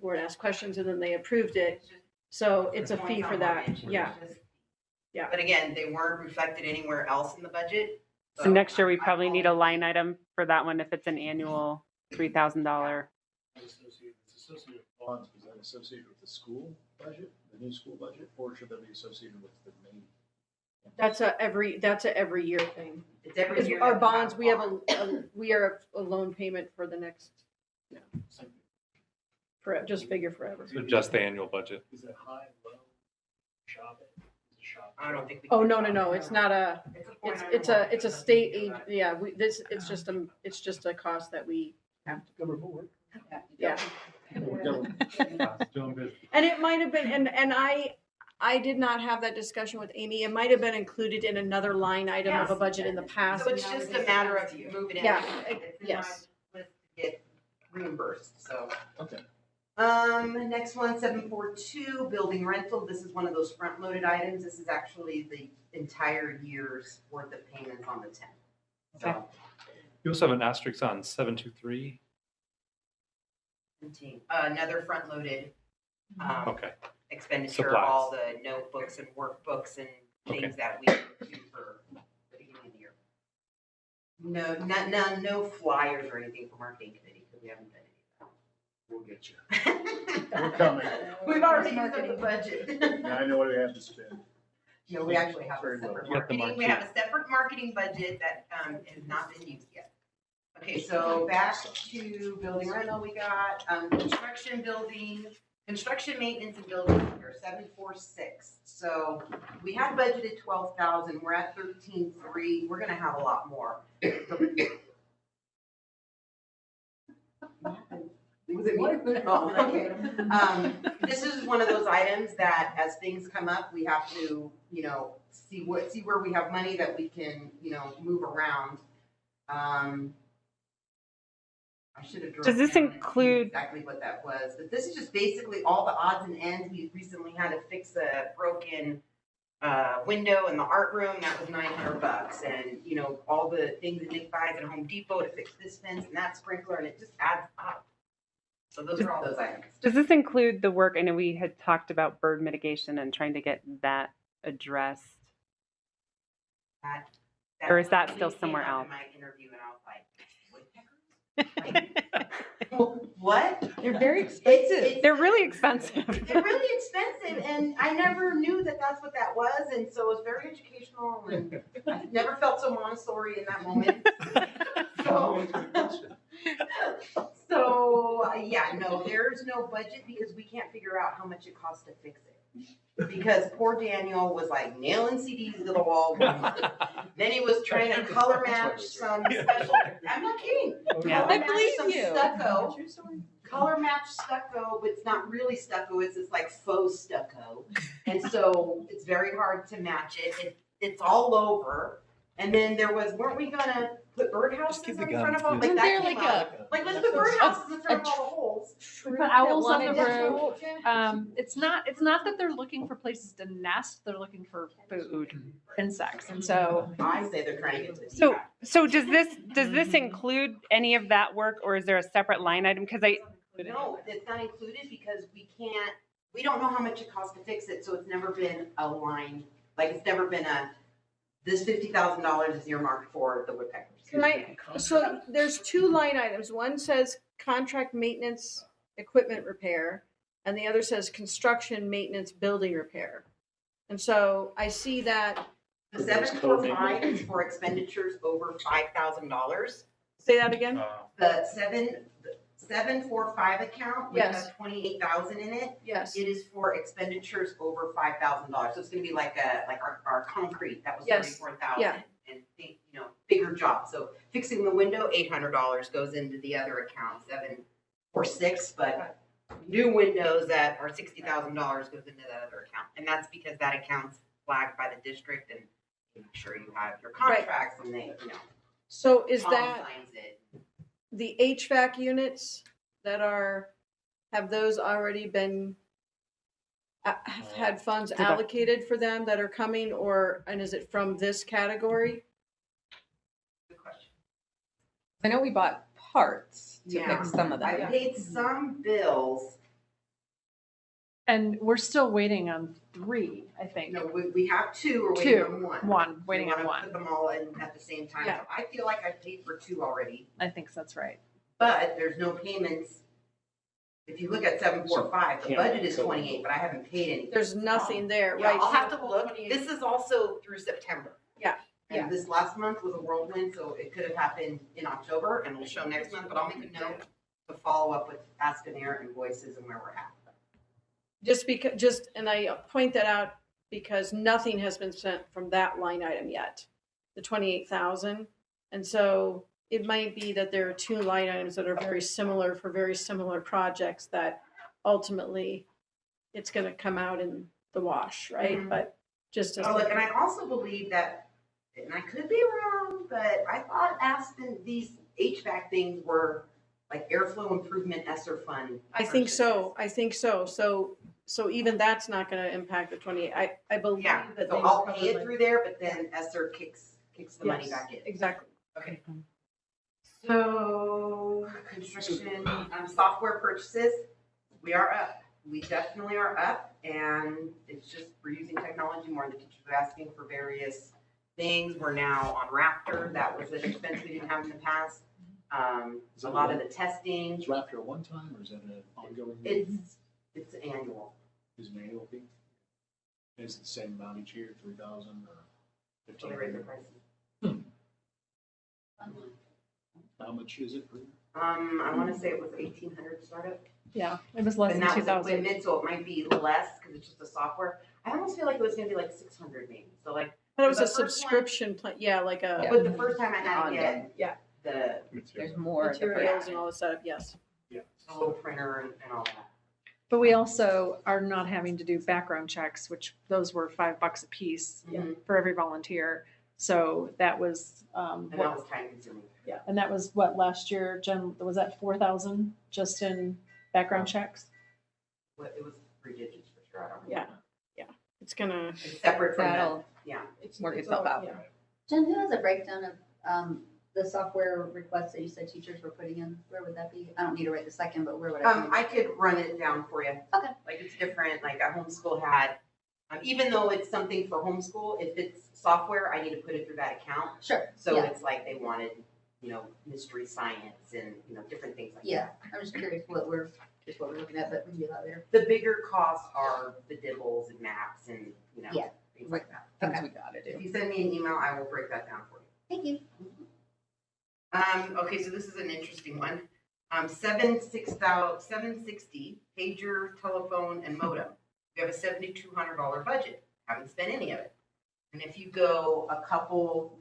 Speaker 10: board asked questions and then they approved it. So it's a fee for that, yeah. Yeah.
Speaker 14: But again, they weren't reflected anywhere else in the budget.
Speaker 9: So next year, we probably need a line item for that one if it's an annual $3,000.
Speaker 7: It's associated with bonds, is that associated with the school budget, the new school budget, or should that be associated with the main?
Speaker 10: That's a every year thing.
Speaker 14: It's every
Speaker 10: Because
Speaker 14: year.
Speaker 10: our
Speaker 14: that
Speaker 10: bonds, we have
Speaker 14: bonds.
Speaker 10: we are a loan payment for the next, just figure forever.
Speaker 11: So just the annual budget.
Speaker 7: Is it high, low, shop it? Is it shop?
Speaker 14: I don't think we.
Speaker 10: Oh,
Speaker 14: can
Speaker 10: no,
Speaker 14: shop
Speaker 10: no,
Speaker 14: it.
Speaker 10: it's not a, it's a state aid, yeah, it's just a cost that we have to.
Speaker 12: Government work.
Speaker 10: Yeah.
Speaker 11: Doing business.
Speaker 10: And it might have been, and I did not have that discussion with Amy. It might have been included in another line item of a budget in the past.
Speaker 14: So it's just a matter of moving it.
Speaker 10: Yeah,
Speaker 14: It's in
Speaker 10: yes.
Speaker 14: my list to get reimbursed, so.
Speaker 7: Okay.
Speaker 14: Next one, 742, building rental. This is one of those front-loaded items. This is actually the entire year's worth of payments on the 10. So,
Speaker 11: You also have an asterisk on 723.
Speaker 14: 17. Another front-loaded,
Speaker 11: Okay.
Speaker 14: expenditure,
Speaker 11: Supplies.
Speaker 14: all the notebooks and workbooks and things
Speaker 11: Okay.
Speaker 14: that we do for the beginning of the year. No flyers or anything from our marketing committee, because we haven't done any of
Speaker 7: We'll get you.
Speaker 14: that.
Speaker 7: We're coming.
Speaker 14: We've already used up the budget.
Speaker 7: Now I know what we have to spend.
Speaker 14: No, we actually have a
Speaker 7: Very
Speaker 14: separate
Speaker 7: low.
Speaker 11: Get the
Speaker 14: marketing, we have a separate marketing budget that, has not been used yet. Okay, so back to building rental, we got, construction maintenance and building here, 746. So we had budgeted 12,000, we're at 13,300, we're gonna have a lot more. Was it me? Oh, okay. This is one of those items that as things come up, we have to, see where we have money that we can, move around. I should have.
Speaker 9: Does this include-
Speaker 14: Exactly what that was, but this is just basically all the odds and ends. We recently had to fix a broken window in the art room. That was $900, and all the things that Nick buys at Home Depot to fix this fence and that sprinkler, and it just adds up. So those are all those items.
Speaker 9: Does this include the work? I know we had talked about bird mitigation and trying to get that addressed. Or is that still somewhere else?
Speaker 14: In my interview, and I was like, what?
Speaker 15: They're very expensive.
Speaker 9: They're really expensive.
Speaker 14: They're really expensive, and I never knew that that's what that was, and so it was very educational, and I never felt so Montessori in that moment. So, yeah, no, there's no budget because we can't figure out how much it costs to fix it. Because poor Daniel was like nailing CDs to the wall one month. Then he was trying to color match some special, I'm not kidding.
Speaker 9: Yeah.
Speaker 14: Color
Speaker 15: I
Speaker 14: match
Speaker 15: believe
Speaker 14: some
Speaker 15: you.
Speaker 14: stucco. Color match stucco, but it's not really stucco, it's this like faux stucco. And so it's very hard to match it. It's all over. And then there was, weren't we gonna put birdhouses in front of them? Like
Speaker 15: Isn't
Speaker 14: that
Speaker 15: there
Speaker 14: came
Speaker 15: like
Speaker 14: up. Like, let's put birdhouses in front of all the holes.
Speaker 13: We put owls on the
Speaker 15: Wanted to-
Speaker 13: roof. It's not that they're looking for places to nest, they're looking for food, insects, and so.
Speaker 14: I say they're trying to get to the
Speaker 9: So,
Speaker 14: feedback.
Speaker 9: so does this include any of that work, or is there a separate line item? Because
Speaker 14: No, it's not included because we don't know how much it costs to fix it, so it's never been a line, like it's never been this $50,000 is earmarked for the woodpeckers.
Speaker 10: So there's two line items. One says contract maintenance equipment repair, and the other says construction maintenance building repair. And so I see that,
Speaker 14: The 745 is for expenditures over $5,000.
Speaker 10: say that again?
Speaker 14: The 745 account, which
Speaker 10: Yes.
Speaker 14: has 28,000 in it.
Speaker 10: Yes.
Speaker 14: It is for expenditures over $5,000. So it's gonna be like our concrete, that was
Speaker 10: Yes.
Speaker 14: 34,000.
Speaker 10: Yeah.
Speaker 14: And think, bigger job. So fixing the window, $800 goes into the other account, 746, but new windows that are $60,000 goes into that other account. And that's because that account's flagged by the district and make sure you have your contracts and they,
Speaker 10: So is
Speaker 14: Tom
Speaker 10: that
Speaker 14: signs it.
Speaker 10: the HVAC units that have those already been, have had funds allocated for them that are coming, and is it from this category?
Speaker 14: Good question.
Speaker 15: I know we bought parts to
Speaker 14: Yeah.
Speaker 15: fix some of
Speaker 14: I
Speaker 15: them.
Speaker 14: paid some bills.
Speaker 13: And we're still waiting on 3, I think.
Speaker 14: No, we have 2, we're waiting on 1.
Speaker 13: One, waiting
Speaker 14: We
Speaker 13: on
Speaker 14: wanna
Speaker 13: 1.
Speaker 14: Put them all in at the same time.
Speaker 13: Yeah.
Speaker 14: So I feel like I paid for 2 already,
Speaker 13: I think that's right.
Speaker 14: but there's no payments. If you look at 745, the
Speaker 7: Yeah.
Speaker 14: budget is 28, but I haven't paid anything.
Speaker 10: There's nothing there,
Speaker 14: Yeah,
Speaker 10: right?
Speaker 14: I'll have to look. This is also through September.
Speaker 10: Yeah. Yeah.
Speaker 14: And this last month was a whirlwind, so it could have happened in October and we'll show next month, but I'll make a note to follow up with Ask an Air invoices and where we're at.
Speaker 10: And I point that out because nothing has been sent from that line item yet, the 28,000. And so it might be that there are 2 line items that are very similar for very similar projects that ultimately it's gonna come out in the wash, right?
Speaker 14: Mhm.
Speaker 10: But just as.
Speaker 14: Oh, look, and I also believe that, and I could be wrong, but I thought Aspen, these HVAC things were like airflow improvement ESSER fund.
Speaker 10: I think so. So even that's not gonna impact the 28. I believe
Speaker 14: Yeah,
Speaker 10: that.
Speaker 14: so
Speaker 10: they
Speaker 14: I'll
Speaker 10: cover
Speaker 14: pay
Speaker 10: my-
Speaker 14: it through there, but then ESSER kicks the money
Speaker 10: Yes,
Speaker 14: back in.
Speaker 10: Exactly.
Speaker 14: Okay. So construction, software purchases, we are up. We definitely are up, and it's just, we're using technology more. The teachers are asking for various things. We're now on Raptor. That was an expense we didn't have in the past.
Speaker 7: Is
Speaker 14: A
Speaker 7: it
Speaker 14: lot of the testing,
Speaker 7: Is Raptor a one-time or is that an ongoing?
Speaker 14: it's annual.
Speaker 7: Is it an annual fee? Is it the same amount each year, 3,000 or
Speaker 14: So they raise the
Speaker 7: 1,500?
Speaker 14: prices.
Speaker 7: How much is it per year?
Speaker 14: I wanna say it was 1,800 startup.
Speaker 13: Yeah, it was less
Speaker 14: And
Speaker 13: than
Speaker 14: that was
Speaker 13: 2,000.
Speaker 14: equipment, so it might be less, cause it's just the software. I almost feel like it was gonna be like 600 maybe, so like.
Speaker 10: But it was
Speaker 14: the
Speaker 10: a
Speaker 14: first one-
Speaker 10: subscription plan, yeah, like a
Speaker 14: But the first time I had to
Speaker 15: Ongoing.
Speaker 14: get.
Speaker 10: Yeah.
Speaker 14: The
Speaker 15: There's more. the first-
Speaker 10: materials and all the setup, yes.
Speaker 14: little printer and all that.
Speaker 13: But we also are not having to do background checks, which those were $5 a piece
Speaker 14: Mhm.
Speaker 13: for every volunteer. So that was,
Speaker 14: And that was time consuming.
Speaker 13: and that was what, last year, Jen, was that 4,000 just in background checks?
Speaker 14: But it was 3 digits for sure, I don't know.
Speaker 10: Yeah. It's gonna,
Speaker 14: It's separate from that,
Speaker 15: That'll
Speaker 14: yeah.
Speaker 15: work itself out.
Speaker 10: yeah.
Speaker 2: Jen, who has a breakdown of the software requests that you said teachers were putting in? Where would that be? I don't need to write the second, but where would I?
Speaker 14: I could run it down for you.
Speaker 2: Okay.
Speaker 14: Like it's different, like a homeschool had, even though it's something for homeschool, if it's software, I need to put it through that account.
Speaker 2: Sure,
Speaker 14: So
Speaker 2: yeah.
Speaker 14: it's like they wanted, mystery science and, different things like that.
Speaker 2: Yeah, I'm just curious what we're looking at, but we can do that later.
Speaker 14: The bigger costs are the dibbles and maps and,
Speaker 2: Yeah.
Speaker 14: things like that.
Speaker 15: Things
Speaker 2: Okay.
Speaker 15: we gotta
Speaker 14: If
Speaker 15: do.
Speaker 14: you send me an email, I will break that down for you.
Speaker 2: Thank you.
Speaker 14: Okay, so this is an interesting one. 760 pager, telephone, and modem. We have a $7,200 budget. Haven't spent any of it. And if you go a couple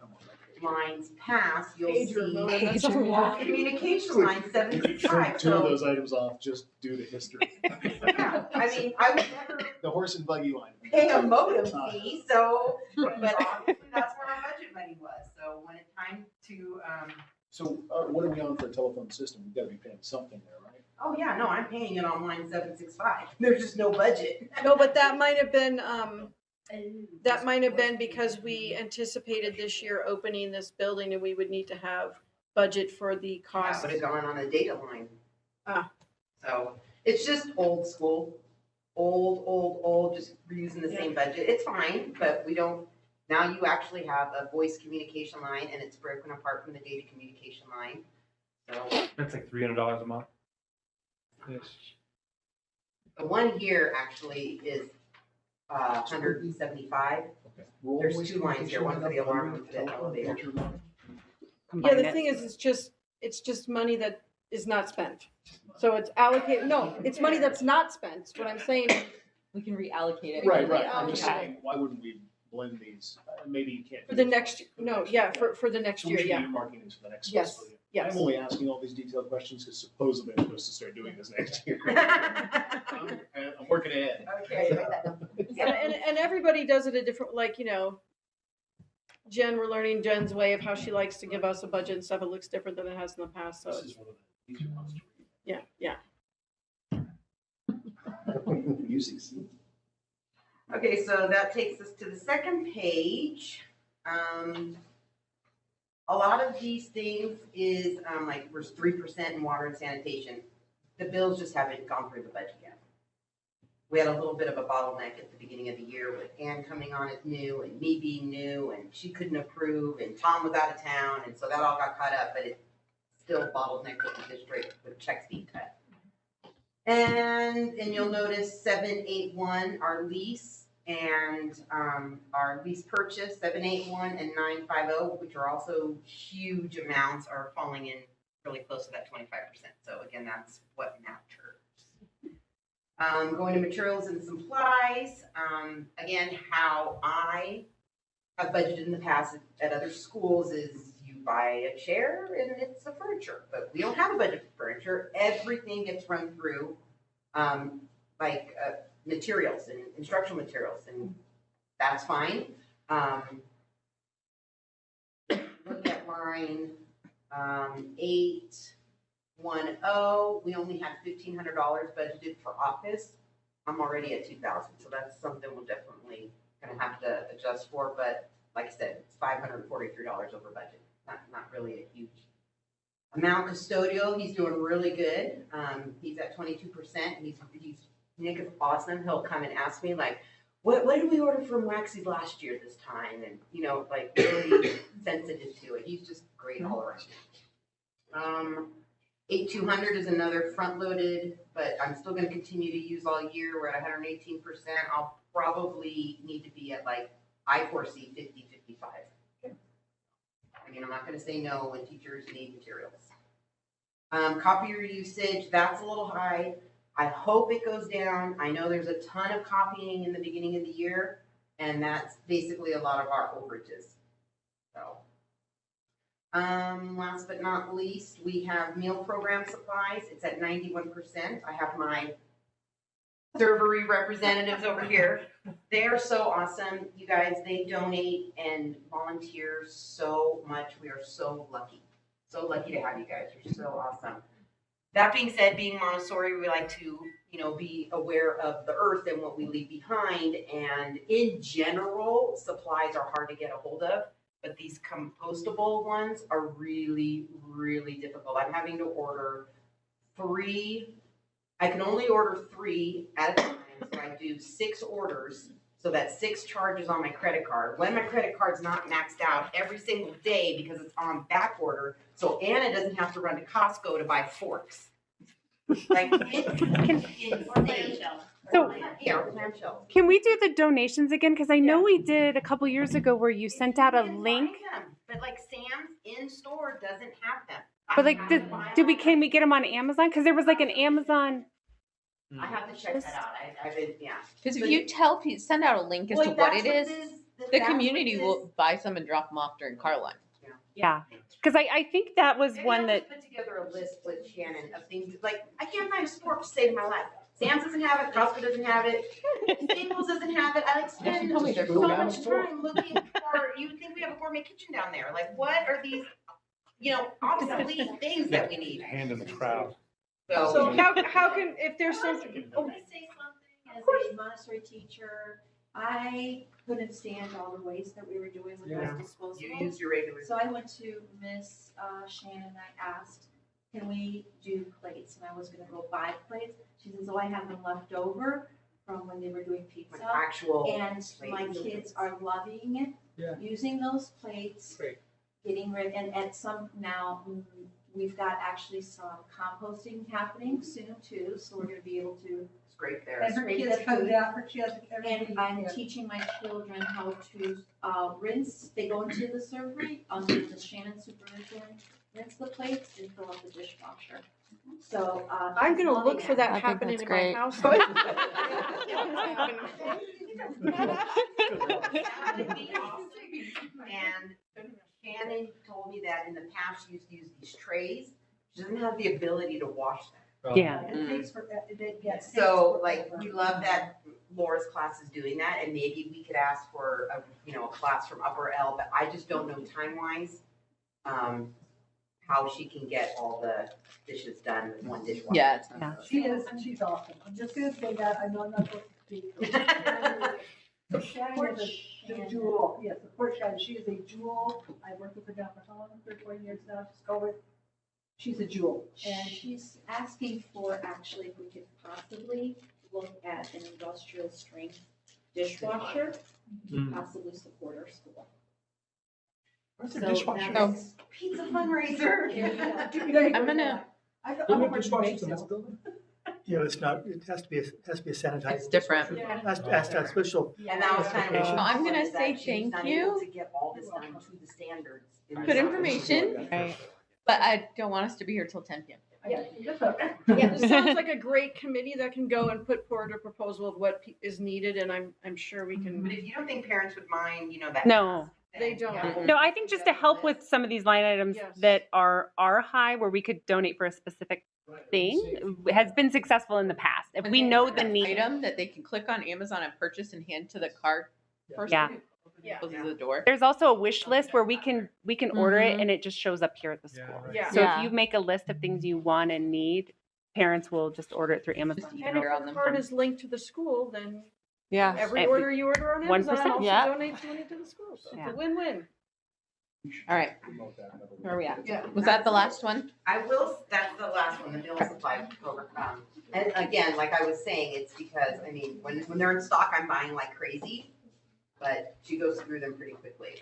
Speaker 14: lines past, you'll
Speaker 10: Pager,
Speaker 14: see
Speaker 10: modem, that's a lot.
Speaker 14: communication line 765.
Speaker 7: Two of
Speaker 14: So,
Speaker 7: those items off just due to history.
Speaker 14: yeah, I mean, I would never
Speaker 7: The horse and buggy line.
Speaker 14: pay a modem fee, so, but obviously that's where our budget money was. So when it's time to,
Speaker 7: So what are we on for a telephone system? We've got to be paying something there, right?
Speaker 14: oh yeah, no, I'm paying it on line 765. There's just no budget.
Speaker 10: No, but that might have been, because we anticipated this year opening this building and we would need to have budget for the
Speaker 14: I
Speaker 10: cost.
Speaker 14: would have gone on a data line.
Speaker 10: Ah.
Speaker 14: So it's just old school, old, just reusing the same budget. It's fine, but we don't, now you actually have a voice communication line and it's broken apart from the data communication line. So
Speaker 11: That's like $300 a month.
Speaker 14: the one here actually is 175.
Speaker 7: Okay.
Speaker 14: There's 2 lines here, one for the alarm, one for the elevator.
Speaker 10: Yeah, the thing is, it's just money that is not spent. So it's allocated, no, it's money that's not spent. What I'm saying,
Speaker 15: We can reallocate it.
Speaker 7: Right,
Speaker 10: can
Speaker 7: right. I'm just
Speaker 10: reallocate.
Speaker 7: saying, why wouldn't we blend these? Maybe you can't.
Speaker 10: for
Speaker 7: do
Speaker 10: the
Speaker 7: it
Speaker 10: next, no, yeah, for the next
Speaker 7: So we
Speaker 10: year,
Speaker 7: should
Speaker 10: yeah.
Speaker 7: be earmarking these for the next
Speaker 10: Yes,
Speaker 7: fiscal year.
Speaker 10: yes.
Speaker 7: I'm only asking all these detailed questions because supposedly I'm supposed to start doing this next year. I'm working ahead.
Speaker 2: Okay.
Speaker 10: And everybody does it a different, like, you know, Jen, we're learning Jen's way of how she likes to give us a budget and stuff. It looks different than it has in the past, so,
Speaker 7: This is one of the easier ones to
Speaker 10: yeah, yeah.
Speaker 7: read. You succeed.
Speaker 14: Okay, so that takes us to the second page. A lot of these things is, like, there's 3% in water and sanitation. The bills just haven't gone through the budget yet. We had a little bit of a bottleneck at the beginning of the year with Ann coming on as new and me being new, and she couldn't approve, and Tom was out of town, and so that all got caught up, but it's still bottlenecked with the district with checks being cut. And you'll notice 781, our lease, and our lease purchase, 781 and 950, which are also huge amounts, are falling in really close to that 25%. So again, that's what matters. Going to materials and supplies, again, how I have budgeted in the past at other schools is you buy a chair and it's a furniture, but we don't have a budget for furniture. Everything gets run through materials and instructional materials, and that's fine. Look at line 810, we only had $1,500 budgeted for office. I'm already at 2,000, so that's something we'll definitely gonna have to adjust for, but like I said, it's $543 over budget, not really a huge amount. Custodial, he's doing really good. He's at 22%. Nick is awesome. He'll come and ask me like, what did we order from Waxy's last year this time? And, you know, like really sensitive to it. He's just great all around. 8200 is another front loaded, but I'm still going to continue to use all year. We're at 118%. I'll probably need to be at like, I foresee 50, 55. I mean, I'm not going to say no when teachers need materials. Copier usage, that's a little high. I hope it goes down. I know there's a ton of copying in the beginning of the year, and that's basically a lot of our overages. So, last but not least, we have meal program supplies. It's at 91%. I have my servery representatives over here. They are so awesome. You guys, they donate and volunteer so much. We are so lucky. So lucky to have you guys. You're so awesome. That being said, being Montessori, we like to, you know, be aware of the earth and what we leave behind. And in general, supplies are hard to get a hold of, but these compostable ones are really, really difficult. I'm having to order 3. I can only order 3 at a time, so I do 6 orders, so that's 6 charges on my credit card. When my credit card's not maxed out every single day because it's on back order, so Anna doesn't have to run to Costco to buy forks. Like, it's insane.
Speaker 9: So
Speaker 14: Yeah, or clamshells.
Speaker 9: can we do the donations again? Because I know we did a couple years ago where you sent out a link.
Speaker 14: But like Sam's in store doesn't have them.
Speaker 9: But like, can we get them on Amazon? Because there was like an Amazon.
Speaker 14: I have to check that out. I've been, yeah.
Speaker 15: Because if you tell people, send out a link as
Speaker 14: Well,
Speaker 15: to what
Speaker 14: that's
Speaker 15: it is,
Speaker 14: the
Speaker 15: the community will buy some and drop them off during car line.
Speaker 9: Yeah. Because I think that was
Speaker 14: Maybe
Speaker 9: one
Speaker 14: I'll
Speaker 9: that.
Speaker 14: just put together a list with Shannon of things, like, I can't find a sport to save my life. Sam's doesn't have it, Costco doesn't have it, Staples doesn't have it. I like spend
Speaker 15: tell me they're
Speaker 14: so
Speaker 15: cool.
Speaker 14: much time looking for, you would think we have a gourmet kitchen down there. Like, what are these, you know, obsolete things that we need?
Speaker 11: Hand in the crowd.
Speaker 10: So how can, if there's something,
Speaker 2: Can I say something as a Montessori teacher? I couldn't stand all the waste that we were doing with those disposables.
Speaker 14: You use your regular.
Speaker 2: So I went to Miss Shannon and I asked, can we do plates? And I was gonna go buy plates. She says, oh, I have them left over from when they were doing pizza.
Speaker 14: Like actual
Speaker 2: And my
Speaker 14: plates.
Speaker 2: kids are loving it, using those plates.
Speaker 11: Great.
Speaker 2: Getting rid, and at some, now, we've got actually some composting happening soon too, so we're gonna be able to.
Speaker 14: It's great there.
Speaker 2: And her kids come down, and I'm teaching my children how to rinse, they go into the servery, under the Shannon supervision, rinse the plates and fill up the dishwasher.
Speaker 10: So,
Speaker 3: I'm gonna
Speaker 10: loving
Speaker 3: look for
Speaker 10: it.
Speaker 3: that
Speaker 15: I think
Speaker 3: happening
Speaker 15: that's
Speaker 3: in
Speaker 15: great.
Speaker 3: my house.
Speaker 14: And Shannon told me that in the past she used to use these trays. She doesn't have the ability to wash them.
Speaker 9: Yeah.
Speaker 10: It takes for, it gets.
Speaker 14: So like, we love that Laura's class is doing that, and maybe we could ask for a, a class from Upper L, but I just don't know time-wise, how she can get all the dishes done with one dishwasher.
Speaker 15: Yeah, it's
Speaker 9: Yeah.
Speaker 10: She's awesome. I'm just gonna say that, I know I'm not supposed to speak. Shannon is a jewel, yes, of course, Shannon, she is a jewel. I've worked with her now for how long, 34 years now, just go with, she's a jewel.
Speaker 16: And she's asking for, actually, if we could possibly look at an industrial strength dishwasher to possibly support our school.
Speaker 11: Where's the
Speaker 16: So
Speaker 11: dishwasher?
Speaker 16: that's-
Speaker 14: Pizza fundraiser.
Speaker 15: I'm gonna,
Speaker 11: Don't we have dishwashers in this building?
Speaker 12: You know, it's not, it has to be a sanitized.
Speaker 15: It's different.
Speaker 12: It has to have special.
Speaker 14: And that was kind of.
Speaker 12: Well,
Speaker 15: I'm gonna
Speaker 14: is that
Speaker 15: say
Speaker 14: she was
Speaker 15: thank
Speaker 14: not able
Speaker 15: you.
Speaker 14: To get all this done to the standards. in
Speaker 15: Good
Speaker 14: the-
Speaker 15: information.
Speaker 8: Right.
Speaker 15: but I don't want us to be here till 10 p.m.
Speaker 10: Yeah, that's okay.
Speaker 3: Yeah, this sounds like a great committee that can go and put forward a proposal of what is needed, and I'm sure we
Speaker 14: But
Speaker 3: can.
Speaker 14: if you don't think parents would mind, that.
Speaker 9: No.
Speaker 3: They don't.
Speaker 9: No, I think just to help with some of these line items
Speaker 3: Yes.
Speaker 9: that are high, where we could donate for a specific thing, has been successful in the past. If we know the need.
Speaker 15: Item that they can click on Amazon and purchase and hand to the cart person.
Speaker 9: Yeah.
Speaker 3: Yeah.
Speaker 15: Closes the door.
Speaker 9: There's also a wish list where we can order it
Speaker 15: Mhm.
Speaker 9: and it just shows up here at the
Speaker 11: Yeah,
Speaker 9: school.
Speaker 11: right.
Speaker 3: Yeah.
Speaker 9: So
Speaker 15: Yeah.
Speaker 9: if you make a list of things you want and need, parents will just order it through Amazon.
Speaker 3: And if the card is linked to the school, then
Speaker 8: Yeah.
Speaker 3: every
Speaker 9: And
Speaker 3: order you order on
Speaker 9: 1%,
Speaker 3: Amazon also
Speaker 15: yeah.
Speaker 3: donates money to the school. So it's
Speaker 9: Yeah.
Speaker 3: a win-win.
Speaker 15: All right, where are we at?
Speaker 3: Yeah.
Speaker 15: Was that the last one?
Speaker 14: That's the last one, the bill supply program. And again, like I was saying, it's because, when they're in stock, I'm buying like crazy. But she goes through them pretty quickly.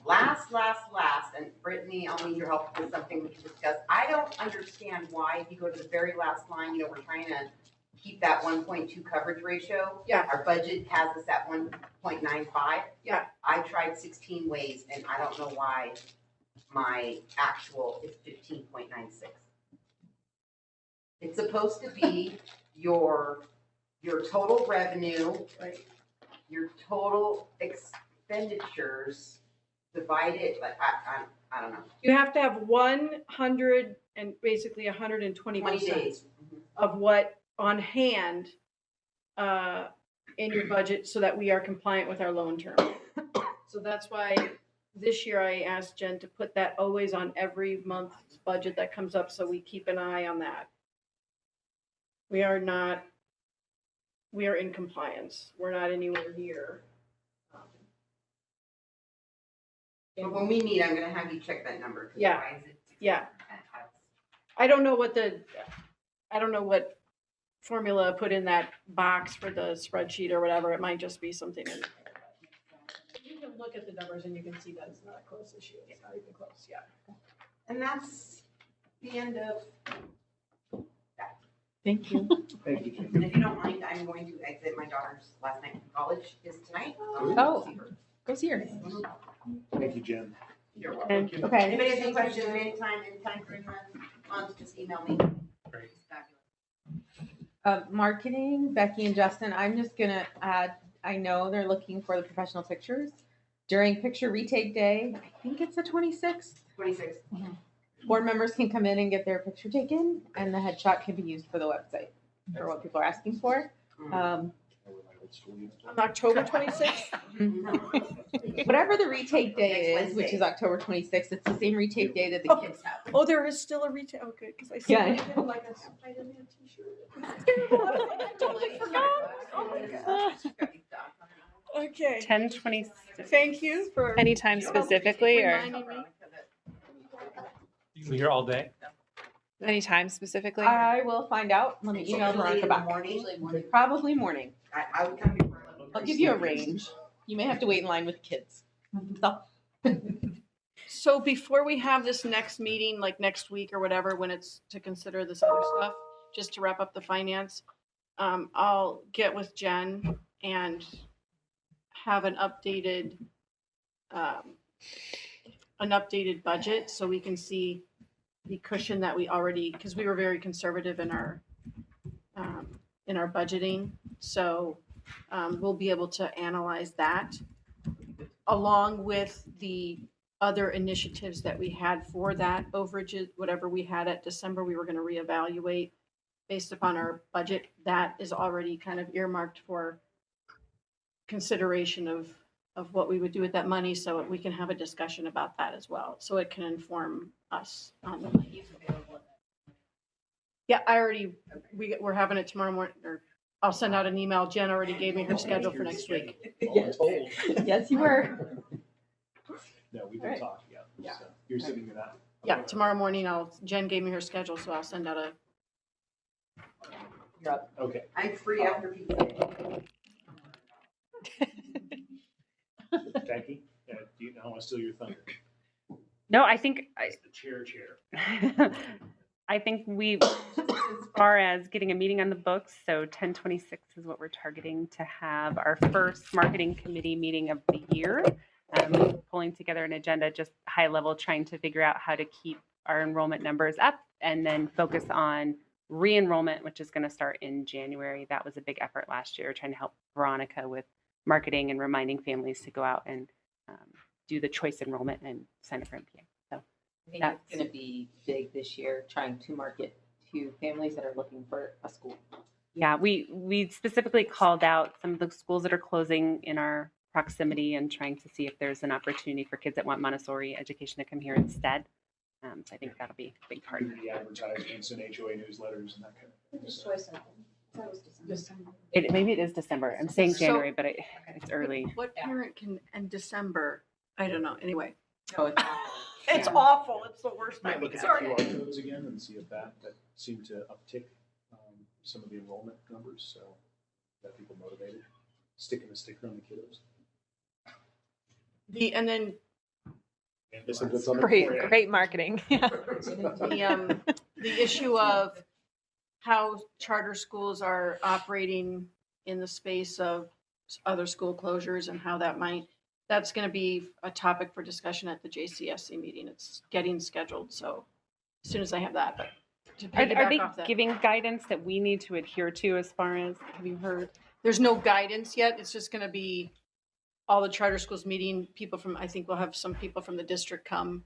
Speaker 14: Last, and Brittany, I'll need your help with something we can discuss. I don't understand why, if you go to the very last line, we're trying to keep that 1.2 coverage ratio.
Speaker 3: Yeah.
Speaker 14: Our budget has us at 1.95.
Speaker 3: Yeah.
Speaker 14: I tried 16 ways, and I don't know why my actual is 15.96. It's supposed to be your total revenue.
Speaker 3: Right.
Speaker 14: Your total expenditures divided, like, I don't know,
Speaker 3: You have to have 100 and basically 120%
Speaker 14: 20 days.
Speaker 3: of what on hand in your budget so that we are compliant with our loan term. So that's why this year I asked Jen to put that always on every month's budget that comes up, so we keep an eye on that. We are in compliance. We're not anywhere near.
Speaker 14: But when we meet, I'm gonna have you check that number. 'cause
Speaker 3: Yeah.
Speaker 14: why is it-
Speaker 3: Yeah. I don't know what formula I put in that box for the spreadsheet or whatever. It might just be something in. You can look at the numbers and you can see that it's not a close issue. It's not even close, yeah.
Speaker 14: And that's the end of that.
Speaker 15: Thank you.
Speaker 7: Thank you, Jen.
Speaker 14: And if you don't mind, I'm going to exit. My daughter's last night from college is tonight.
Speaker 15: Oh. Go see her.
Speaker 7: Thank you, Jen.
Speaker 14: You're welcome.
Speaker 15: Okay.
Speaker 14: Anybody has any questions anytime during the month, just email me.
Speaker 11: Great.
Speaker 1: Marketing, Becky and Justin, I'm just gonna add, I know they're looking for the professional pictures. During picture retake day, I think it's the 26th,
Speaker 14: 26.
Speaker 1: board members can come in and get their picture taken, and the headshot can be used for the website, for what people are asking for.
Speaker 3: On October 26th?
Speaker 1: Whatever the retake day
Speaker 14: Next
Speaker 1: is, which
Speaker 14: Wednesday.
Speaker 1: is October 26th, it's the same retake day that the kids have.
Speaker 3: Oh, there is still a retail, okay, because I saw
Speaker 1: Yeah.
Speaker 3: it in like a Spider-Man t-shirt. It's terrible. I was like, I totally forgot. Oh my gosh. Okay,
Speaker 9: 10:26.
Speaker 3: thank you for.
Speaker 8: Anytime specifically or
Speaker 3: reminding me.
Speaker 11: You here all day?
Speaker 8: anytime specifically?
Speaker 1: I will find out. Let me email
Speaker 14: Usually in
Speaker 1: Veronica
Speaker 14: the
Speaker 1: back.
Speaker 14: morning.
Speaker 1: Probably morning.
Speaker 14: I would come before.
Speaker 1: I'll give you a range. You may have to wait in line with kids. So,
Speaker 3: So before we have this next meeting, like next week or whatever, when it's to consider this other stuff, just to wrap up the finance, I'll get with Jen and have an updated budget so we can see
Speaker 10: the cushion that we already, because we were very conservative in our budgeting. So we'll be able to analyze that along with the other initiatives that we had for that overages, whatever we had at December, we were going to reevaluate based upon our budget. That is already kind of earmarked for consideration of what we would do with that money, so we can have a discussion about that as well. So it can inform us on the money. Yeah, we're having it tomorrow morning, or I'll send out an email. Jen already gave me her schedule for next week.
Speaker 1: Yes, yes, you were.
Speaker 7: No, we've
Speaker 1: All right.
Speaker 7: been talking, yeah. So you're sitting in that.
Speaker 10: Yeah, tomorrow morning, Jen gave me her schedule, so I'll send out a.
Speaker 1: You're up.
Speaker 7: Okay.
Speaker 14: I'm free after pizza.
Speaker 7: Jackie, do you, I want to steal your thunder.
Speaker 9: No, I think
Speaker 7: It's the chair.
Speaker 9: I think as far as getting a meeting on the books, so 1026 is what we're targeting to have our first marketing committee meeting of the year. Pulling together an agenda, just high level, trying to figure out how to keep our enrollment numbers up and then focus on re-enrollment, which is going to start in January. That was a big effort last year, trying to help Veronica with marketing and reminding families to go out and do the choice enrollment and sign up for MPA. So
Speaker 15: I think it's going to be big this year, trying to market to families that are looking for a school.
Speaker 9: yeah, we specifically called out some of the schools that are closing in our proximity and trying to see if there's an opportunity for kids that want Montessori education to come here instead. So I think that'll be a big part.
Speaker 7: Community advertisements and HOA newsletters and that kind of thing. So,
Speaker 2: That was December.
Speaker 9: Maybe it is December. I'm saying
Speaker 10: So-
Speaker 9: January, but it's early.
Speaker 10: What parent can, in December, I don't know, anyway.
Speaker 15: Oh, it's
Speaker 10: It's awful, it's the worst.
Speaker 7: might look at the
Speaker 10: Sorry.
Speaker 7: QR codes again and see if that seemed to uptick some of the enrollment numbers, so that people motivated, sticking the sticker on the kiddos.
Speaker 10: And then
Speaker 7: And this is what's on the
Speaker 8: Great,
Speaker 7: board.
Speaker 8: great marketing. Yeah.
Speaker 10: the issue of how charter schools are operating in the space of other school closures and how that's going to be a topic for discussion at the JCSC meeting. It's getting scheduled, so as soon as I have that, but to
Speaker 9: Are
Speaker 10: piggyback
Speaker 9: they
Speaker 10: off that,
Speaker 9: giving guidance that we need to adhere to as far as, have you heard?
Speaker 10: there's no guidance yet. It's just going to be all the charter schools meeting, I think we'll have some people from the district come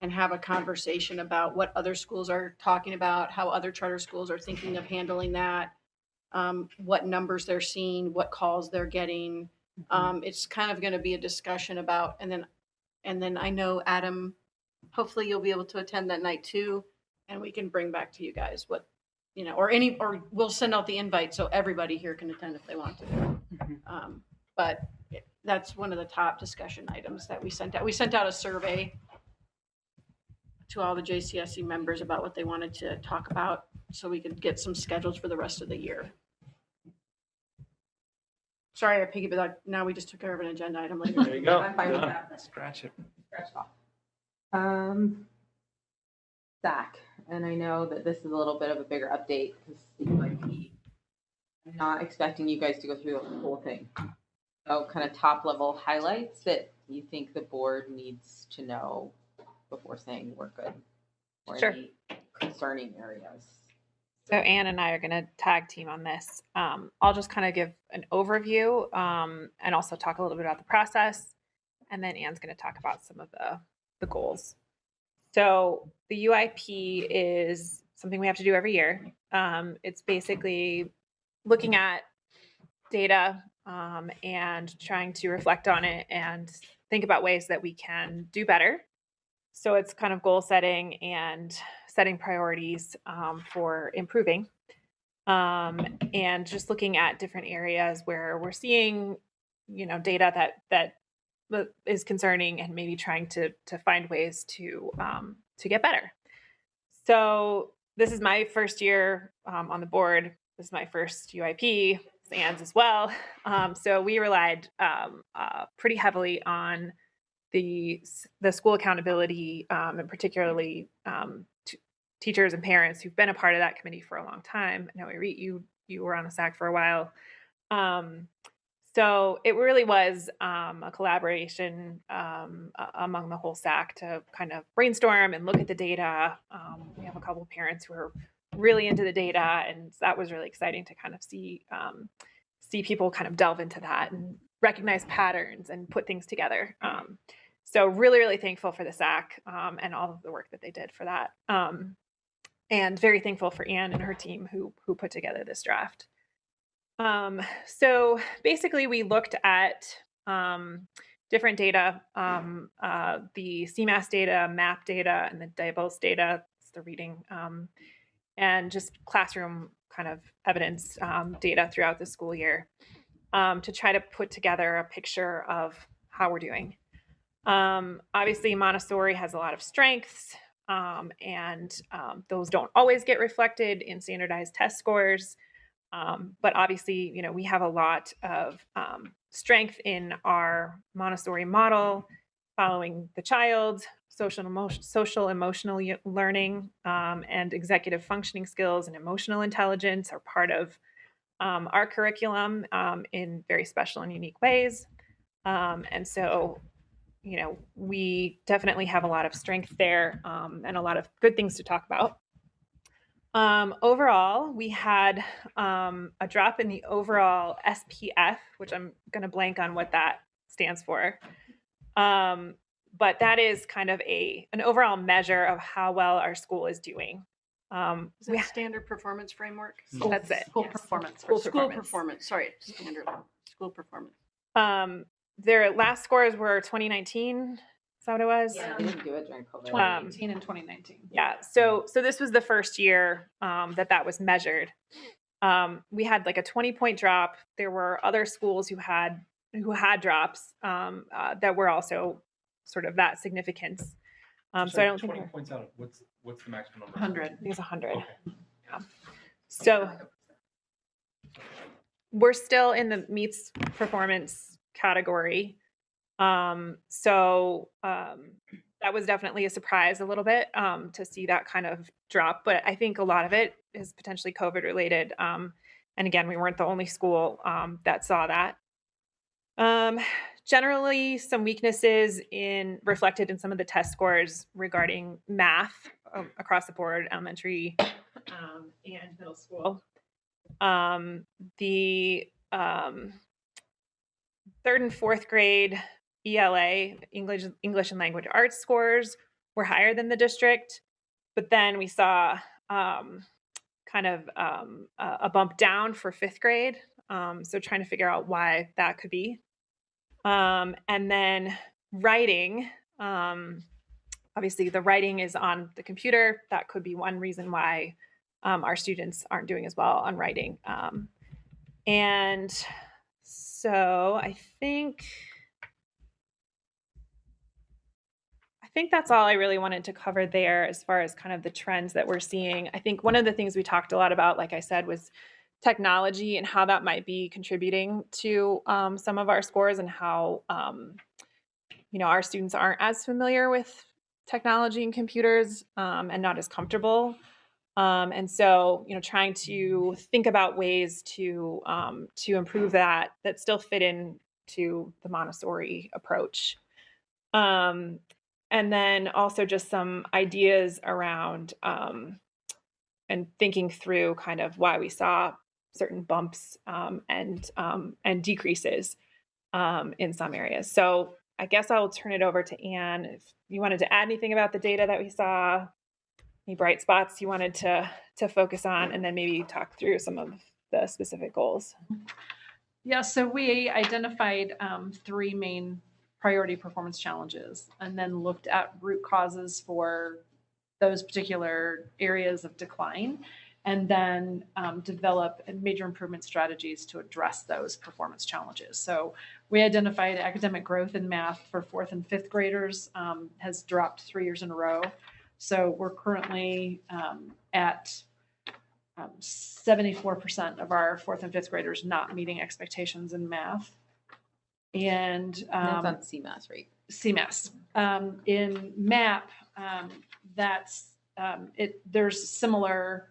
Speaker 10: and have a conversation about what other schools are talking about, how other charter schools are thinking of handling that, what numbers they're seeing, what calls they're getting. It's kind of going to be a discussion about, and then I know Adam, hopefully you'll be able to attend that night too, and we can bring back to you guys what, or we'll send out the invite so everybody here can attend if they want to. But that's one of the top discussion items that we sent out. We sent out a survey to all the JCSC members about what they wanted to talk about so we could get some schedules for the rest of the year. Sorry, I piggybacked. Now we just took care of an agenda item later.
Speaker 11: There you go.
Speaker 1: I'm fine with
Speaker 11: Done.
Speaker 1: that.
Speaker 11: Scratch it.
Speaker 1: Scratch it off. Zach, and I know that this is a little bit of a bigger update because I'm not expecting you guys to go through the whole thing. So kind of top level highlights that you think the board needs to know before saying we're good, or
Speaker 8: Sure.
Speaker 1: any concerning areas.
Speaker 8: So Anne and I are going to tag team on this. I'll just kind of give an overview and also talk a little bit about the process. And then Anne's going to talk about some of the goals. So the UIP is something we have to do every year. It's basically looking at data and trying to reflect on it and think about ways that we can do better. So it's kind of goal setting and setting priorities for improving and just looking at different areas where we're seeing, data that is concerning and maybe trying to find ways to get better. So this is my first year on the board. This is my first UIP, Anne's as well. So we relied pretty heavily on the school accountability and particularly teachers and parents who've been a part of that committee for a long time. I know, Irit, you were on the SAC for a while. So it really was a collaboration among the whole SAC to kind of brainstorm and look at the data. We have a couple of parents who are really into the data, and that was really exciting to kind of see people kind of delve into that and recognize patterns and put things together. So really, really thankful for the SAC and all of the work that they did for that. And very thankful for Anne and her team who put together this draft. So basically we looked at different data, the CMAS data, MAP data, and the DIBELS data, it's the reading, and just classroom kind of evidence data throughout the school year to try to put together a picture of how we're doing. Obviously, Montessori has a lot of strengths, and those don't always get reflected in standardized test scores. But obviously, we have a lot of strength in our Montessori model, following the child, social emotional learning, and executive functioning skills and emotional intelligence are part of our curriculum in very special and unique ways. And so, we definitely have a lot of strength there and a lot of good things to talk about. Overall, we had a drop in the overall SPF, which I'm going to blank on what that stands for. But that is kind of an overall measure of how well our school is doing.
Speaker 10: Is that standard performance framework?
Speaker 8: That's it.
Speaker 13: School
Speaker 8: Yes.
Speaker 13: performance.
Speaker 10: School performance. Sorry, standard school performance.
Speaker 8: Their last scores were 2019. Is that what it was?
Speaker 15: Yeah, we didn't do it during COVID.
Speaker 13: 2018 and 2019.
Speaker 8: Yeah. So this was the first year that was measured. We had like a 20-point drop. There were other schools who had drops that were also sort of that significance. So I don't think
Speaker 11: 20 points out of what's the maximum number?
Speaker 13: 100.
Speaker 8: it was 100.
Speaker 11: Okay.
Speaker 8: Yeah. So we're still in the meets performance category. So that was definitely a surprise a little bit to see that kind of drop. But I think a lot of it is potentially COVID related. And again, we weren't the only school that saw that. Generally, some weaknesses reflected in some of the test scores regarding math across the board, elementary and middle school. The third and fourth grade ELA, English and Language Arts scores were higher than the district, but then we saw kind of a bump down for fifth grade. So trying to figure out why that could be. And then writing, obviously the writing is on the computer. That could be one reason why our students aren't doing as well on writing. And so I think that's all I really wanted to cover there as far as kind of the trends that we're seeing. I think one of the things we talked a lot about, like I said, was technology and how that might be contributing to some of our scores and how, our students aren't as familiar with technology and computers and not as comfortable. And so, trying to think about ways to improve that still fit into the Montessori approach. And then also just some ideas around and thinking through kind of why we saw certain bumps and decreases in some areas. So I guess I'll turn it over to Anne. If you wanted to add anything about the data that we saw, any bright spots you wanted to focus on, and then maybe talk through some of the specific goals.
Speaker 13: Yeah, so we identified 3 main priority performance challenges and then looked at root causes for those particular areas of decline, and then develop major improvement strategies to address those performance challenges. So we identified academic growth in math for 4th and 5th graders has dropped 3 years in a row. So we're currently at 74% of our 4th and 5th graders not meeting expectations in math. And
Speaker 15: that's on CMAS, right?
Speaker 13: CMAS. In MAP, that's there's similar.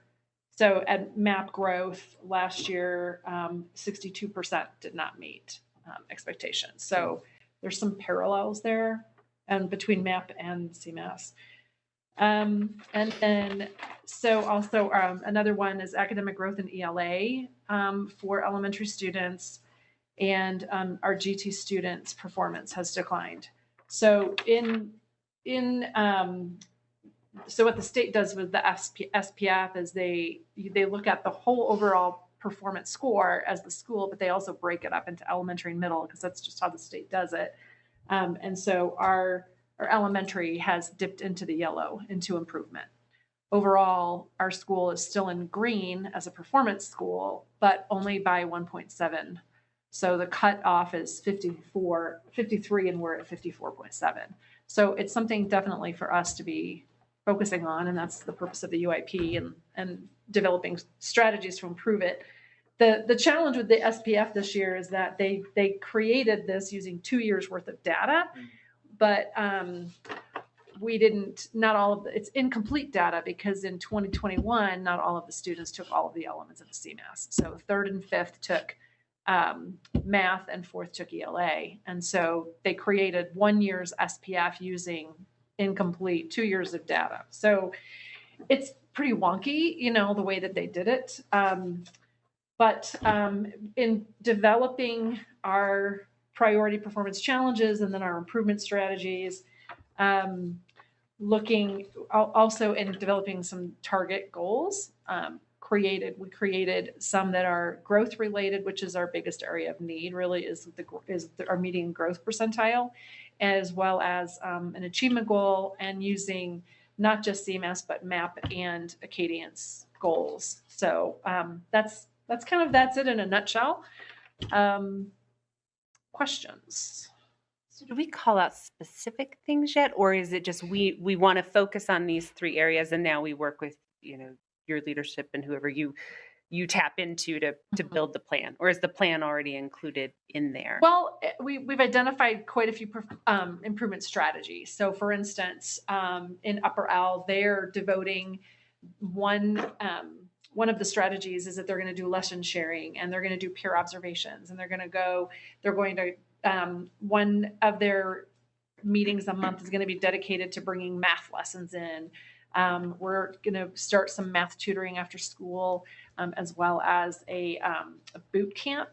Speaker 13: So at MAP growth last year, 62% did not meet expectations. So there's some parallels there and between MAP and CMAS. And then, so also another one is academic growth in ELA for elementary students, and our GT students' performance has declined. So so what the state does with the SPF is they look at the whole overall performance score as the school, but they also break it up into elementary and middle because that's just how the state does it. And so our elementary has dipped into the yellow, into improvement. Overall, our school is still in green as a performance school, but only by 1.7. So the cutoff is 53, and we're at 54.7. So it's something definitely for us to be focusing on, and that's the purpose of the UIP and developing strategies to improve it. The challenge with the SPF this year is that they created this using 2 years worth of data, but not all of it's incomplete data because in 2021, not all of the students took all of the elements of the CMAS. So 3rd and 5th took math and 4th took ELA. And so they created 1 year's SPF using incomplete 2 years of data. So it's pretty wonky, the way that they did it. But in developing our priority performance challenges and then our improvement strategies, looking also in developing some target goals, we created some that are growth related, which is our biggest area of need, really is our median growth percentile, as well as an achievement goal, and using not just CMS, but MAP and Acadience goals. So that's it in a nutshell. Questions?
Speaker 9: So do we call out specific things yet, or is it just we want to focus on these 3 areas, and now we work with your leadership and whoever you tap into to build the plan, or is the plan already included in there?
Speaker 13: Well, we've identified quite a few improvement strategies. So, for instance, in Upper L, they're devoting one of the strategies is that they're going to do lesson sharing, and they're going to do peer observations, and they're going to one of their meetings a month is going to be dedicated to bringing math lessons in. We're going to start some math tutoring after school, as well as a boot camp.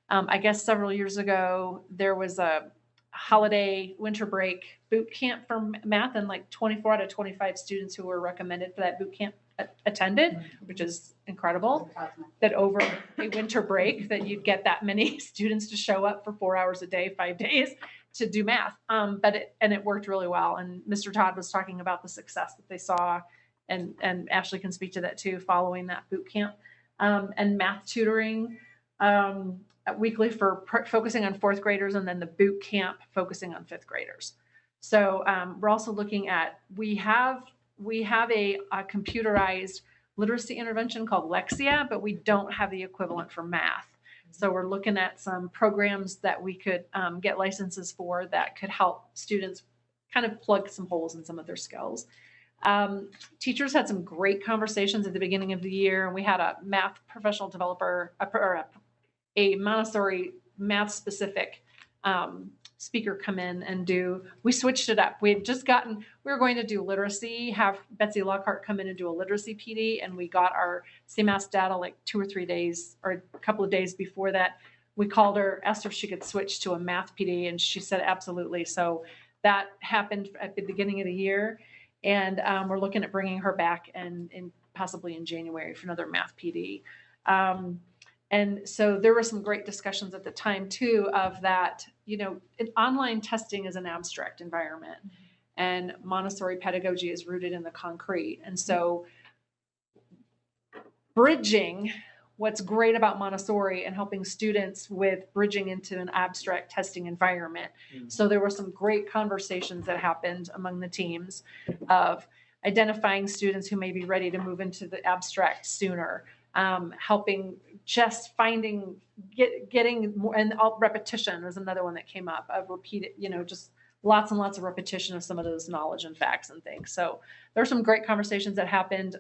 Speaker 13: I guess several years ago, there was a holiday winter break boot camp for math, and like 24 out of 25 students who were recommended for that boot camp attended, which is incredible. That over a winter break that you'd get that many students to show up for 4 hours a day, 5 days to do math. But it worked really well. And Mr. Todd was talking about the success that they saw, and Ashley can speak to that too, following that boot camp. And math tutoring weekly for focusing on 4th graders, and then the boot camp focusing on 5th graders. So we're also looking at, we have a computerized literacy intervention called Lexia, but we don't have the equivalent for math. So we're looking at some programs that we could get licenses for that could help students kind of plug some holes in some of their skills. Teachers had some great conversations at the beginning of the year, and we had a math professional developer, a Montessori math specific speaker come in and we switched it up. We were going to do literacy, have Betsy Lockhart come in and do a literacy PD, and we got our CMAS data like 2 or 3 days or a couple of days before that. We called her, asked her if she could switch to a math PD, and she said absolutely. So that happened at the beginning of the year, and we're looking at bringing her back and possibly in January for another math PD. And so there were some great discussions at the time too of that, online testing is an abstract environment, and Montessori pedagogy is rooted in the concrete. And so bridging what's great about Montessori and helping students with bridging into an abstract testing environment. So there were some great conversations that happened among the teams of identifying students who may be ready to move into the abstract sooner, helping just getting more, and repetition was another one that came up of repeated, just lots and lots of repetition of some of those knowledge and facts and things. So there were some great conversations that happened.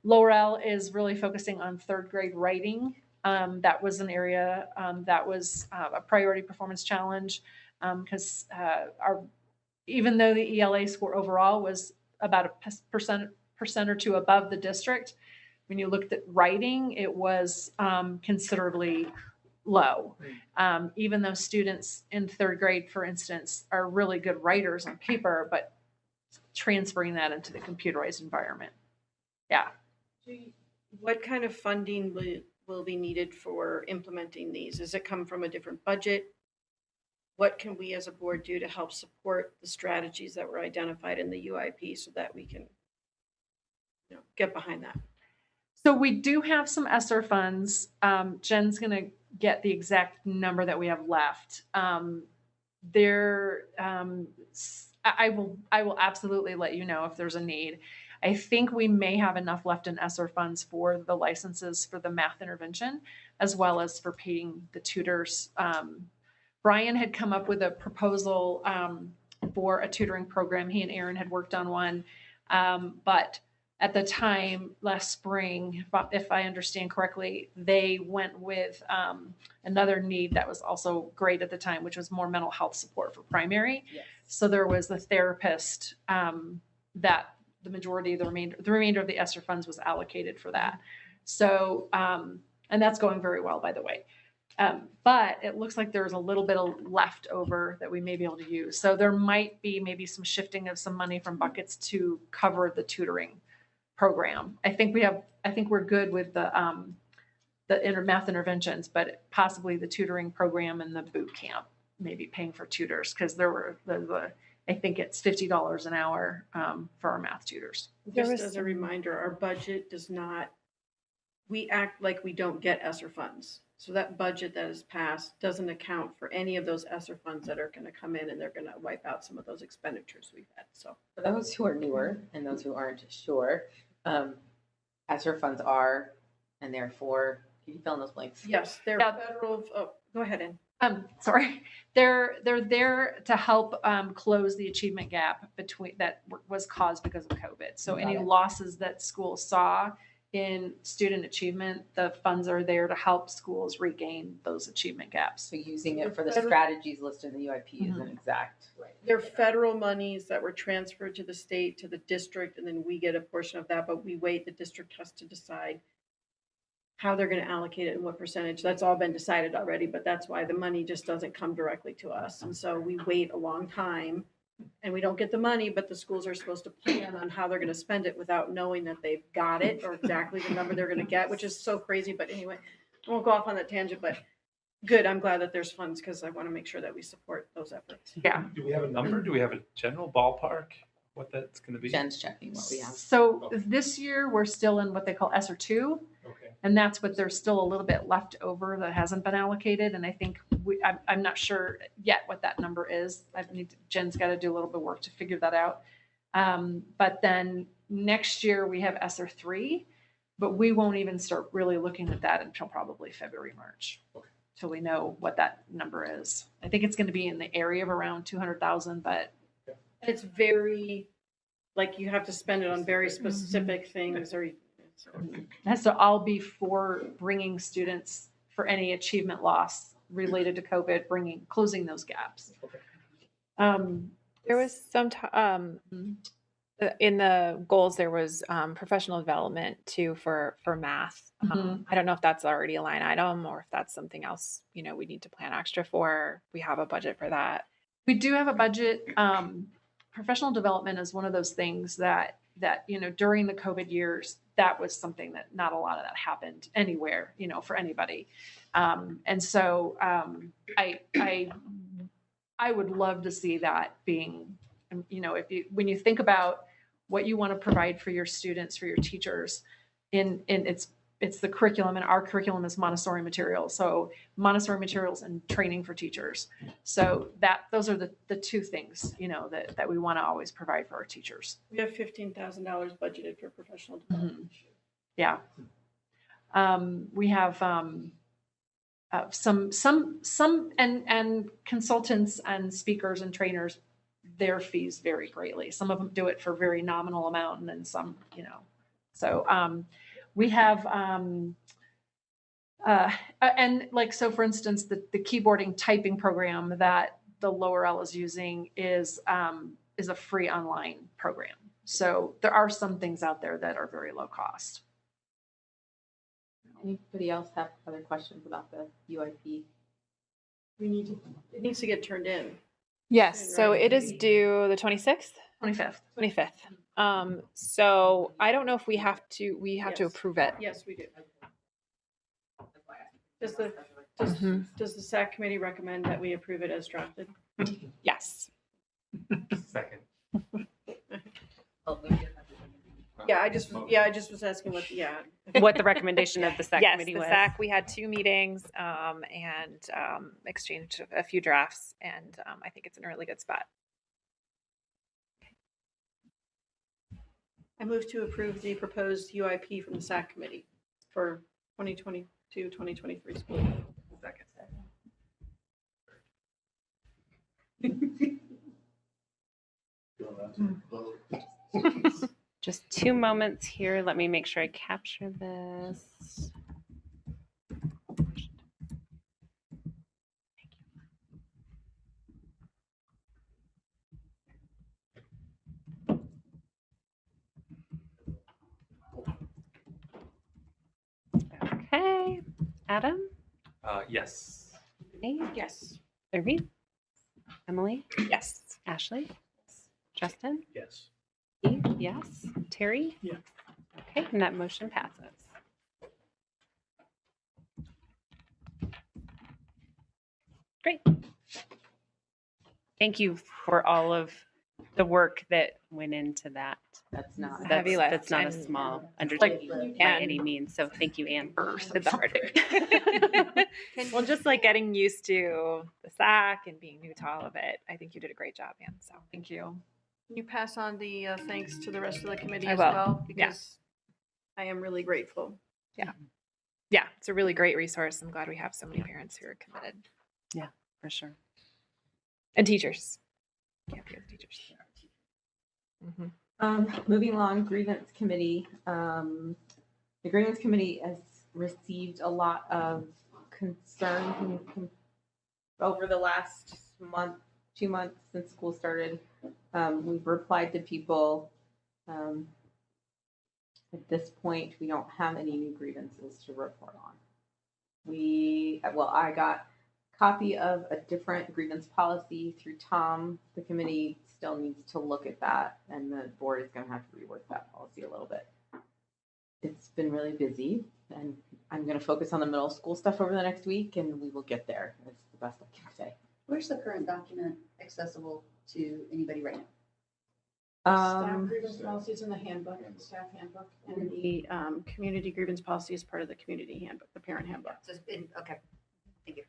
Speaker 13: Laurel is really focusing on 3rd grade writing That was an area that was a priority performance challenge because even though the ELA score overall was about a percent or two above the district, when you looked at writing, it was considerably low. Even though students in third grade, for instance, are really good writers on paper, but transferring that into the computerized environment. Yeah.
Speaker 10: What kind of funding will be needed for implementing these? Does it come from a different budget? What can we as a board do to help support the strategies that were identified in the UIP so that we can get behind that?
Speaker 13: So we do have some ESSER funds. Jen's going to get the exact number that we have left. I will absolutely let you know if there's a need. I think we may have enough left in ESSER funds for the licenses for the math intervention, as well as for paying the tutors. Brian had come up with a proposal for a tutoring program. He and Aaron had worked on one, but at the time last spring, if I understand correctly, they went with another need that was also great at the time, which was more mental health support for primary.
Speaker 15: Yes.
Speaker 13: So there was the therapist that the remainder of the ESSER funds was allocated for that. So, and that's going very well, by the way. But it looks like there's a little bit of left over that we may be able to use. So there might be maybe some shifting of some money from buckets to cover the tutoring program. I think we're good with the math interventions, but possibly the tutoring program and the boot camp, maybe paying for tutors, because I think it's $50 an hour for our math tutors.
Speaker 10: Just as a reminder, our budget we act like we don't get ESSER funds. So that budget that is passed doesn't account for any of those ESSER funds that are going to come in, and they're going to wipe out some of those expenditures we've had. So
Speaker 15: for those who are newer and those who aren't sure, ESSER funds are, and therefore, can you fill in those blanks?
Speaker 10: Yes, they're federal. Oh, go ahead, Ann.
Speaker 13: Sorry, they're there to help close the achievement gap that was caused because of COVID. So any losses that schools saw in student achievement, the funds are there to help schools regain those achievement gaps.
Speaker 15: So using it for the strategies listed in the UIP is an exact.
Speaker 10: Right. They're federal monies that were transferred to the state, to the district, and then we get a portion of that, but we wait. The district has to decide how they're going to allocate it and what percentage. That's all been decided already, but that's why the money just doesn't come directly to us. And so we wait a long time and we don't get the money, but the schools are supposed to plan on how they're going to spend it without knowing that they've got it or exactly the number they're going to get, which is so crazy. But anyway, I won't go off on that tangent, but good. I'm glad that there's funds because I want to make sure that we support those efforts.
Speaker 13: Yeah.
Speaker 11: Do we have a number? Do we have a general ballpark? What that's going to be?
Speaker 15: Jen's checking what we have.
Speaker 13: So this year we're still in what they call ESSER 2.
Speaker 11: Okay.
Speaker 13: And that's what there's still a little bit left over that hasn't been allocated. And I think I'm not sure yet what that number is. Jen's got to do a little bit of work to figure that out. But then next year we have ESSER 3, but we won't even start really looking at that until probably February, March.
Speaker 11: Okay.
Speaker 13: Till we know what that number is. I think it's going to be in the area of around 200,000, but
Speaker 10: it's very, like you have to spend it on very specific things or.
Speaker 13: Has to all be for bringing students for any achievement loss related to COVID, closing those gaps.
Speaker 8: There was some in the goals. There was professional development too for math. I don't know if that's already a line item or if that's something else. We need to plan extra for. We have a budget for that.
Speaker 13: We do have a budget. Professional development is one of those things that during the COVID years, that was something that not a lot of that happened anywhere, for anybody. And so I would love to see that being, when you think about what you want to provide for your students, for your teachers, it's the curriculum, and our curriculum is Montessori materials. So Montessori materials and training for teachers. So those are the two things, that we want to always provide for our teachers.
Speaker 10: We have $15,000 budgeted for professional development.
Speaker 13: Yeah. We have some and consultants and speakers and trainers, their fees vary greatly. Some of them do it for a very nominal amount, and then some, so we have And like, so for instance, the keyboarding typing program that the lower L is using is a free online program. So there are some things out there that are very low cost.
Speaker 1: Anybody else have other questions about the UIP?
Speaker 10: It needs to get turned in.
Speaker 8: Yes, so it is due the 26th?
Speaker 13: 25th.
Speaker 8: 25th. So I don't know if we have to
Speaker 10: Yes.
Speaker 8: approve it.
Speaker 10: Yes, we do. Does the SAC committee recommend that we approve it as drafted?
Speaker 8: Yes.
Speaker 11: Second.
Speaker 10: Yeah, I just was asking
Speaker 9: What the recommendation of the SAC
Speaker 8: Yes,
Speaker 9: committee
Speaker 8: the
Speaker 9: was.
Speaker 8: SAC, we had 2 meetings and exchanged a few drafts, and I think it's in a really good spot.
Speaker 10: I move to approve the proposed UIP from the SAC committee for 2022-2023 school year.
Speaker 11: Second.
Speaker 9: Just 2 moments here. Let me make sure I capture this. Okay, Adam?
Speaker 11: Yes.
Speaker 9: Hey,
Speaker 10: Yes.
Speaker 9: Irving? Emily?
Speaker 8: Yes.
Speaker 9: Ashley? Justin?
Speaker 11: Yes.
Speaker 9: Eve? Yes. Terry?
Speaker 12: Yeah.
Speaker 9: Okay, and that motion passes. Great. Thank you for all of the work that went into that.
Speaker 1: That's not.
Speaker 8: a heavy lift,
Speaker 9: That's not a
Speaker 8: and-
Speaker 9: small undertaking by
Speaker 8: and-
Speaker 9: any means. So thank you, Anne.
Speaker 8: Did the hard work. Well, just like getting used to the SAC and being new to all of it, I think you did a great job, Anne. So thank you.
Speaker 10: Can you pass on the thanks to the rest of the committee
Speaker 8: I
Speaker 10: as
Speaker 8: will.
Speaker 10: well?
Speaker 8: Yeah.
Speaker 10: Because I am really grateful.
Speaker 8: Yeah, it's a really great resource. I'm glad we have so many parents who are committed,
Speaker 9: For sure.
Speaker 8: and teachers. Can't forget the teachers.
Speaker 1: Moving along, grievance committee. The grievance committee has received a lot of concern over the last month, 2 months since school started. We've replied to people. At this point, we don't have any new grievances to report on. I got a copy of a different grievance policy through Tom. The committee still needs to look at that, and the board is going to have to rework that policy a little bit. It's been really busy, and I'm going to focus on the middle school stuff over the next week, and we will get there. That's the best I can say.
Speaker 2: Where's the current document accessible to anybody right now?
Speaker 10: Staff grievance policy is in the handbook, the staff handbook, and the community grievance policy is part of the community handbook, the parent handbook.
Speaker 2: Okay, thank you.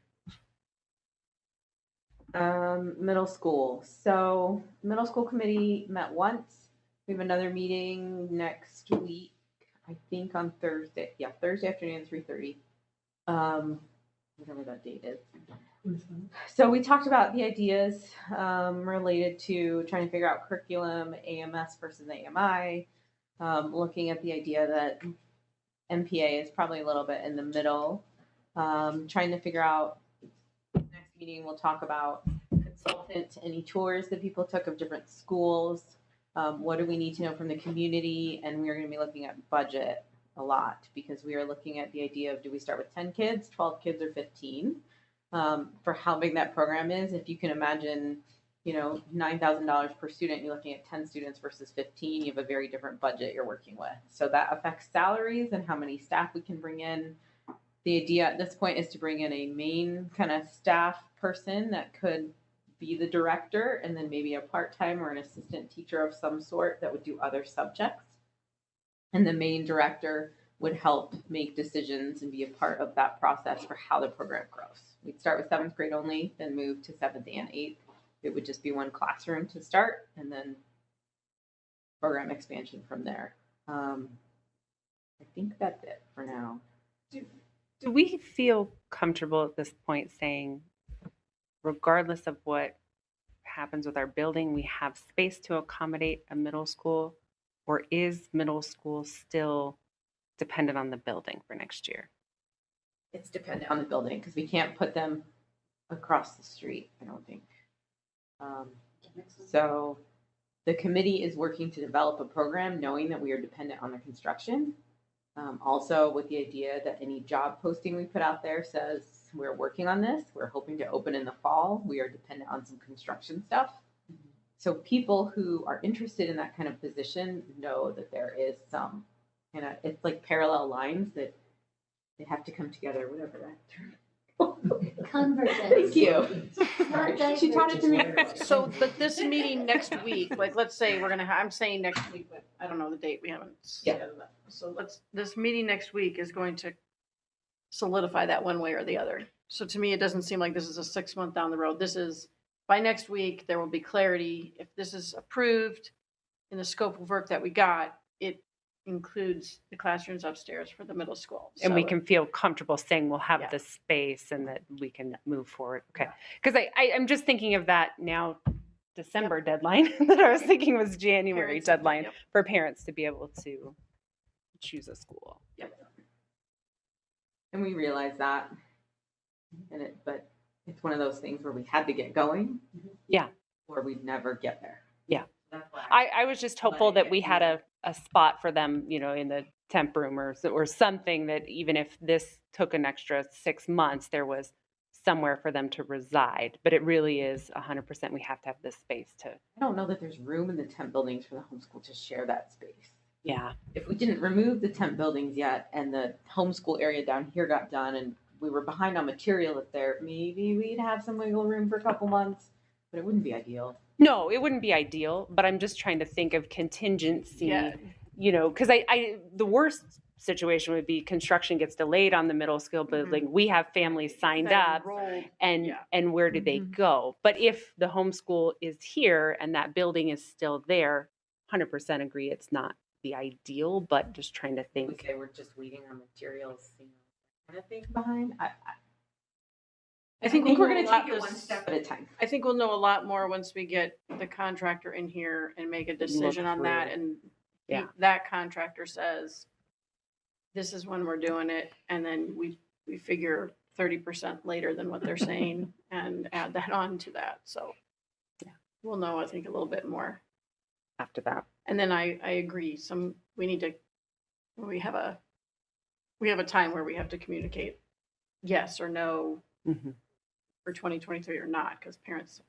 Speaker 1: Middle school. So middle school committee met once. We have another meeting next week, I think on Thursday. Yeah, Thursday afternoon, 3:30. Whatever that date is. So we talked about the ideas related to trying to figure out curriculum, AMS versus AMI, looking at the idea that MPA is probably a little bit in the middle, trying to figure out, next meeting we'll talk about consultant, any tours that people took of different schools, what do we need to know from the community, and we're going to be looking at budget a lot because we are looking at the idea of do we start with 10 kids, 12 kids, or 15? For how big that program is. If you can imagine, $9,000 per student, you're looking at 10 students versus 15, you have a very different budget you're working with. So that affects salaries and how many staff we can bring in. The idea at this point is to bring in a main kind of staff person that could be the director and then maybe a part-time or an assistant teacher of some sort that would do other subjects. And the main director would help make decisions and be a part of that process for how the program grows. We'd start with 7th grade only, then move to 7th and 8th. It would just be one classroom to start and then program expansion from there. I think that's it for now.
Speaker 9: Do we feel comfortable at this point saying, regardless of what happens with our building, we have space to accommodate a middle school? Or is middle school still dependent on the building for next year?
Speaker 15: it's dependent on the building because we can't put them across the street, I don't think. So the committee is working to develop a program knowing that we are dependent on the construction. Also with the idea that any job posting we put out there says we're working on this, we're hoping to open in the fall, we are dependent on some construction stuff. So people who are interested in that kind of position know that there is some, it's like parallel lines that they have to come together, whatever that term.
Speaker 2: Convergence.
Speaker 15: Thank you. She taught it to me.
Speaker 10: So, but this meeting next week, like, let's say we're gonna, I'm saying next week, but I don't know the date, we haven't. Scheduled that. So this meeting next week is going to solidify that one way or the other. So to me, it doesn't seem like this is a 6 month down the road. This is, by next week, there will be clarity. If this is approved in the scope of work that we got, it includes the classrooms upstairs for the middle school.
Speaker 9: And we
Speaker 10: So-
Speaker 9: can feel comfortable saying we'll have
Speaker 10: Yeah.
Speaker 9: the space and that we can move forward. Okay. Because I'm just thinking of that now December deadline that I was thinking was January
Speaker 10: Parents,
Speaker 9: deadline
Speaker 10: yep.
Speaker 9: for parents to be able to choose a school.
Speaker 10: Yep.
Speaker 15: And we realize that. But it's one of those things where we had to get going.
Speaker 9: Yeah.
Speaker 15: Or we'd never get there.
Speaker 9: Yeah.
Speaker 15: That's why
Speaker 9: I was just hopeful that we had a spot for them, in the temp room or something that even if this took an extra 6 months, there was somewhere for them to reside. But it really is 100%. We have to have this space to.
Speaker 15: I don't know that there's room in the temp buildings for the homeschool to share that space.
Speaker 9: Yeah.
Speaker 15: If we didn't remove the temp buildings yet and the homeschool area down here got done and we were behind on material up there, maybe we'd have some wiggle room for a couple months, but it wouldn't be ideal.
Speaker 9: No, it wouldn't be ideal, but I'm just trying to think of contingency,
Speaker 10: Yeah.
Speaker 9: Because the worst situation would be construction gets delayed on the middle school building. We have families signed up
Speaker 10: Enrolled.
Speaker 9: and
Speaker 10: Yeah.
Speaker 9: and where do they go? But if the homeschool is here and that building is still there, 100% agree it's not the ideal, but just trying to
Speaker 15: We
Speaker 9: think.
Speaker 15: say we're just waiting on materials, kind of thing behind.
Speaker 10: I think
Speaker 15: we're
Speaker 10: we'll
Speaker 15: going
Speaker 10: know
Speaker 15: to
Speaker 10: a
Speaker 15: take
Speaker 10: lot
Speaker 15: it one
Speaker 10: this-
Speaker 15: step at a time.
Speaker 10: I think we'll know a lot more once we get the contractor in here and make a decision on that.
Speaker 9: through.
Speaker 10: And
Speaker 9: Yeah.
Speaker 10: that contractor says, this is when we're doing it. And then we figure 30% later than what they're saying and add that on to that. So
Speaker 9: Yeah.
Speaker 10: we'll know, I think, a little bit more.
Speaker 9: After that.
Speaker 10: And then I agree, we need to, we have a time where we have to communicate yes or no
Speaker 9: Mhm.
Speaker 10: for 2023 or not, because parents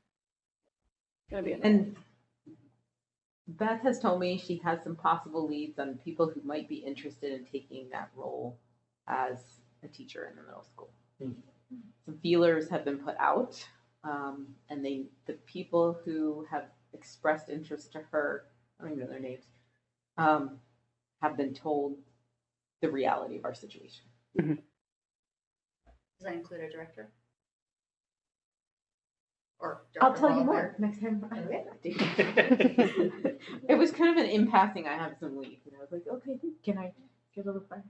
Speaker 10: gonna be.
Speaker 15: And Beth has told me she has some possible leads on people who might be interested in taking that role as a teacher in the middle school. Some feelers have been put out, and the people who have expressed interest to her, I don't even know their names, have been told the reality of our situation.
Speaker 2: Does that include a director? Or
Speaker 15: I'll
Speaker 2: Dr.
Speaker 15: tell you
Speaker 2: Walker?
Speaker 15: more next time.
Speaker 2: Okay.
Speaker 15: It was kind of an impassing. I have some leads, and I was like, okay, can I schedule a time?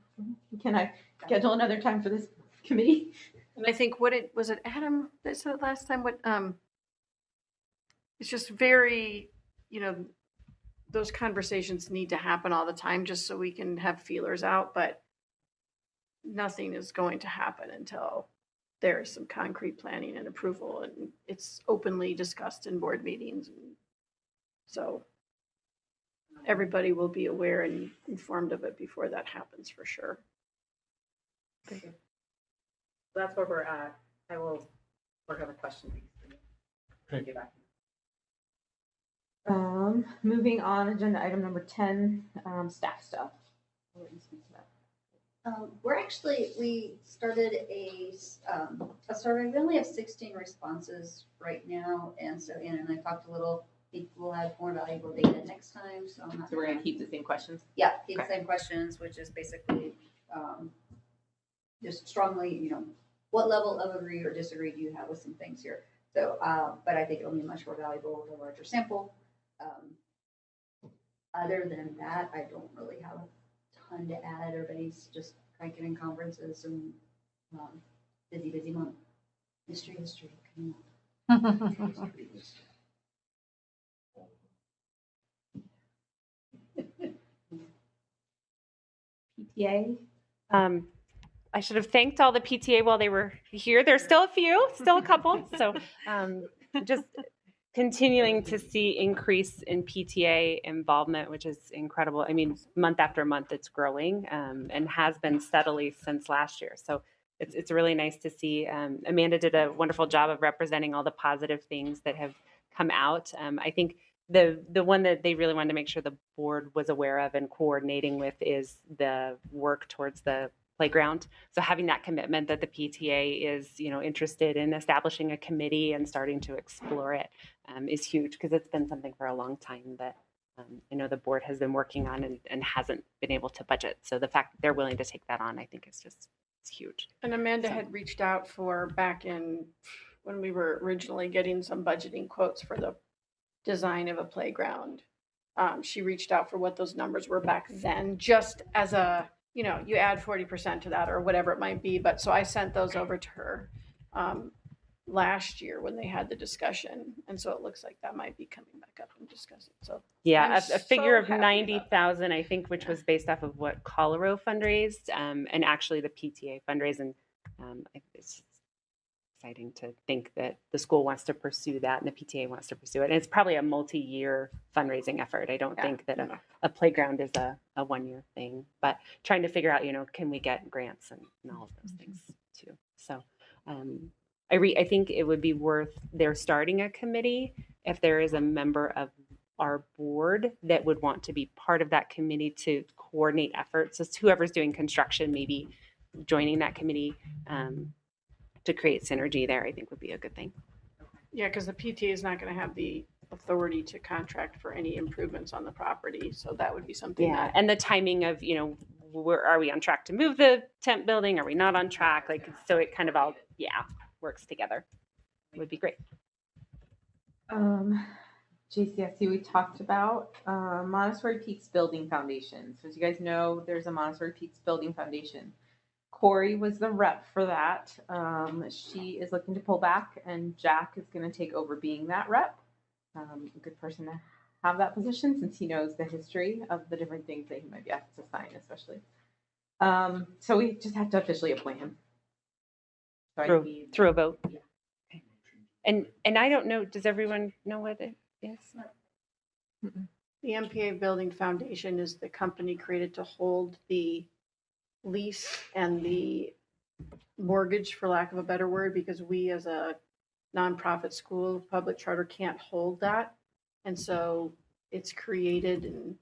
Speaker 15: Can I schedule another time for this committee?
Speaker 10: And I think was it Adam that said it last time, it's just very, those conversations need to happen all the time just so we can have feelers out, but nothing is going to happen until there's some concrete planning and approval and it's openly discussed in board meetings. And so everybody will be aware and informed of it before that happens for sure.
Speaker 15: That's where we're at. I will work on a question.
Speaker 11: Great.
Speaker 15: Moving on, agenda item number 10, staff stuff. I'll let you speak to that.
Speaker 2: We started a survey. We only have 16 responses right now. And so Anna and I talked a little, I think we'll have more valuable data next time. So I'm not.
Speaker 15: So we're gonna keep the same questions?
Speaker 2: Yeah, keep the
Speaker 15: Okay.
Speaker 2: same questions, which is basically just strongly, what level of agree or disagree do you have with some things here? So, but I think it'll be much more valuable with a larger sample. Other than that, I don't really have a ton to add. Everybody's just cranking in conferences and busy month. History. Come on.
Speaker 15: PTA?
Speaker 9: I should have thanked all the PTA while they were here. There's still a few, still a couple. So just continuing to see increase in PTA involvement, which is incredible. I mean, month after month, it's growing and has been steadily since last year. So it's really nice to see. Amanda did a wonderful job of representing all the positive things that have come out. I think the one that they really wanted to make sure the board was aware of and coordinating with is the work towards the playground. So having that commitment that the PTA is, interested in establishing a committee and starting to explore it is huge, because it's been something for a long time that I know the board has been working on and hasn't been able to budget. So the fact that they're willing to take that on, I think is just, it's huge.
Speaker 10: And Amanda had reached out for back in when we were originally getting some budgeting quotes for the design of a playground. She reached out for what those numbers were back then, just as a, you add 40% to that or whatever it might be. But so I sent those over to her last year when they had the discussion. And so it looks like that might be coming back up and discussing. So
Speaker 9: yeah, a figure
Speaker 10: so
Speaker 9: of
Speaker 10: happy
Speaker 9: 90,000, I think, which was based off of what Colorado fundraised and actually the PTA fundraised. And it's just exciting to think that the school wants to pursue that and the PTA wants to pursue it. And it's probably a multi-year fundraising effort. I don't think that a playground is a one-year thing, but trying to figure out, can we get grants and all of those things too. So I think it would be worth their starting a committee if there is a member of our board that would want to be part of that committee to coordinate efforts. So whoever's doing construction, maybe joining that committee to create synergy there, I think would be a good thing.
Speaker 10: yeah, because the PTA is not going to have the authority to contract for any improvements on the property. So that would be something that.
Speaker 9: And the timing of, are we on track to move the tent building? Are we not on track? So it kind of all, works together. It would be great.
Speaker 1: JCSC we talked about. Montessori Peaks Building Foundation. So as you guys know, there's a Montessori Peaks Building Foundation. Corey was the rep for that. She is looking to pull back, and Jack is going to take over being that rep. A good person to have that position since he knows the history of the different things that he might be asked to sign, especially. So we just have to officially appoint him. So
Speaker 9: through a vote. Yeah. Okay. And I don't know, does everyone know what it is?
Speaker 10: The MPA Building Foundation is the company created to hold the lease and the mortgage, for lack of a better word, because we as a nonprofit school, public charter, can't hold that. And so it's created. And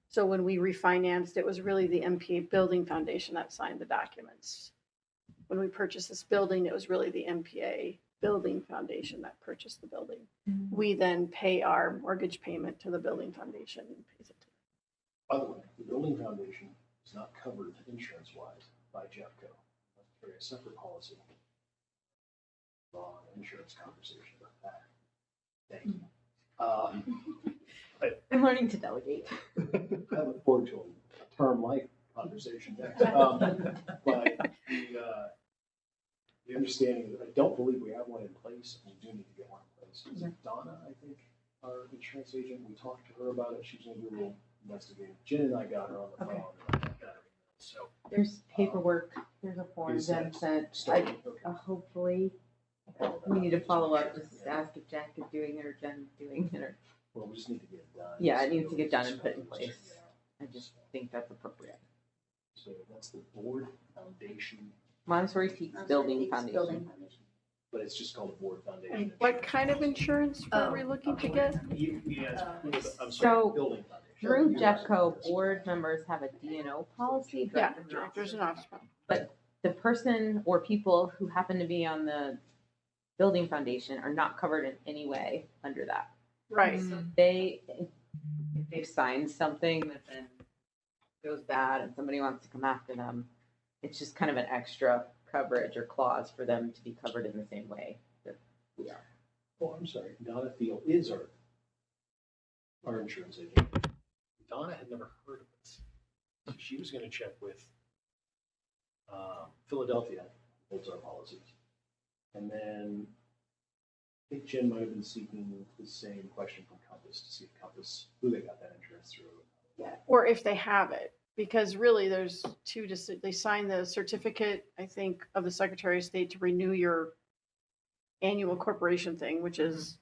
Speaker 10: so when we refinanced, it was really the MPA Building Foundation that signed the documents. When we purchased this building, it was really the MPA Building Foundation that purchased the building. Mm-hmm. We then pay our mortgage payment to the Building Foundation and pays it to them.
Speaker 7: By the way, the Building Foundation is not covered insurance-wise by Jeffco. That's a very separate policy. Insurance conversation about that. Thank you.
Speaker 1: I'm learning to delegate.
Speaker 7: I look forward to a term life conversation next. But the understanding that I don't believe we have one in place, and we do need to get one in place. Is it Donna, I think, our insurance agent? We talked to her about it. She's going to do a little investigating. Jen and I got her on the phone. So
Speaker 1: there's paperwork. There's a form Jen sent. Hopefully, we need to follow up. Just ask if Jack is doing it or Jen's doing it. Or
Speaker 7: well, we just need to get it done.
Speaker 1: Yeah, it needs to get done and put in place. I just think that's appropriate.
Speaker 7: So that's the Board Foundation.
Speaker 1: Montessori Peaks Building Foundation.
Speaker 7: But it's just called a Board Foundation.
Speaker 10: And what kind of insurance are we looking to get?
Speaker 7: I'm sorry,
Speaker 1: so
Speaker 7: Building Foundation.
Speaker 1: Through Jeffco, board members have a D&O policy.
Speaker 10: Directors and officers.
Speaker 1: But the person or people who happen to be on the Building Foundation are not covered in any way under that.
Speaker 10: Right.
Speaker 1: So if they've signed something that then goes bad and somebody wants to come after them, it's just kind of an extra coverage or clause for them to be covered in the same way that we are.
Speaker 7: Oh, I'm sorry. Donna Thiel is our insurance agent. Donna had never heard of this. So she was going to check with Philadelphia, holds our policies. And then I think Jen might have been seeking the same question from Compass to see if Compass, who they got that insurance through.
Speaker 10: Yeah, or if they have it. Because really, there's two, they sign the certificate, I think, of the Secretary of State to renew your annual corporation thing, which is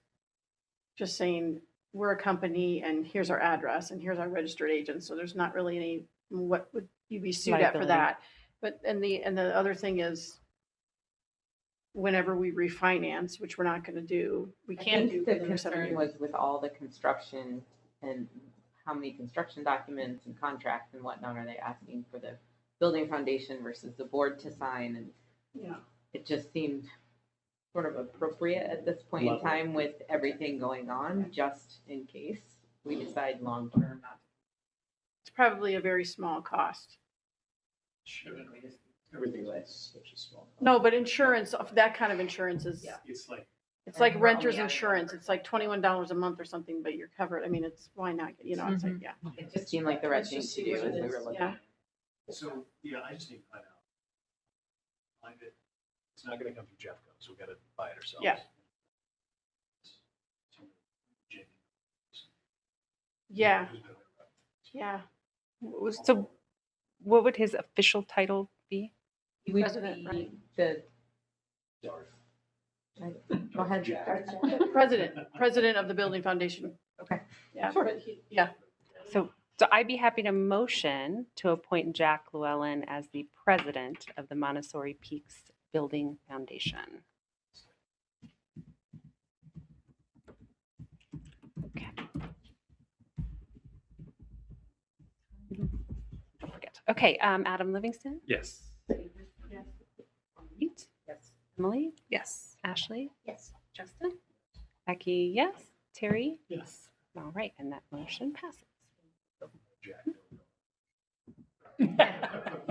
Speaker 10: just saying, we're a company and here's our address and here's our registered agent. So there's not really any, what would you be sued at for
Speaker 9: Liability.
Speaker 10: that? But, and the other thing is, whenever we refinance, which we're not gonna do, we
Speaker 15: I
Speaker 10: can't do
Speaker 15: think the
Speaker 10: for the next 7
Speaker 15: concern
Speaker 10: years.
Speaker 15: was with all the construction and how many construction documents and contracts and whatnot are they asking for the building foundation versus the board to sign, and
Speaker 10: Yeah.
Speaker 15: it just seemed sort of appropriate at this point in time with everything going on, just in case we decide long-term not to.
Speaker 10: It's probably a very small cost.
Speaker 7: Sure. Everything else such a small.
Speaker 10: No, but insurance, that kind of insurance is,
Speaker 11: It's like,
Speaker 10: it's like
Speaker 15: And we're
Speaker 10: renter's
Speaker 15: only adding
Speaker 10: insurance. It's like $21 a month or something, but you're covered. I mean, it's, why not? You know, it's like, yeah.
Speaker 15: It just seemed like the right
Speaker 10: Let's
Speaker 15: thing
Speaker 10: just
Speaker 15: to
Speaker 10: see
Speaker 15: do
Speaker 10: what
Speaker 15: as
Speaker 10: it
Speaker 15: we
Speaker 10: is.
Speaker 15: were looking.
Speaker 10: Yeah.
Speaker 7: So, yeah, I just need to find out. Find it. It's not gonna come through Jeffco, so we gotta buy it ourselves.
Speaker 10: Yeah. Yeah, yeah.
Speaker 9: So what would his official title be?
Speaker 15: He would
Speaker 10: President,
Speaker 15: be
Speaker 10: right?
Speaker 15: the,
Speaker 7: Darth.
Speaker 15: go ahead.
Speaker 10: President of the building foundation.
Speaker 15: Okay.
Speaker 10: Yeah, but yeah.
Speaker 9: So I'd be happy to motion to appoint Jack Llewellyn as the president of the Montessori Peaks Building Foundation. Okay. Don't forget. Okay, Adam Livingston?
Speaker 11: yes.
Speaker 9: Pete? Yes. Emily?
Speaker 8: Yes.
Speaker 9: Ashley?
Speaker 2: Yes.
Speaker 9: Justin? Becky, yes. Terry?
Speaker 12: Yes.
Speaker 9: All right, and that motion passes.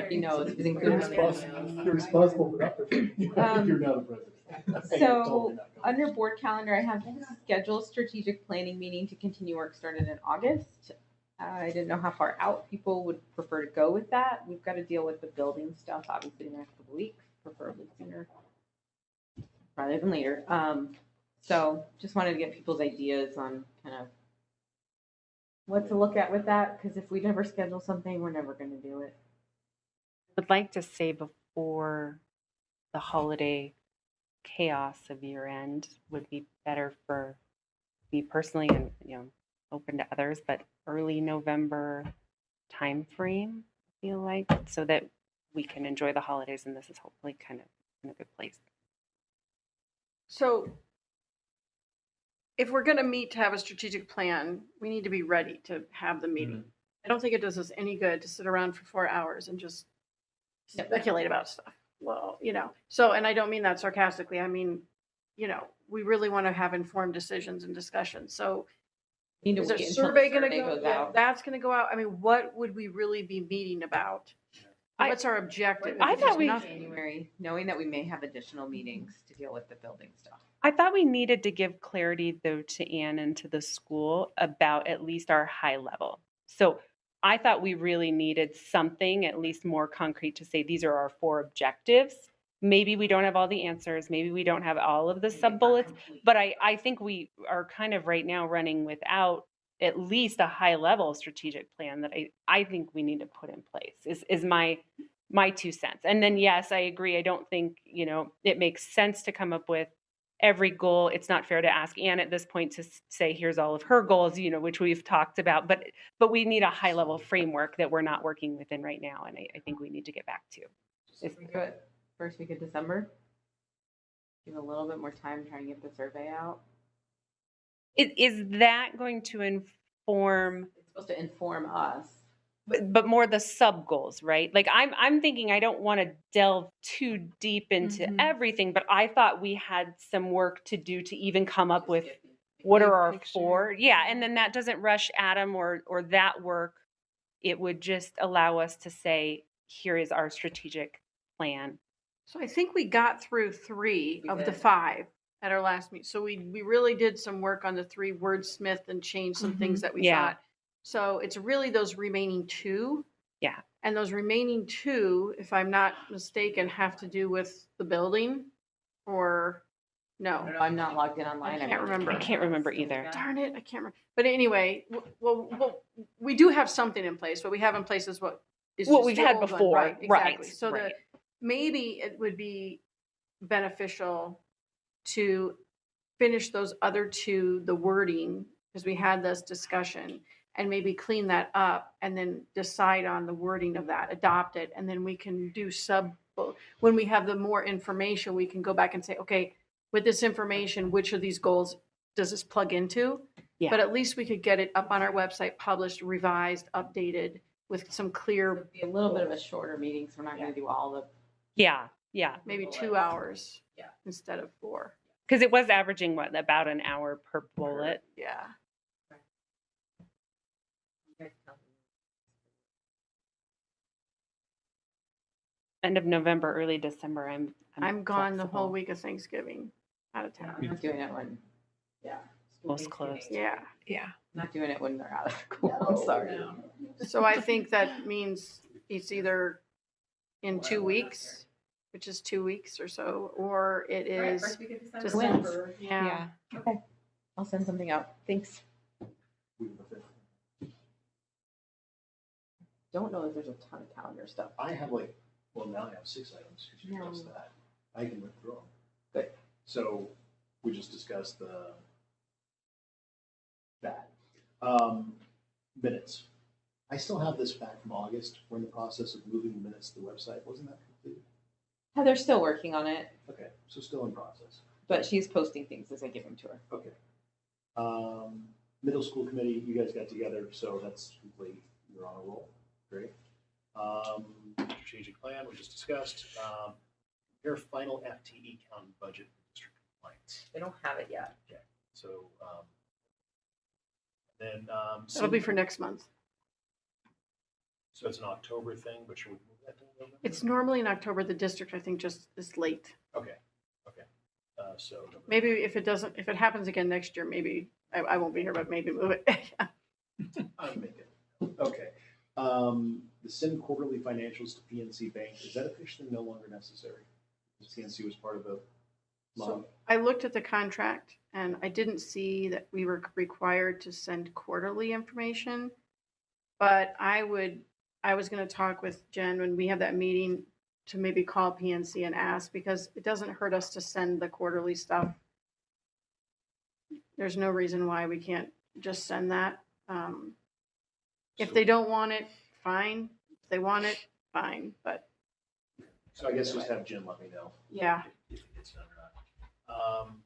Speaker 15: He knows, he's
Speaker 7: You're
Speaker 15: included.
Speaker 7: responsible for everything. You're now the president.
Speaker 1: So, under board calendar, I have scheduled strategic planning meeting to continue work started in August. I didn't know how far out people would prefer to go with that. We've got to deal with the building stuff, obviously, in the next couple of weeks, preferably sooner rather than later. So just wanted to get people's ideas on kind of what to look at with that, because if we never schedule something, we're never going to do it.
Speaker 9: Would like to say before the holiday chaos of year end would be better for me personally, and open to others, but early November timeframe, I feel like, so that we can enjoy the holidays, and this is hopefully kind of in a good place.
Speaker 10: So if we're gonna meet to have a strategic plan, we need to be ready to have the meeting. I don't think it does us any good to sit around for 4 hours and just speculate about stuff. Well, so, and I don't mean that sarcastically. I mean, we really want to have informed decisions and discussions. So
Speaker 15: Need to
Speaker 10: is a
Speaker 15: wait until the
Speaker 10: survey gonna
Speaker 15: survey
Speaker 10: go,
Speaker 15: goes
Speaker 10: yeah,
Speaker 15: out.
Speaker 10: that's gonna go out? I mean, what would we really be meeting about? What's our objective?
Speaker 9: I
Speaker 10: If
Speaker 9: thought
Speaker 10: there's
Speaker 9: we-
Speaker 10: nothing-
Speaker 15: January, knowing that we may have additional meetings to deal with the building stuff.
Speaker 9: I thought we needed to give clarity, though, to Anne and to the school about at least our high level. So I thought we really needed something at least more concrete to say these are our 4 objectives. Maybe we don't have all the answers. Maybe we don't have all of the sub bullets, but I think we are kind of right now running without at least a high level strategic plan that I think we need to put in place is my 2 cents. And then, yes, I agree. I don't think, it makes sense to come up with every goal. It's not fair to ask Anne at this point to say, here's all of her goals, which we've talked about, but we need a high level framework that we're not working within right now. And I think we need to get back to.
Speaker 15: Good. First week of December. Give a little bit more time trying to get the survey out.
Speaker 9: Is that going to inform?
Speaker 15: It's supposed to inform us.
Speaker 9: But more the sub goals, right? Like I'm thinking I don't want to delve too deep into everything, but I thought we had some work to do to even come up with what are our 4. Yeah, and then that doesn't rush Adam or that work. It would just allow us to say, here is our strategic plan.
Speaker 10: So I think we got through 3 of the 5 at our last meeting. So we really did some work on the 3, wordsmith and changed some things that we thought. So it's really those remaining 2.
Speaker 9: Yeah.
Speaker 10: And those remaining 2, if I'm not mistaken, have to do with the building or
Speaker 8: No.
Speaker 15: No, I'm not logged in online.
Speaker 8: I can't remember.
Speaker 9: I can't remember either.
Speaker 8: Darn it, I can't remember. But anyway, well, we do have something in place. What we have in place is what is
Speaker 9: What
Speaker 8: just
Speaker 9: we've
Speaker 8: the
Speaker 9: had
Speaker 8: old one.
Speaker 9: before,
Speaker 8: Right, exactly.
Speaker 9: right,
Speaker 8: So
Speaker 9: right.
Speaker 8: maybe it would be beneficial to finish those other two, the wording, because we had this discussion, and maybe clean that up and then decide on the wording of that, adopt it, and then we can do when we have the more information, we can go back and say, okay, with this information, which of these goals does this plug into?
Speaker 9: Yeah.
Speaker 8: But at least we could get it up on our website, published, revised, updated with some clear,
Speaker 15: Be a little bit of a shorter meeting, so we're not going to do all the.
Speaker 9: Yeah, yeah.
Speaker 8: maybe 2 hours instead of 4.
Speaker 9: Because it was averaging what, about an hour per bullet.
Speaker 8: Yeah.
Speaker 9: End of November, early December.
Speaker 8: I'm gone the whole
Speaker 9: flexible.
Speaker 8: week of Thanksgiving, out of town.
Speaker 15: I'm not doing it when.
Speaker 9: School's closed.
Speaker 8: Yeah.
Speaker 15: I'm not doing it when they're out of school. I'm sorry.
Speaker 8: So I think that means it's either in 2 weeks, which is 2 weeks or so, or it is December. Yeah.
Speaker 15: Okay. I'll send something out. Thanks. Don't know if there's a ton of calendar stuff.
Speaker 7: I have now I have 6 items, because you discussed that. I can look through them.
Speaker 15: Good.
Speaker 7: So we just discussed that. Minutes. I still have this back from August. We're in the process of moving the minutes to the website. Wasn't that completed?
Speaker 15: Heather's still working on it,
Speaker 7: Okay, so still in process.
Speaker 15: but she's posting things as I give them to her.
Speaker 7: Okay. Middle school committee, you guys got together, so that's complete. You're on a roll. Great. Strategic plan, we just discussed. Your final FTE count and budget for district compliance.
Speaker 15: They don't have it yet.
Speaker 7: Okay, so, then.
Speaker 8: That'll be for next month.
Speaker 7: So it's an October thing, but should we move that to November?
Speaker 8: It's normally in October. The district, I think, just is late.
Speaker 7: Okay. So.
Speaker 8: Maybe if it happens again next year, maybe I won't be here, but maybe move it.
Speaker 7: I'll make it. Okay. The send quarterly financials to PNC Bank, is that officially no longer necessary? PNC was part of the law.
Speaker 8: So I looked at the contract and I didn't see that we were required to send quarterly information. But I was going to talk with Jen when we have that meeting to maybe call PNC and ask, because it doesn't hurt us to send the quarterly stuff. There's no reason why we can't just send that. If they don't want it, fine. If they want it, fine. But
Speaker 7: So I guess just have Jen let me know.
Speaker 8: yeah,
Speaker 7: If it gets done or not.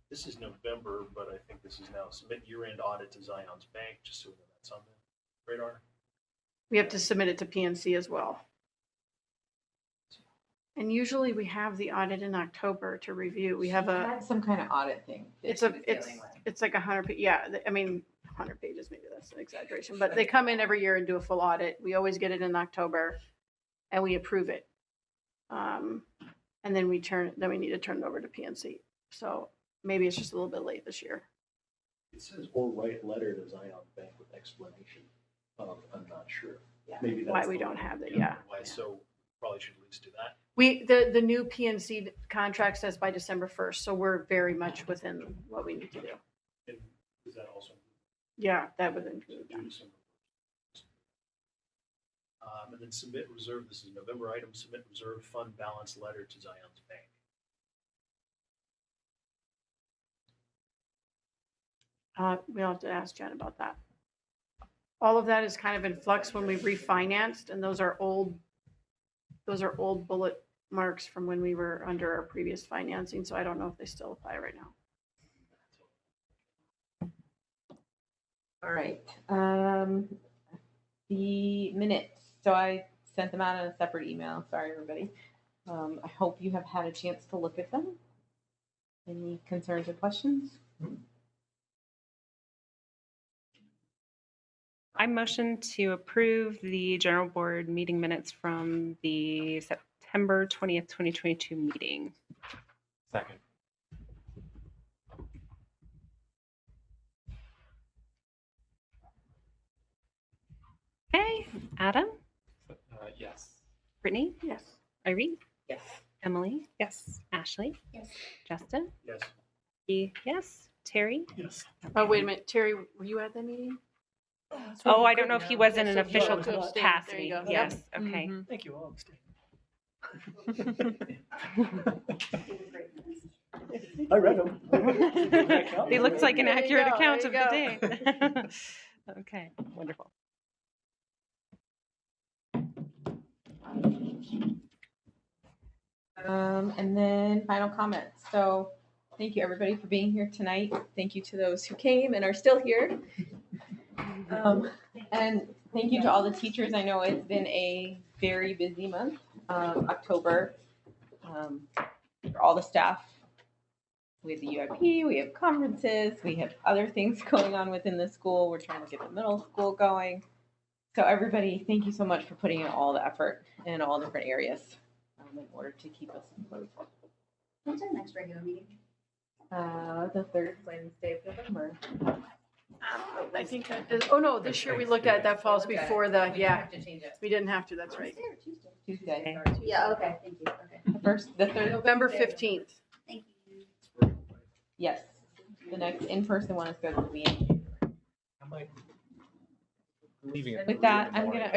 Speaker 7: This is November, but I think this is now submit year-end audit to Zion's Bank, just so we know that's on the radar.
Speaker 8: we have to submit it to PNC as well. And usually we have the audit in October to review. We have
Speaker 15: Had some kind of audit thing. that
Speaker 8: it's
Speaker 15: she
Speaker 8: a,
Speaker 15: was
Speaker 8: it's,
Speaker 15: dealing with.
Speaker 8: it's like 100, yeah, I mean, 100 pages, maybe that's an exaggeration, but they come in every year and do a full audit. We always get it in October and we approve it. And then we need to turn it over to PNC. So maybe it's just a little bit late this year.
Speaker 7: It says or write letter to Zion Bank with explanation. I'm not sure.
Speaker 8: Yeah.
Speaker 7: Maybe that's
Speaker 8: Why we
Speaker 7: the
Speaker 8: don't
Speaker 7: one.
Speaker 8: have it, yeah.
Speaker 7: Why, so probably should at least do that.
Speaker 8: The new PNC contract says by December 1st, so we're very much within what we need to do.
Speaker 7: And is that also?
Speaker 8: Yeah, that would include
Speaker 7: Due December 1st. And then submit reserve, this is November item, submit reserve fund balance letter to Zion's Bank.
Speaker 8: We'll have to ask Jen about that. All of that is kind of in flux when we refinanced, and those are old bullet marks from when we were under our previous financing, so I don't know if they still apply right now.
Speaker 15: All right. The minutes. So I sent them out in a separate email. Sorry, everybody. I hope you have had a chance to look at them. Any concerns or questions?
Speaker 9: I motion to approve the general board meeting minutes from the September 20th, 2022 meeting.
Speaker 11: Second.
Speaker 9: Okay, Adam,
Speaker 11: Yes.
Speaker 9: Brittany,
Speaker 8: Yes.
Speaker 9: Irene,
Speaker 15: Yes.
Speaker 9: Emily,
Speaker 8: Yes.
Speaker 9: Ashley,
Speaker 2: Yes.
Speaker 9: Justin,
Speaker 7: Yes.
Speaker 9: yes, Terry.
Speaker 12: Yes.
Speaker 13: Oh, wait a minite, Terry, were you at the meeting?
Speaker 9: Oh, I don't know if he was in
Speaker 13: Okay,
Speaker 9: an
Speaker 13: so
Speaker 9: official
Speaker 13: you have to abstain. There you
Speaker 9: capacity.
Speaker 13: go. Yep.
Speaker 9: Yes, okay.
Speaker 13: Mhm.
Speaker 12: Thank you, I'll abstain. I read them.
Speaker 9: He looks like an
Speaker 13: There you
Speaker 9: accurate
Speaker 13: go,
Speaker 9: account
Speaker 13: there
Speaker 9: of
Speaker 13: you
Speaker 9: the
Speaker 13: go.
Speaker 9: day. Okay, wonderful.
Speaker 1: And then final comments. So thank you everybody for being here tonight. Thank you to those who came and are still here. And thank you to all the teachers. I know it's been a very busy month, October, for all the staff. We have the UIP, we have conferences, we have other things going on within the school. We're trying to get the middle school going. So everybody, thank you so much for putting in all the effort in all different areas in order to keep us afloat.
Speaker 2: When's our next regular meeting?
Speaker 1: The third Wednesday of November.
Speaker 13: I think, oh no, this year we looked at, that falls before the, yeah,
Speaker 15: To change it.
Speaker 13: we didn't have to, that's right.
Speaker 2: Wednesday or Tuesday?
Speaker 1: Tuesday.
Speaker 2: Yeah, okay, thank you, okay.
Speaker 1: The third.
Speaker 13: November 15th.
Speaker 2: Thank you.
Speaker 1: Yes. The next in-person one is scheduled to be in.
Speaker 11: I'm like leaving it.
Speaker 1: With that, I'm gonna